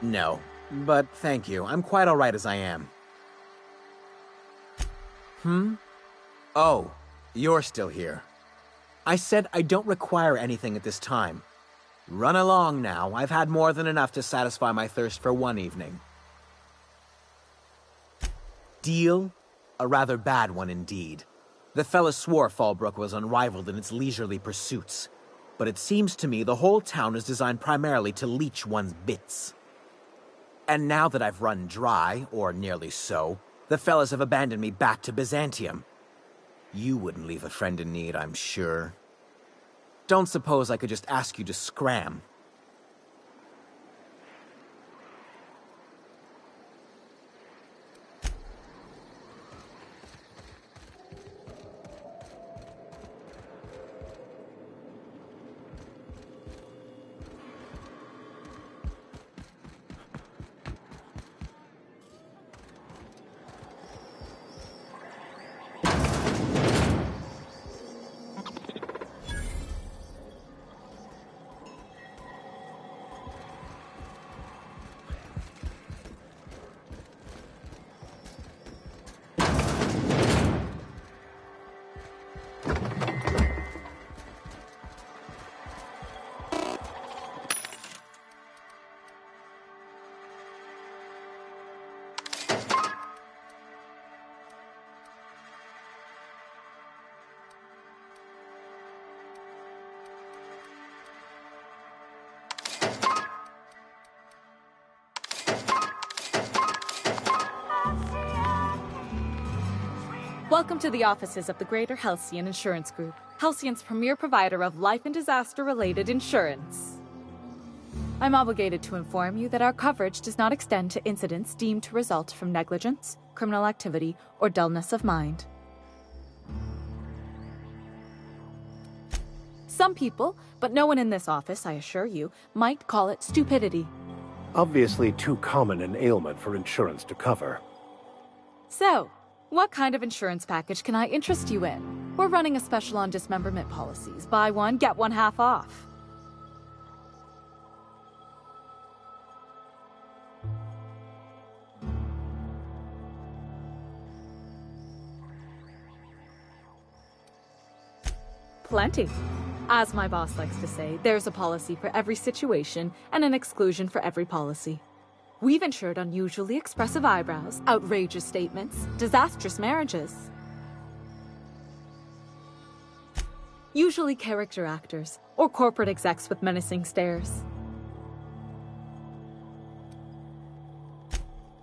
No, but thank you. I'm quite all right as I am. Oh, you're still here. I said I don't require anything at this time. Run along now. I've had more than enough to satisfy my thirst for one evening. Deal? A rather bad one indeed. The fella swore Fallbrook was unrivaled in its leisurely pursuits. But it seems to me the whole town is designed primarily to leech one's bits. And now that I've run dry, or nearly so, the fellas have abandoned me back to Byzantium. You wouldn't leave a friend in need, I'm sure. Don't suppose I could just ask you to scram. Welcome to the offices of the Greater Halcyon Insurance Group, Halcyon's premier provider of life and disaster-related insurance. I'm obligated to inform you that our coverage does not extend to incidents deemed to result from negligence, criminal activity, or dullness of mind. Some people, but no one in this office, I assure you, might call it stupidity. Obviously too common an ailment for insurance to cover. So, what kind of insurance package can I interest you in? We're running a special on dismemberment policies. Buy one, get one half off. Plenty. As my boss likes to say, there's a policy for every situation and an exclusion for every policy. We've insured unusually expressive eyebrows, outrageous statements, disastrous marriages. Usually character actors, or corporate execs with menacing stares.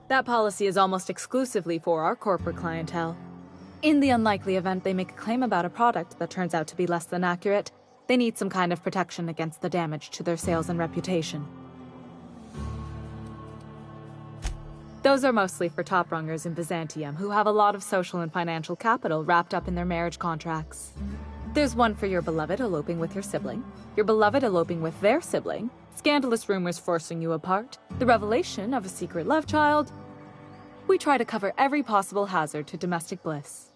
That policy is almost exclusively for our corporate clientele. In the unlikely event they make a claim about a product that turns out to be less than accurate, they need some kind of protection against the damage to their sales and reputation. Those are mostly for top-rungers in Byzantium who have a lot of social and financial capital wrapped up in their marriage contracts. There's one for your beloved eloping with your sibling, your beloved eloping with their sibling, scandalous rumors forcing you apart, the revelation of a secret love child. We try to cover every possible hazard to domestic bliss.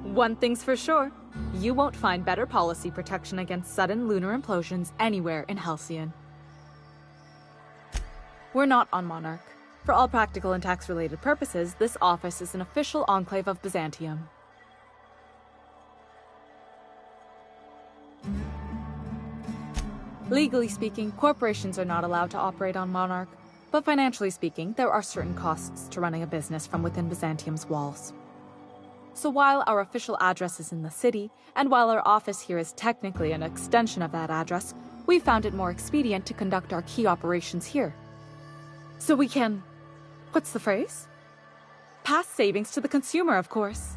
One thing's for sure, you won't find better policy protection against sudden lunar implosions anywhere in Halcyon. We're not on Monarch. For all practical and tax-related purposes, this office is an official enclave of Byzantium. Legally speaking, corporations are not allowed to operate on Monarch, but financially speaking, there are certain costs to running a business from within Byzantium's walls. So while our official address is in the city, and while our office here is technically an extension of that address, we found it more expedient to conduct our key operations here. So we can... what's the phrase? Pass savings to the consumer, of course.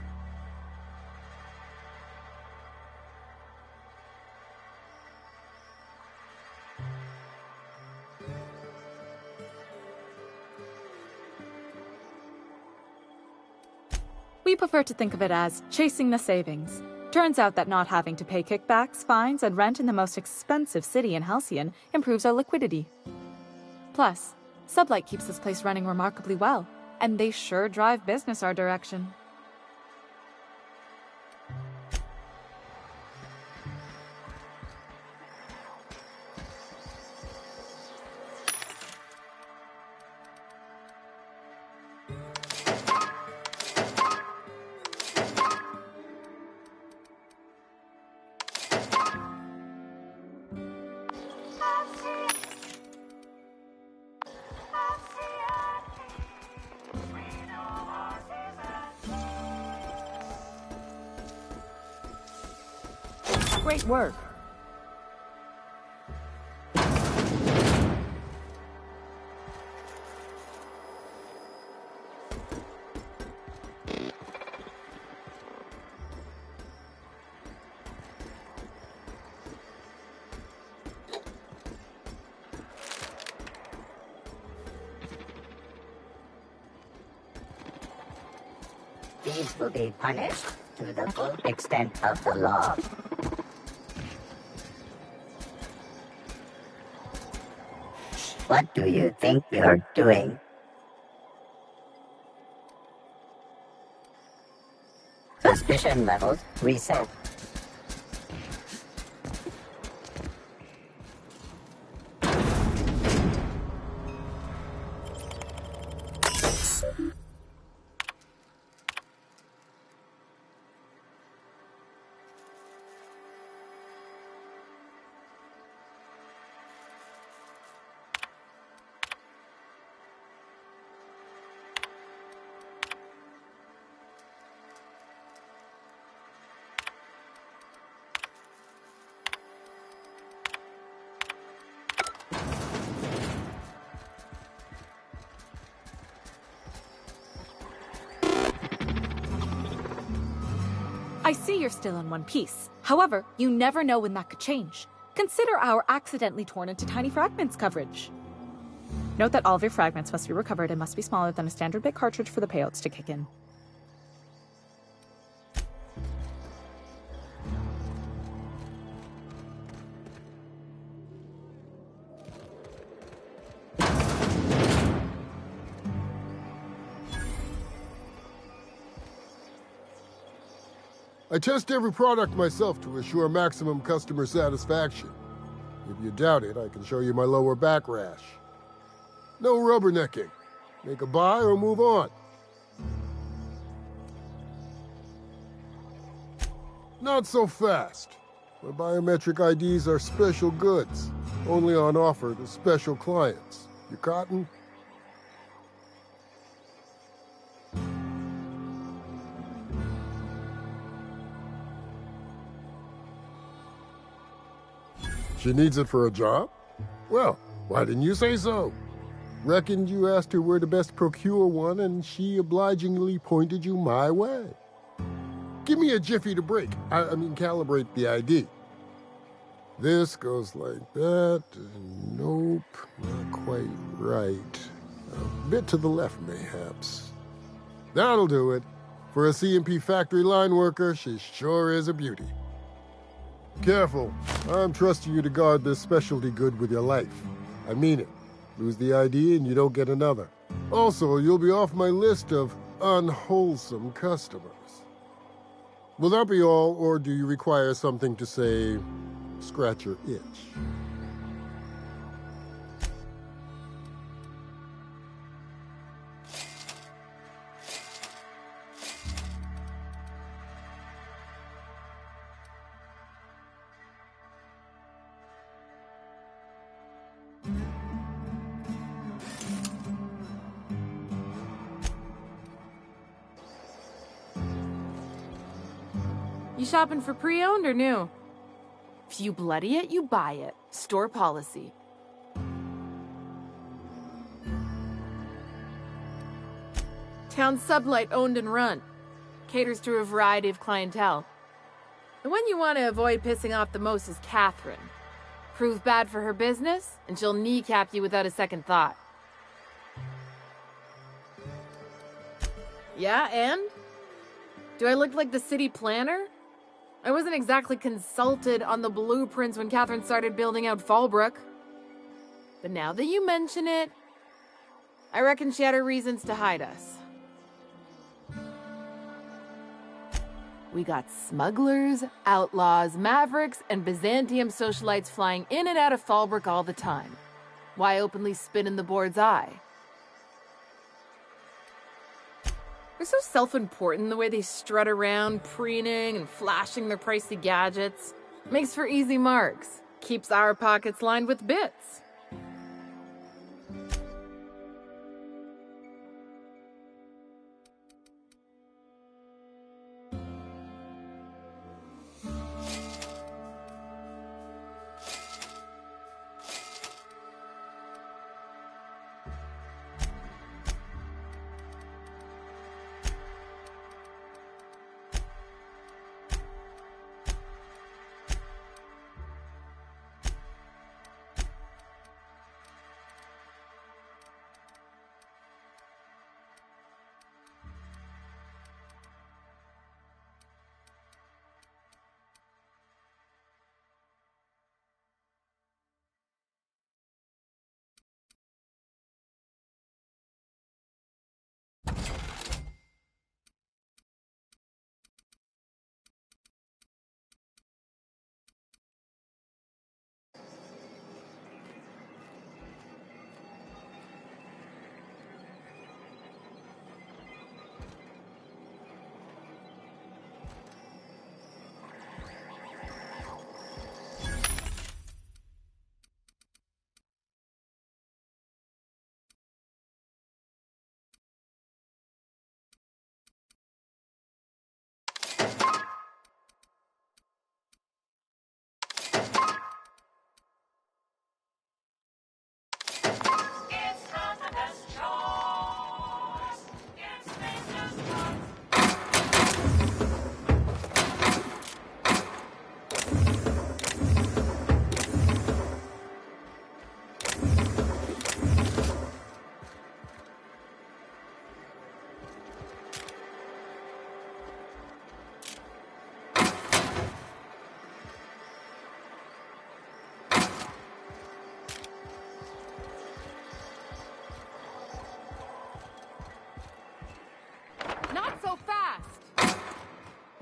We prefer to think of it as chasing the savings. Turns out that not having to pay kickbacks, fines, and rent in the most expensive city in Halcyon improves our liquidity. Plus, Sublight keeps this place running remarkably well, and they sure drive business our direction. Great work. These will be punished to the full extent of the law. What do you think you're doing? Suspicion levels reset. I see you're still in one piece. However, you never know when that could change. Consider our accidentally torn into tiny fragments coverage. Note that all of your fragments must be recovered and must be smaller than a standard bit cartridge for the payouts to kick in. I test every product myself to assure maximum customer satisfaction. If you doubt it, I can show you my lower back rash. No rubbernecking. Make a buy or move on. Not so fast. My biometric IDs are special goods, only on offer to special clients. You cotton? She needs it for a job? Well, why didn't you say so? Reckoned you asked her where to best procure one, and she obligingly pointed you my way. Give me a jiffy to break. I mean, calibrate the ID. This goes like that. Nope, not quite right. A bit to the left, mayhaps. That'll do it. For a CMP factory line worker, she sure is a beauty. Careful. I'm trusting you to guard this specialty good with your life. I mean it. Lose the ID and you don't get another. Also, you'll be off my list of unwholesome customers. Will that be all, or do you require something to say, scratch your itch? You shopping for pre-owned or new? If you bloody it, you buy it. Store policy. Town Sublight owned and run. Caters to a variety of clientele. The one you want to avoid pissing off the most is Catherine. Prove bad for her business, and she'll kneecap you without a second thought. Yeah, and? Do I look like the city planner? I wasn't exactly consulted on the blueprints when Catherine started building out Fallbrook. But now that you mention it, I reckon she had her reasons to hide us. We got smugglers, outlaws, mavericks, and Byzantium socialites flying in and out of Fallbrook all the time. Why openly spit in the board's eye? They're so self-important the way they strut around, preening and flashing their pricey gadgets. Makes for easy marks. Keeps our pockets lined with bits.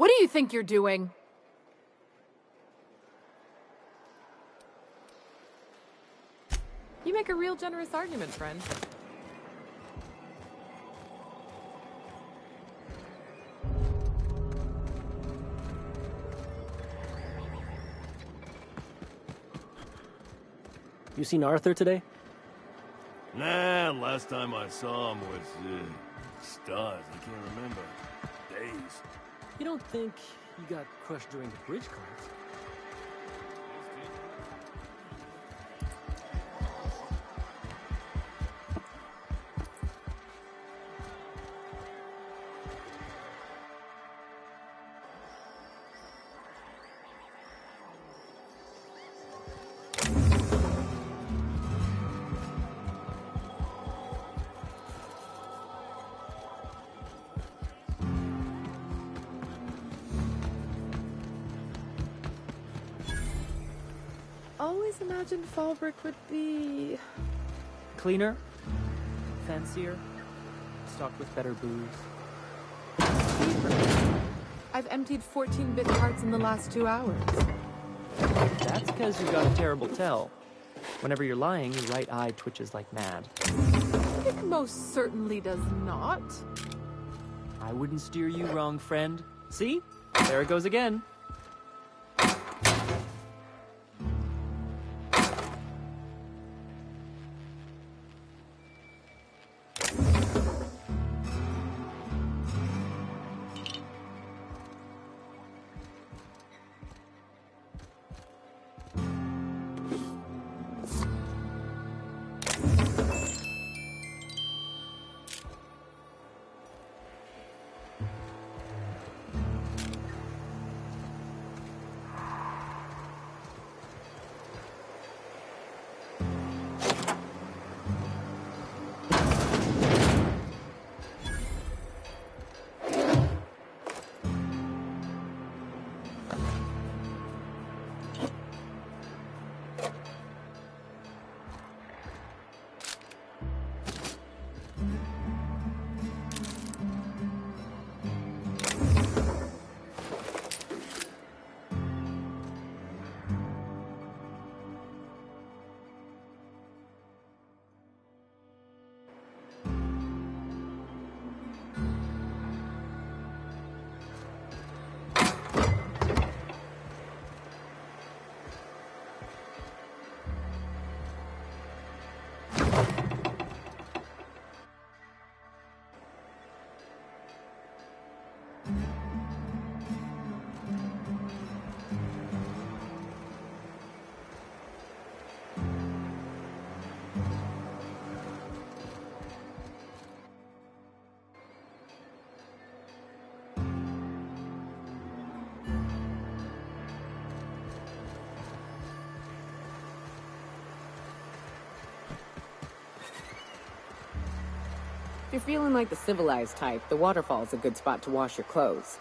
What do you think you're doing? You make a real generous argument, friend. You seen Arthur today? Nah, last time I saw him was, stars. I can't remember. Days. You don't think he got crushed during the bridge collapse? Always imagined Fallbrook would be... Cleaner, fancier, stocked with better booze. I've emptied 14-bit carts in the last 2 hours. That's because you got a terrible tell. Whenever you're lying, your right eye twitches like mad. It most certainly does not. I wouldn't steer you wrong, friend. See? There it goes again. If you're feeling like the civilized type, the waterfall's a good spot to wash your clothes.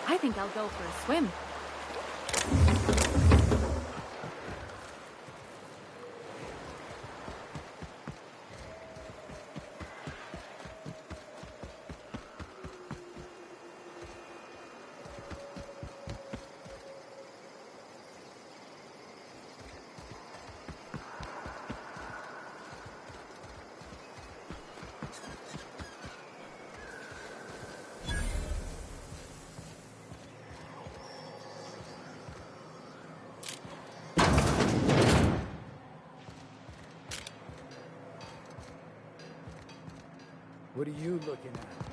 I think I'll go for a swim. What are you looking at?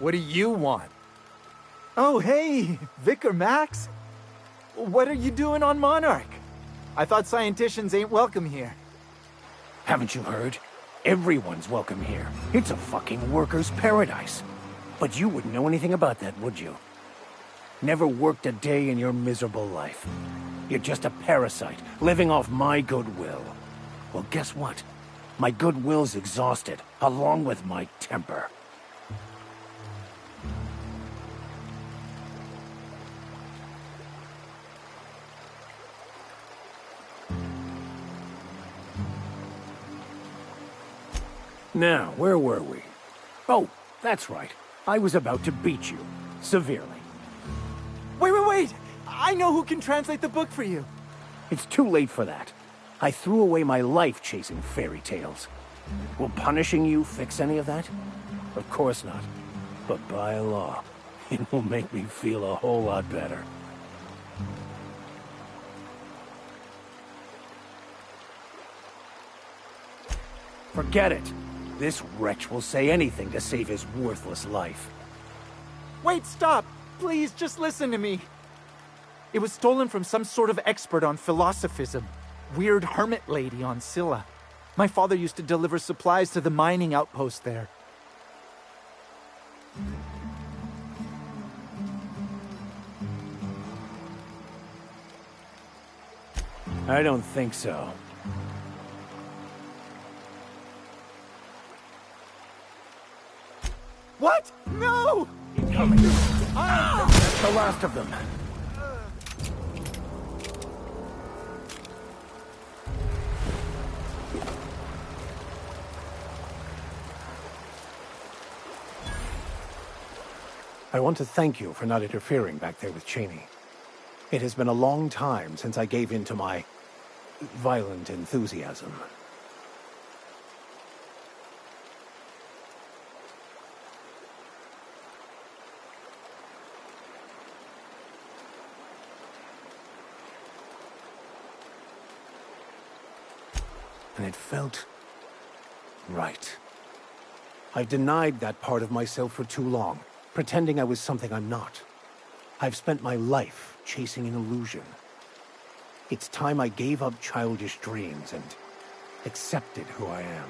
What do you want? Oh, hey, Vicar Max. What are you doing on Monarch? I thought scienticians ain't welcome here. Haven't you heard? Everyone's welcome here. It's a fucking worker's paradise. But you wouldn't know anything about that, would you? Never worked a day in your miserable life. You're just a parasite, living off my goodwill. Well, guess what? My goodwill's exhausted, along with my temper. Now, where were we? Oh, that's right. I was about to beat you. Severely. Wait! I know who can translate the book for you. It's too late for that. I threw away my life chasing fairy tales. Will punishing you fix any of that? Of course not. But by law, it will make me feel a whole lot better. Forget it. This wretch will say anything to save his worthless life. Wait, stop! Please, just listen to me. It was stolen from some sort of expert on philosophism. Weird hermit lady on Scylla. My father used to deliver supplies to the mining outpost there. I don't think so. What? No! Incoming! That's the last of them. I want to thank you for not interfering back there with Cheney. It has been a long time since I gave in to my violent enthusiasm. And it felt right. I've denied that part of myself for too long, pretending I was something I'm not. I've spent my life chasing an illusion. It's time I gave up childish dreams and accepted who I am.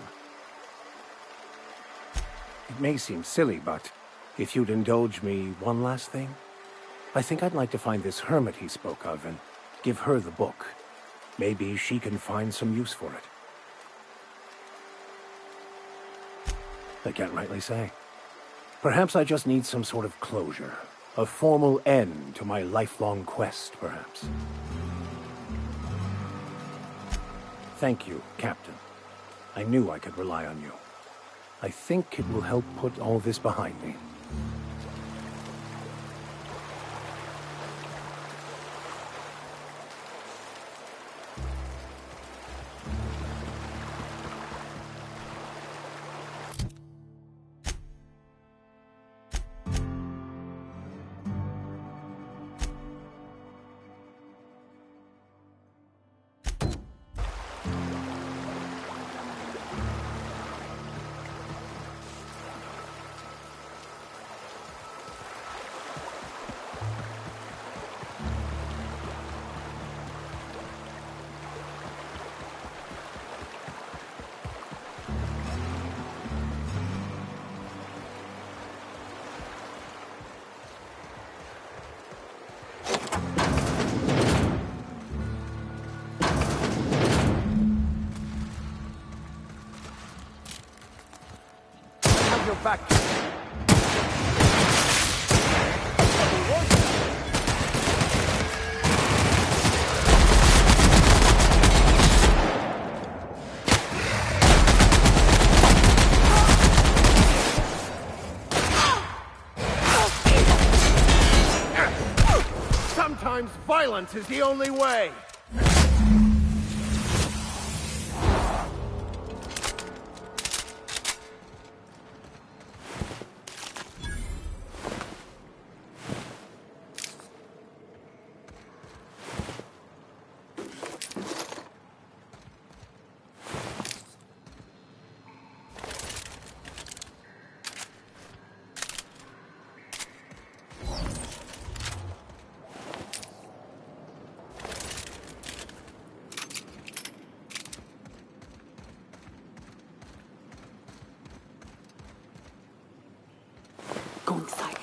It may seem silly, but if you'd indulge me one last thing, I think I'd like to find this hermit he spoke of and give her the book. Maybe she can find some use for it. I can't rightly say. Perhaps I just need some sort of closure. A formal end to my lifelong quest, perhaps. Thank you, Captain. I knew I could rely on you. I think it will help put all this behind me. your back. Sometimes violence is the only way. Go inside.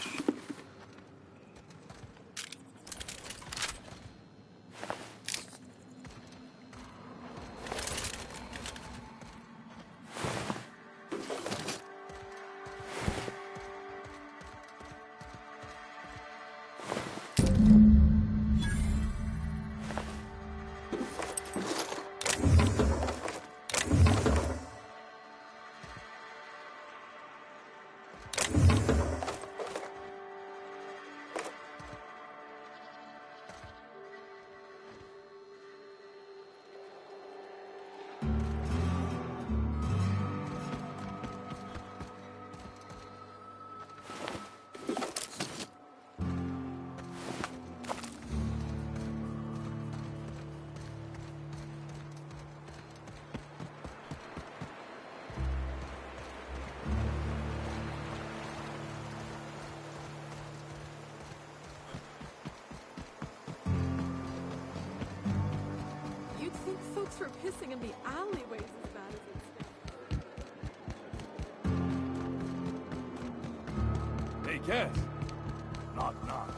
Folks were pissing in the alleyways as bad as it's. Hey, Cass. Knock, knock.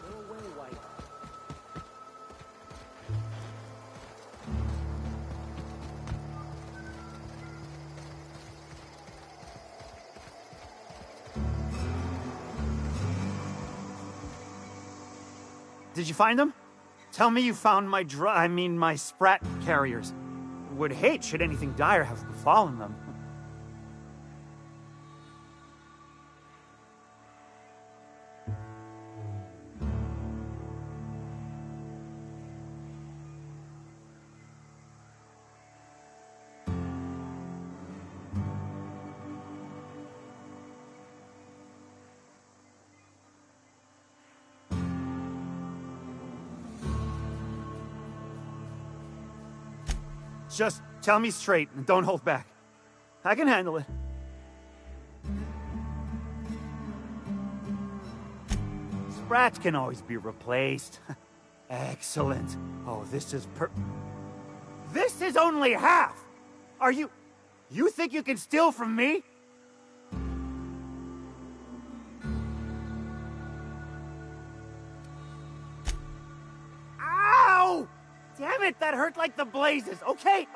Go away, White. Did you find them? Tell me you found my my sprat carriers. Would hate should anything dire have befallen them. Just tell me straight and don't hold back. I can handle it. Sprats can always be replaced. Excellent. Oh, this is This is only half! Are you think you can steal from me? Ow! Damn it, that hurt like the blazes. Okay,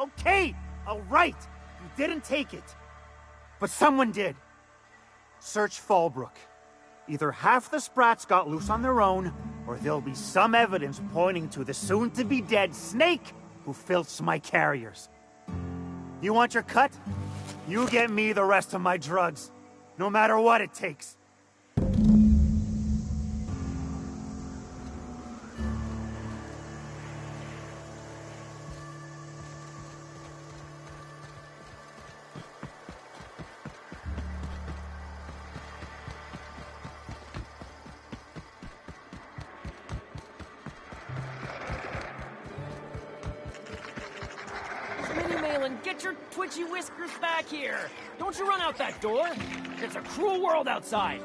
all right. You didn't take it. But someone did. Search Fallbrook. Either half the Sprats got loose on their own, or there'll be some evidence pointing to the soon-to-be-dead Snake who filched my carriers. You want your cut? You get me the rest of my drugs, no matter what it takes. Get your twitchy whiskers back here! Don't you run out that door! It's a cruel world outside!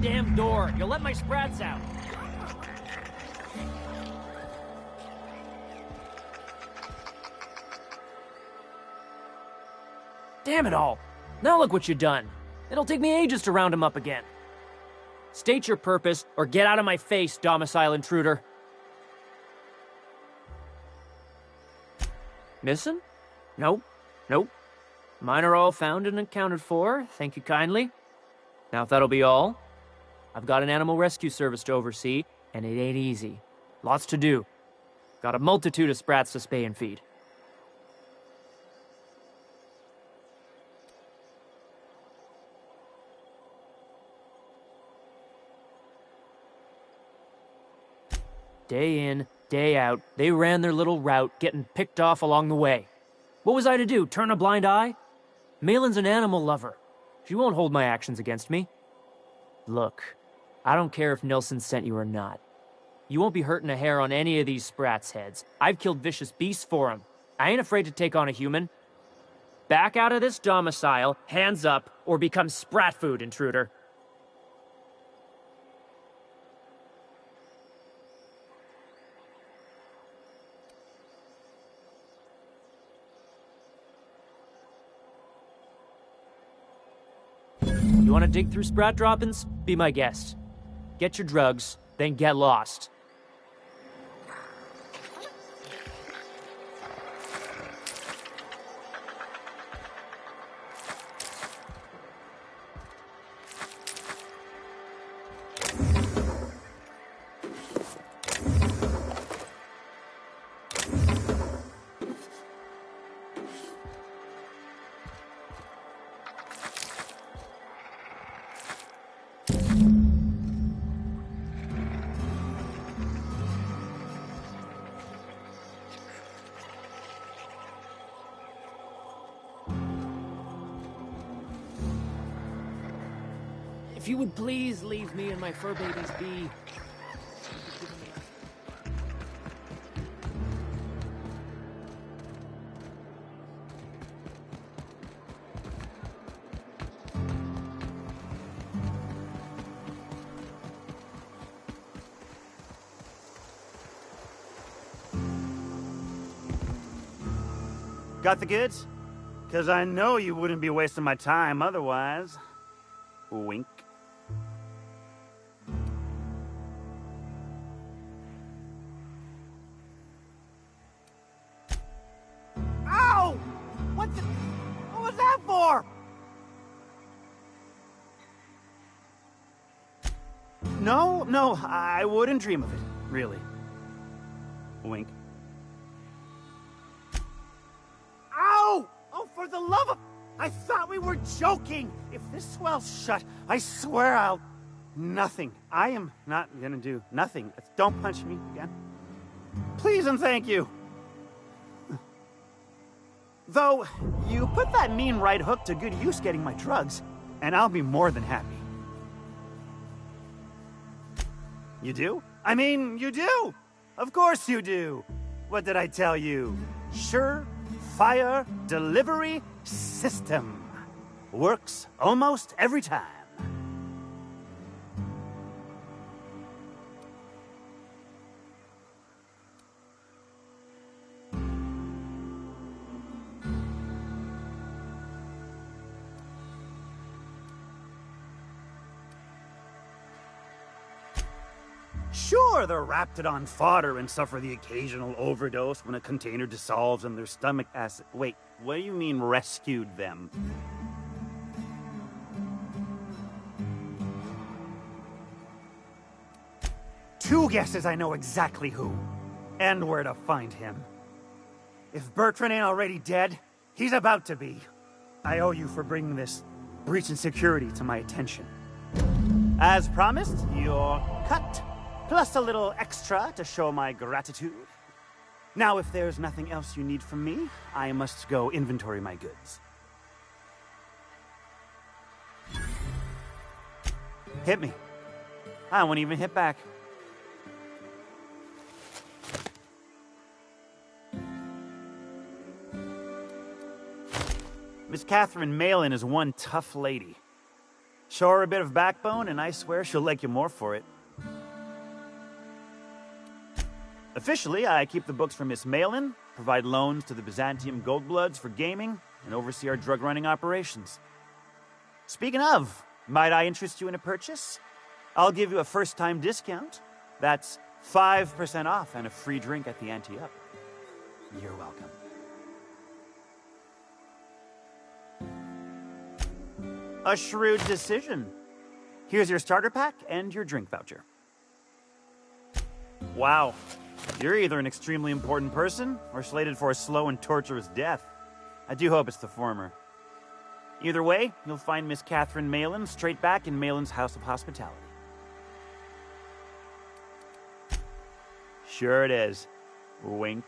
damn door. You'll let my sprats out. Damn it all. Now look what you've done. It'll take me ages to round him up again. State your purpose, or get out of my face, domicile intruder. Missing? Nope. Nope. Mine are all found and accounted for, thank you kindly. Now if that'll be all, I've got an animal rescue service to oversee, and it ain't easy. Lots to do. Got a multitude of sprats to spay and feed. Day in, day out, they ran their little route, getting picked off along the way. What was I to do, turn a blind eye? Malin's an animal lover. She won't hold my actions against me. Look, I don't care if Nilsson sent you or not. You won't be hurting a hair on any of these sprats' heads. I've killed vicious beasts for them. I ain't afraid to take on a human. Back out of this domicile, hands up, or become sprat food, intruder. You want to dig through sprat droppings? Be my guest. Get your drugs, then get lost. If you would please leave me and my fur babies be. Got the goods? 'Cause I know you wouldn't be wasting my time otherwise. Wink. Ow! What was that for? No, I wouldn't dream of it, really. Wink. Ow! Oh, for the love of... I thought we were joking! If this swell's shut, I swear I'll... Nothing. I am not gonna do nothing. Don't punch me again. Please and thank you. Though, you put that mean right hook to good use getting my drugs, and I'll be more than happy. You do? I mean, you do! Of course you do! What did I tell you? Sure-fire delivery system. Works almost every time. Sure, they're Raptidon fodder and suffer the occasional overdose when a container dissolves in their stomach acid. Wait, what do you mean rescued them? Two guesses I know exactly who, and where to find him. If Bertrand ain't already dead, he's about to be. I owe you for bringing this breach in security to my attention. As promised, you're cut. Plus a little extra to show my gratitude. Now, if there's nothing else you need from me, I must go inventory my goods. Hit me. I won't even hit back. Miss Catherine Malin is one tough lady. Show her a bit of backbone, and I swear she'll like you more for it. Officially, I keep the books for Miss Malin, provide loans to the Byzantium Goldbloods for gaming, and oversee our drug-running operations. Speaking of, might I interest you in a purchase? I'll give you a first-time discount. That's 5% off and a free drink at the ante-up. You're welcome. A shrewd decision. Here's your starter pack and your drink voucher. Wow. You're either an extremely important person or slated for a slow and torturous death. I do hope it's the former. Either way, you'll find Miss Catherine Malin straight back in Malin's House of Hospitality. Sure it is. Wink.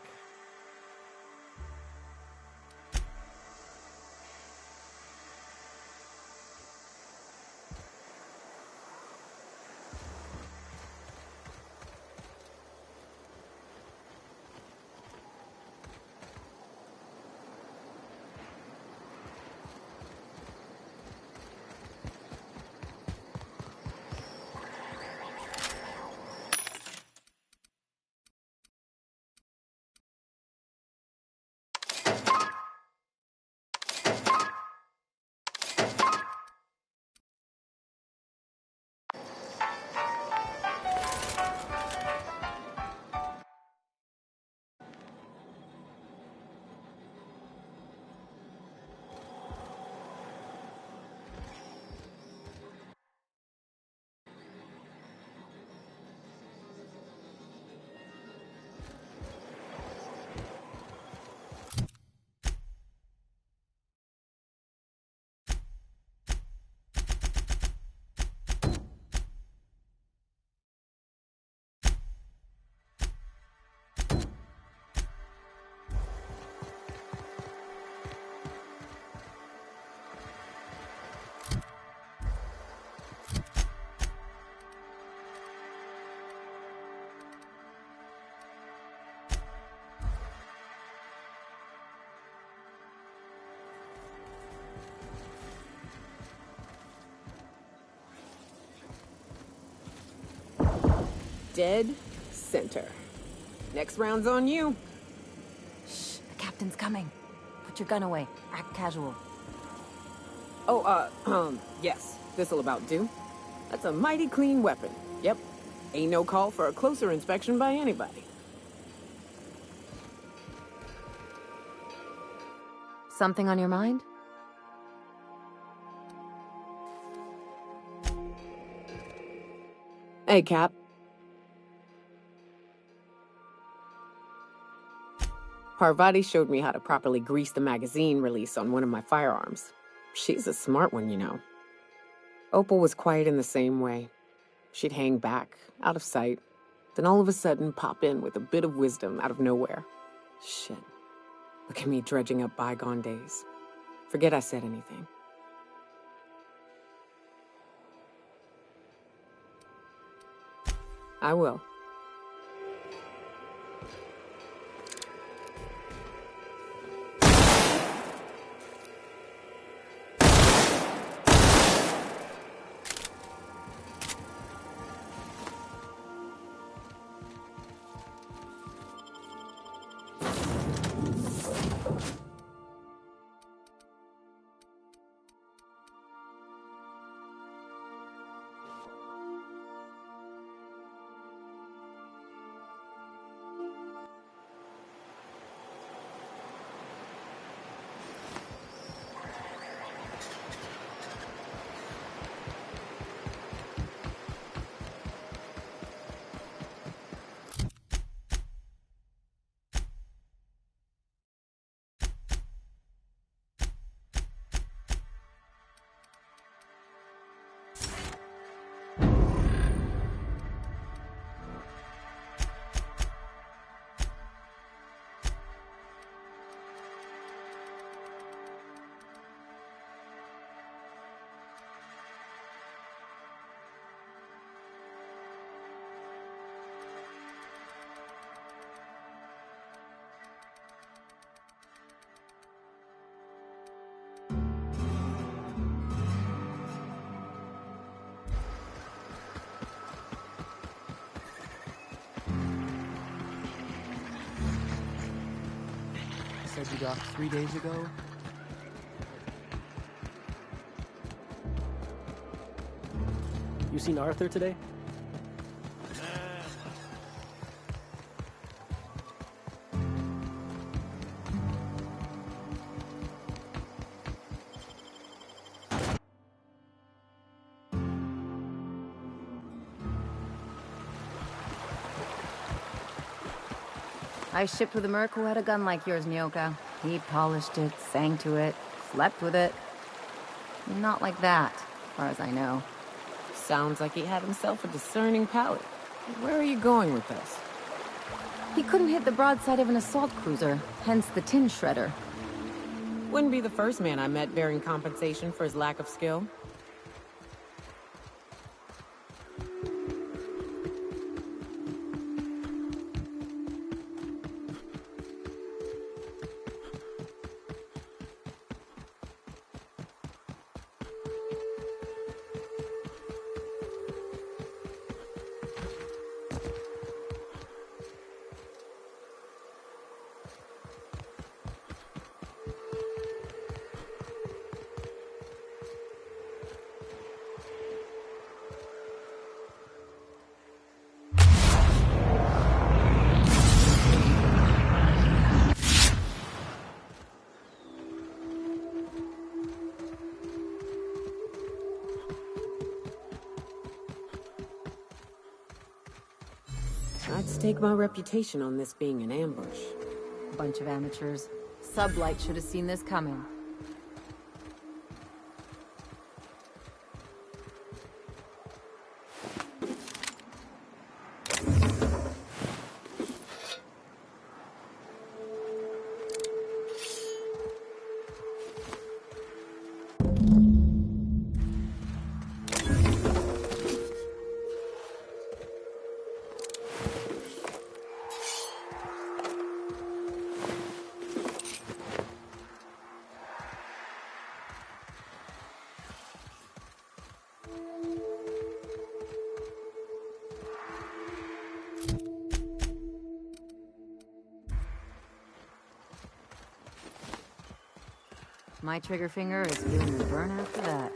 Dead center. Next round's on you. Shh, the captain's coming. Put your gun away. Act casual. Oh, yes. This'll about do. That's a mighty clean weapon. Yep. Ain't no call for a closer inspection by anybody. Something on your mind? Hey, Cap. Parvati showed me how to properly grease the magazine release on one of my firearms. She's a smart one, you know. Opal was quiet in the same way. She'd hang back, out of sight, then all of a sudden pop in with a bit of wisdom out of nowhere. Shit. Look at me dredging up bygone days. Forget I said anything. I will. said you docked 3 days ago? You seen Arthur today? I shipped with a merc who had a gun like yours, Nyoka. He polished it, sang to it, slept with it. Not like that, as far as I know. Sounds like he had himself a discerning palate. Where are you going with this? He couldn't hit the broadside of an assault cruiser, hence the tin shredder. Wouldn't be the first man I met bearing compensation for his lack of skill. I'd stake my reputation on this being an ambush. Bunch of amateurs. Sublight should have seen this coming. My trigger finger is feeling the burn after that.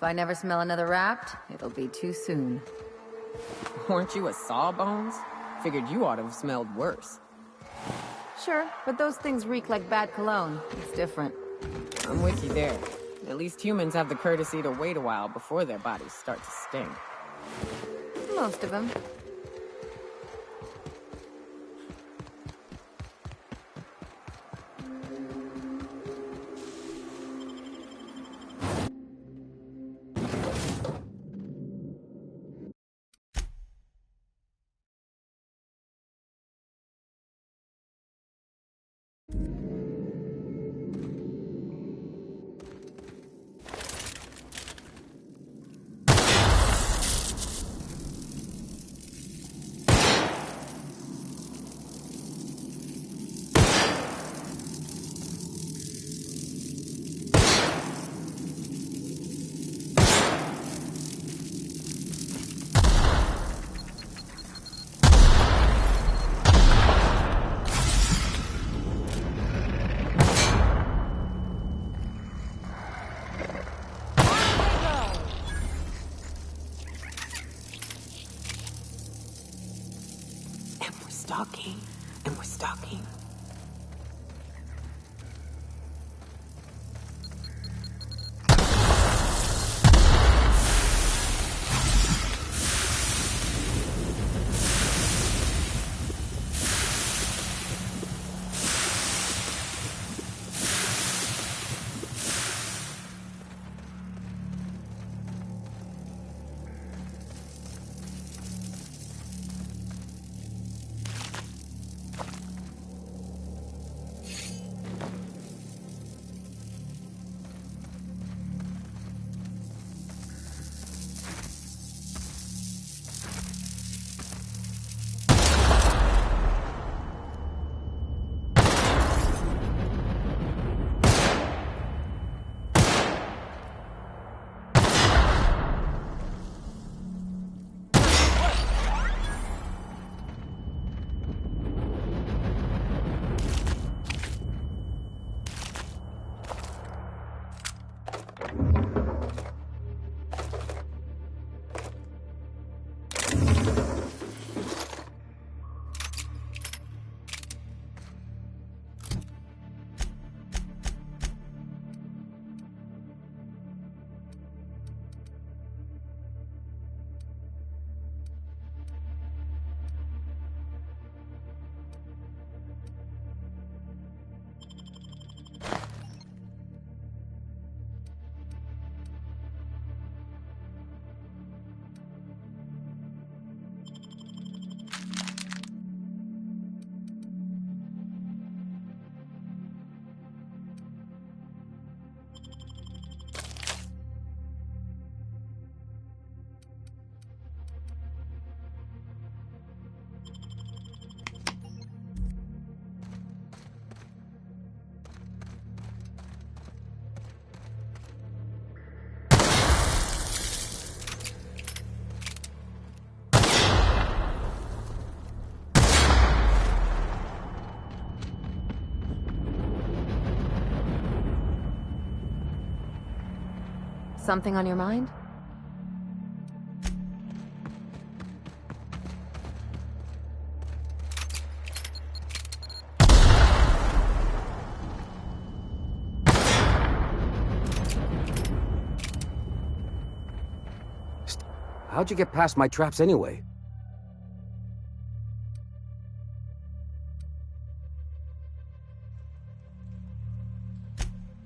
I never smell another Wrapped, it'll be too soon. Weren't you a Sawbones? Figured you ought to have smelled worse. Sure, but those things reek like bad cologne. It's different. I'm with you there. At least humans have the courtesy to wait a while before their bodies start to stink. Most of them. And we're stalking. Something on your mind? How'd you get past my traps anyway?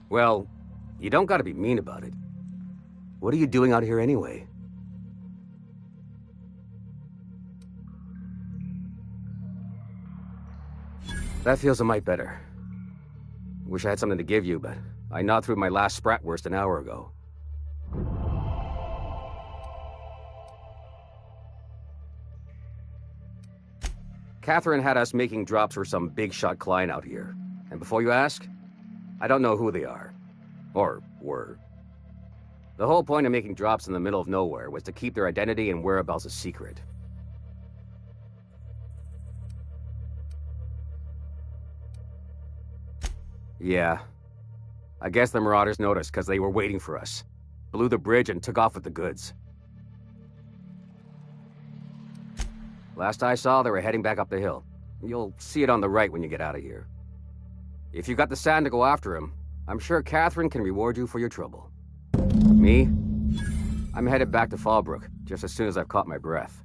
Well, you don't gotta be mean about it. What are you doing out here anyway? That feels a mite better. Wish I had something to give you, but I gnawed through my last Spratwurst an hour ago. Catherine had us making drops for some big-shot client out here. And before you ask, I don't know who they are. Or were. The whole point of making drops in the middle of nowhere was to keep their identity and whereabouts a secret. Yeah. I guess the Marauders noticed because they were waiting for us. blew the bridge and took off with the goods. Last I saw, they were heading back up the hill. You'll see it on the right when you get out of here. If you've got the sand to go after him, I'm sure Catherine can reward you for your trouble. Me? I'm headed back to Fallbrook, just as soon as I've caught my breath.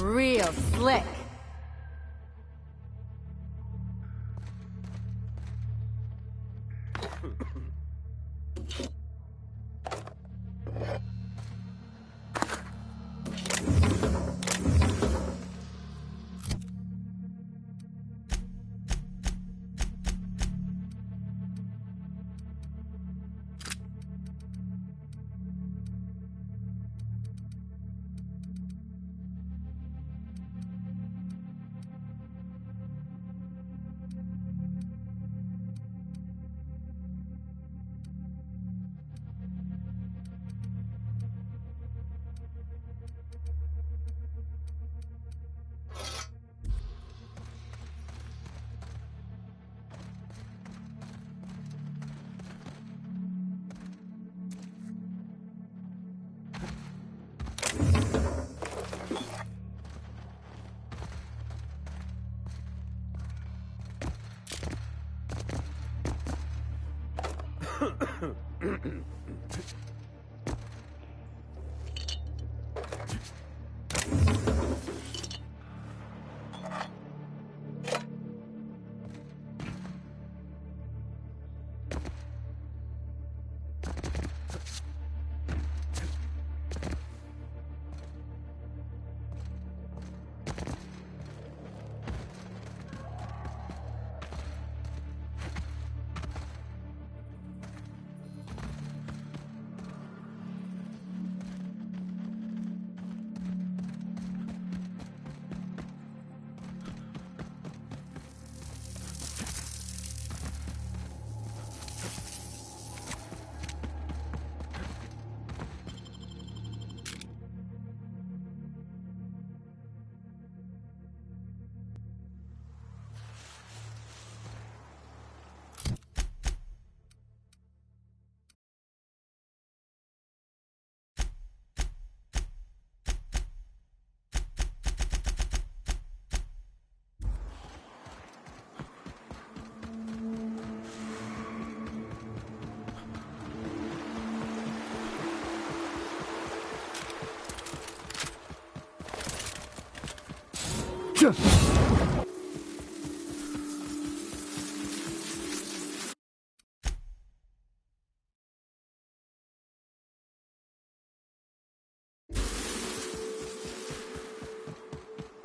Real slick.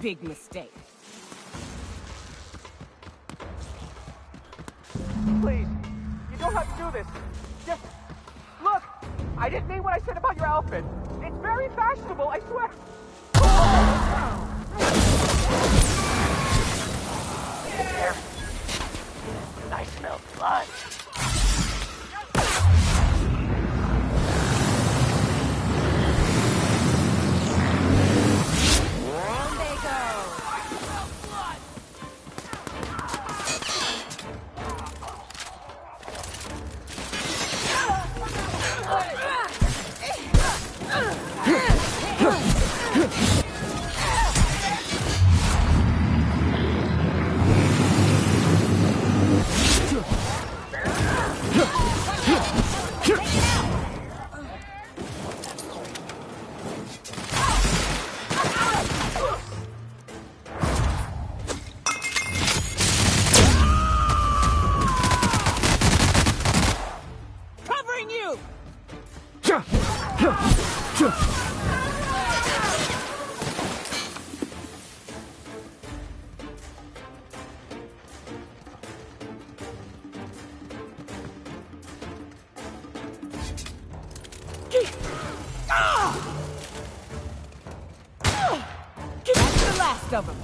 big mistake. Please, you don't have to do this. Just look. I didn't mean what I said about your outfit. It's very fashionable, I swear. There. I smell blood. On they go. Covering you! That's the last of them.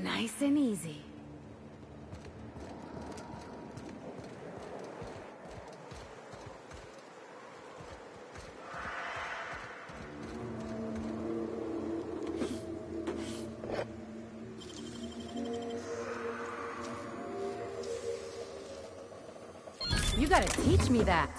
Nice and easy. You gotta teach me that.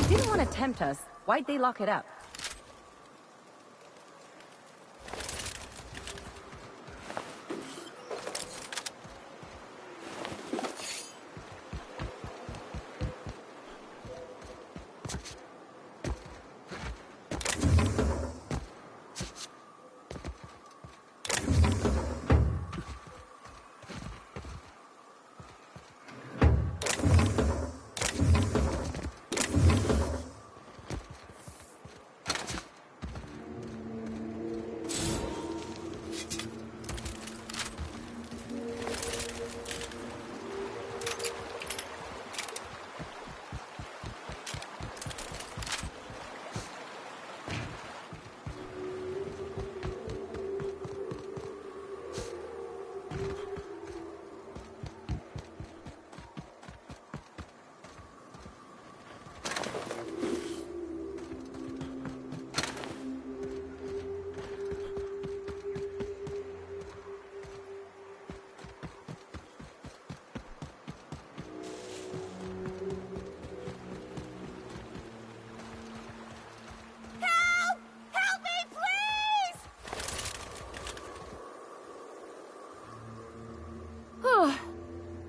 didn't want to tempt us, why'd they lock it up?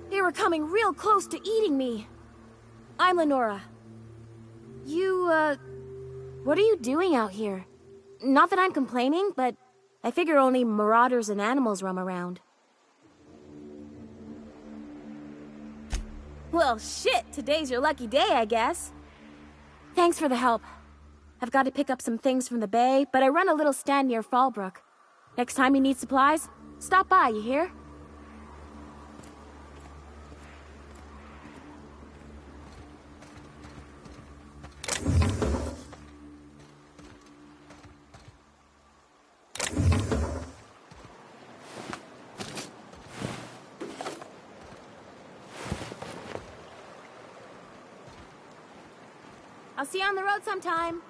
They were coming real close to eating me. I'm Lenora. What are you doing out here? Not that I'm complaining, but I figure only marauders and animals roam around. Well, shit, today's your lucky day, I guess. Thanks for the help. I've got to pick up some things from the bay, but I run a little stand near Fallbrook. Next time you need supplies, stop by, you hear? I'll see you on the road sometime.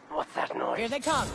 What's that noise? Here they come.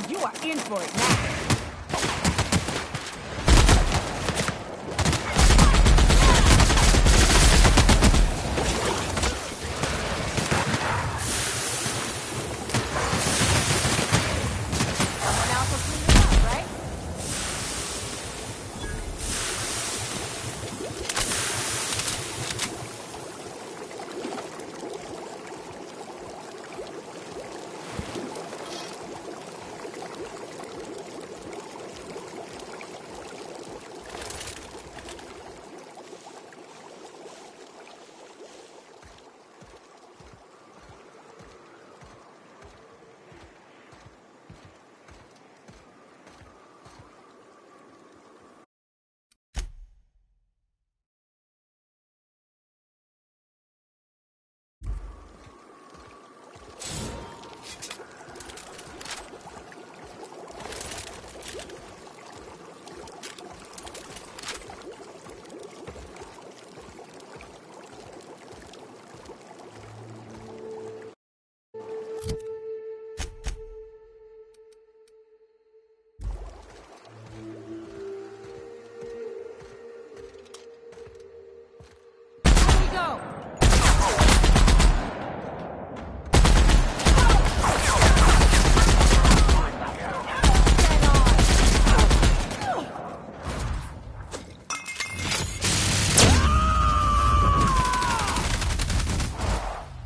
you are in for it now. Someone else will clean it up, right?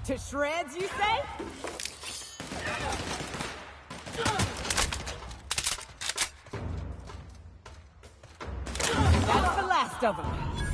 To shreds, you say? That's the last of them.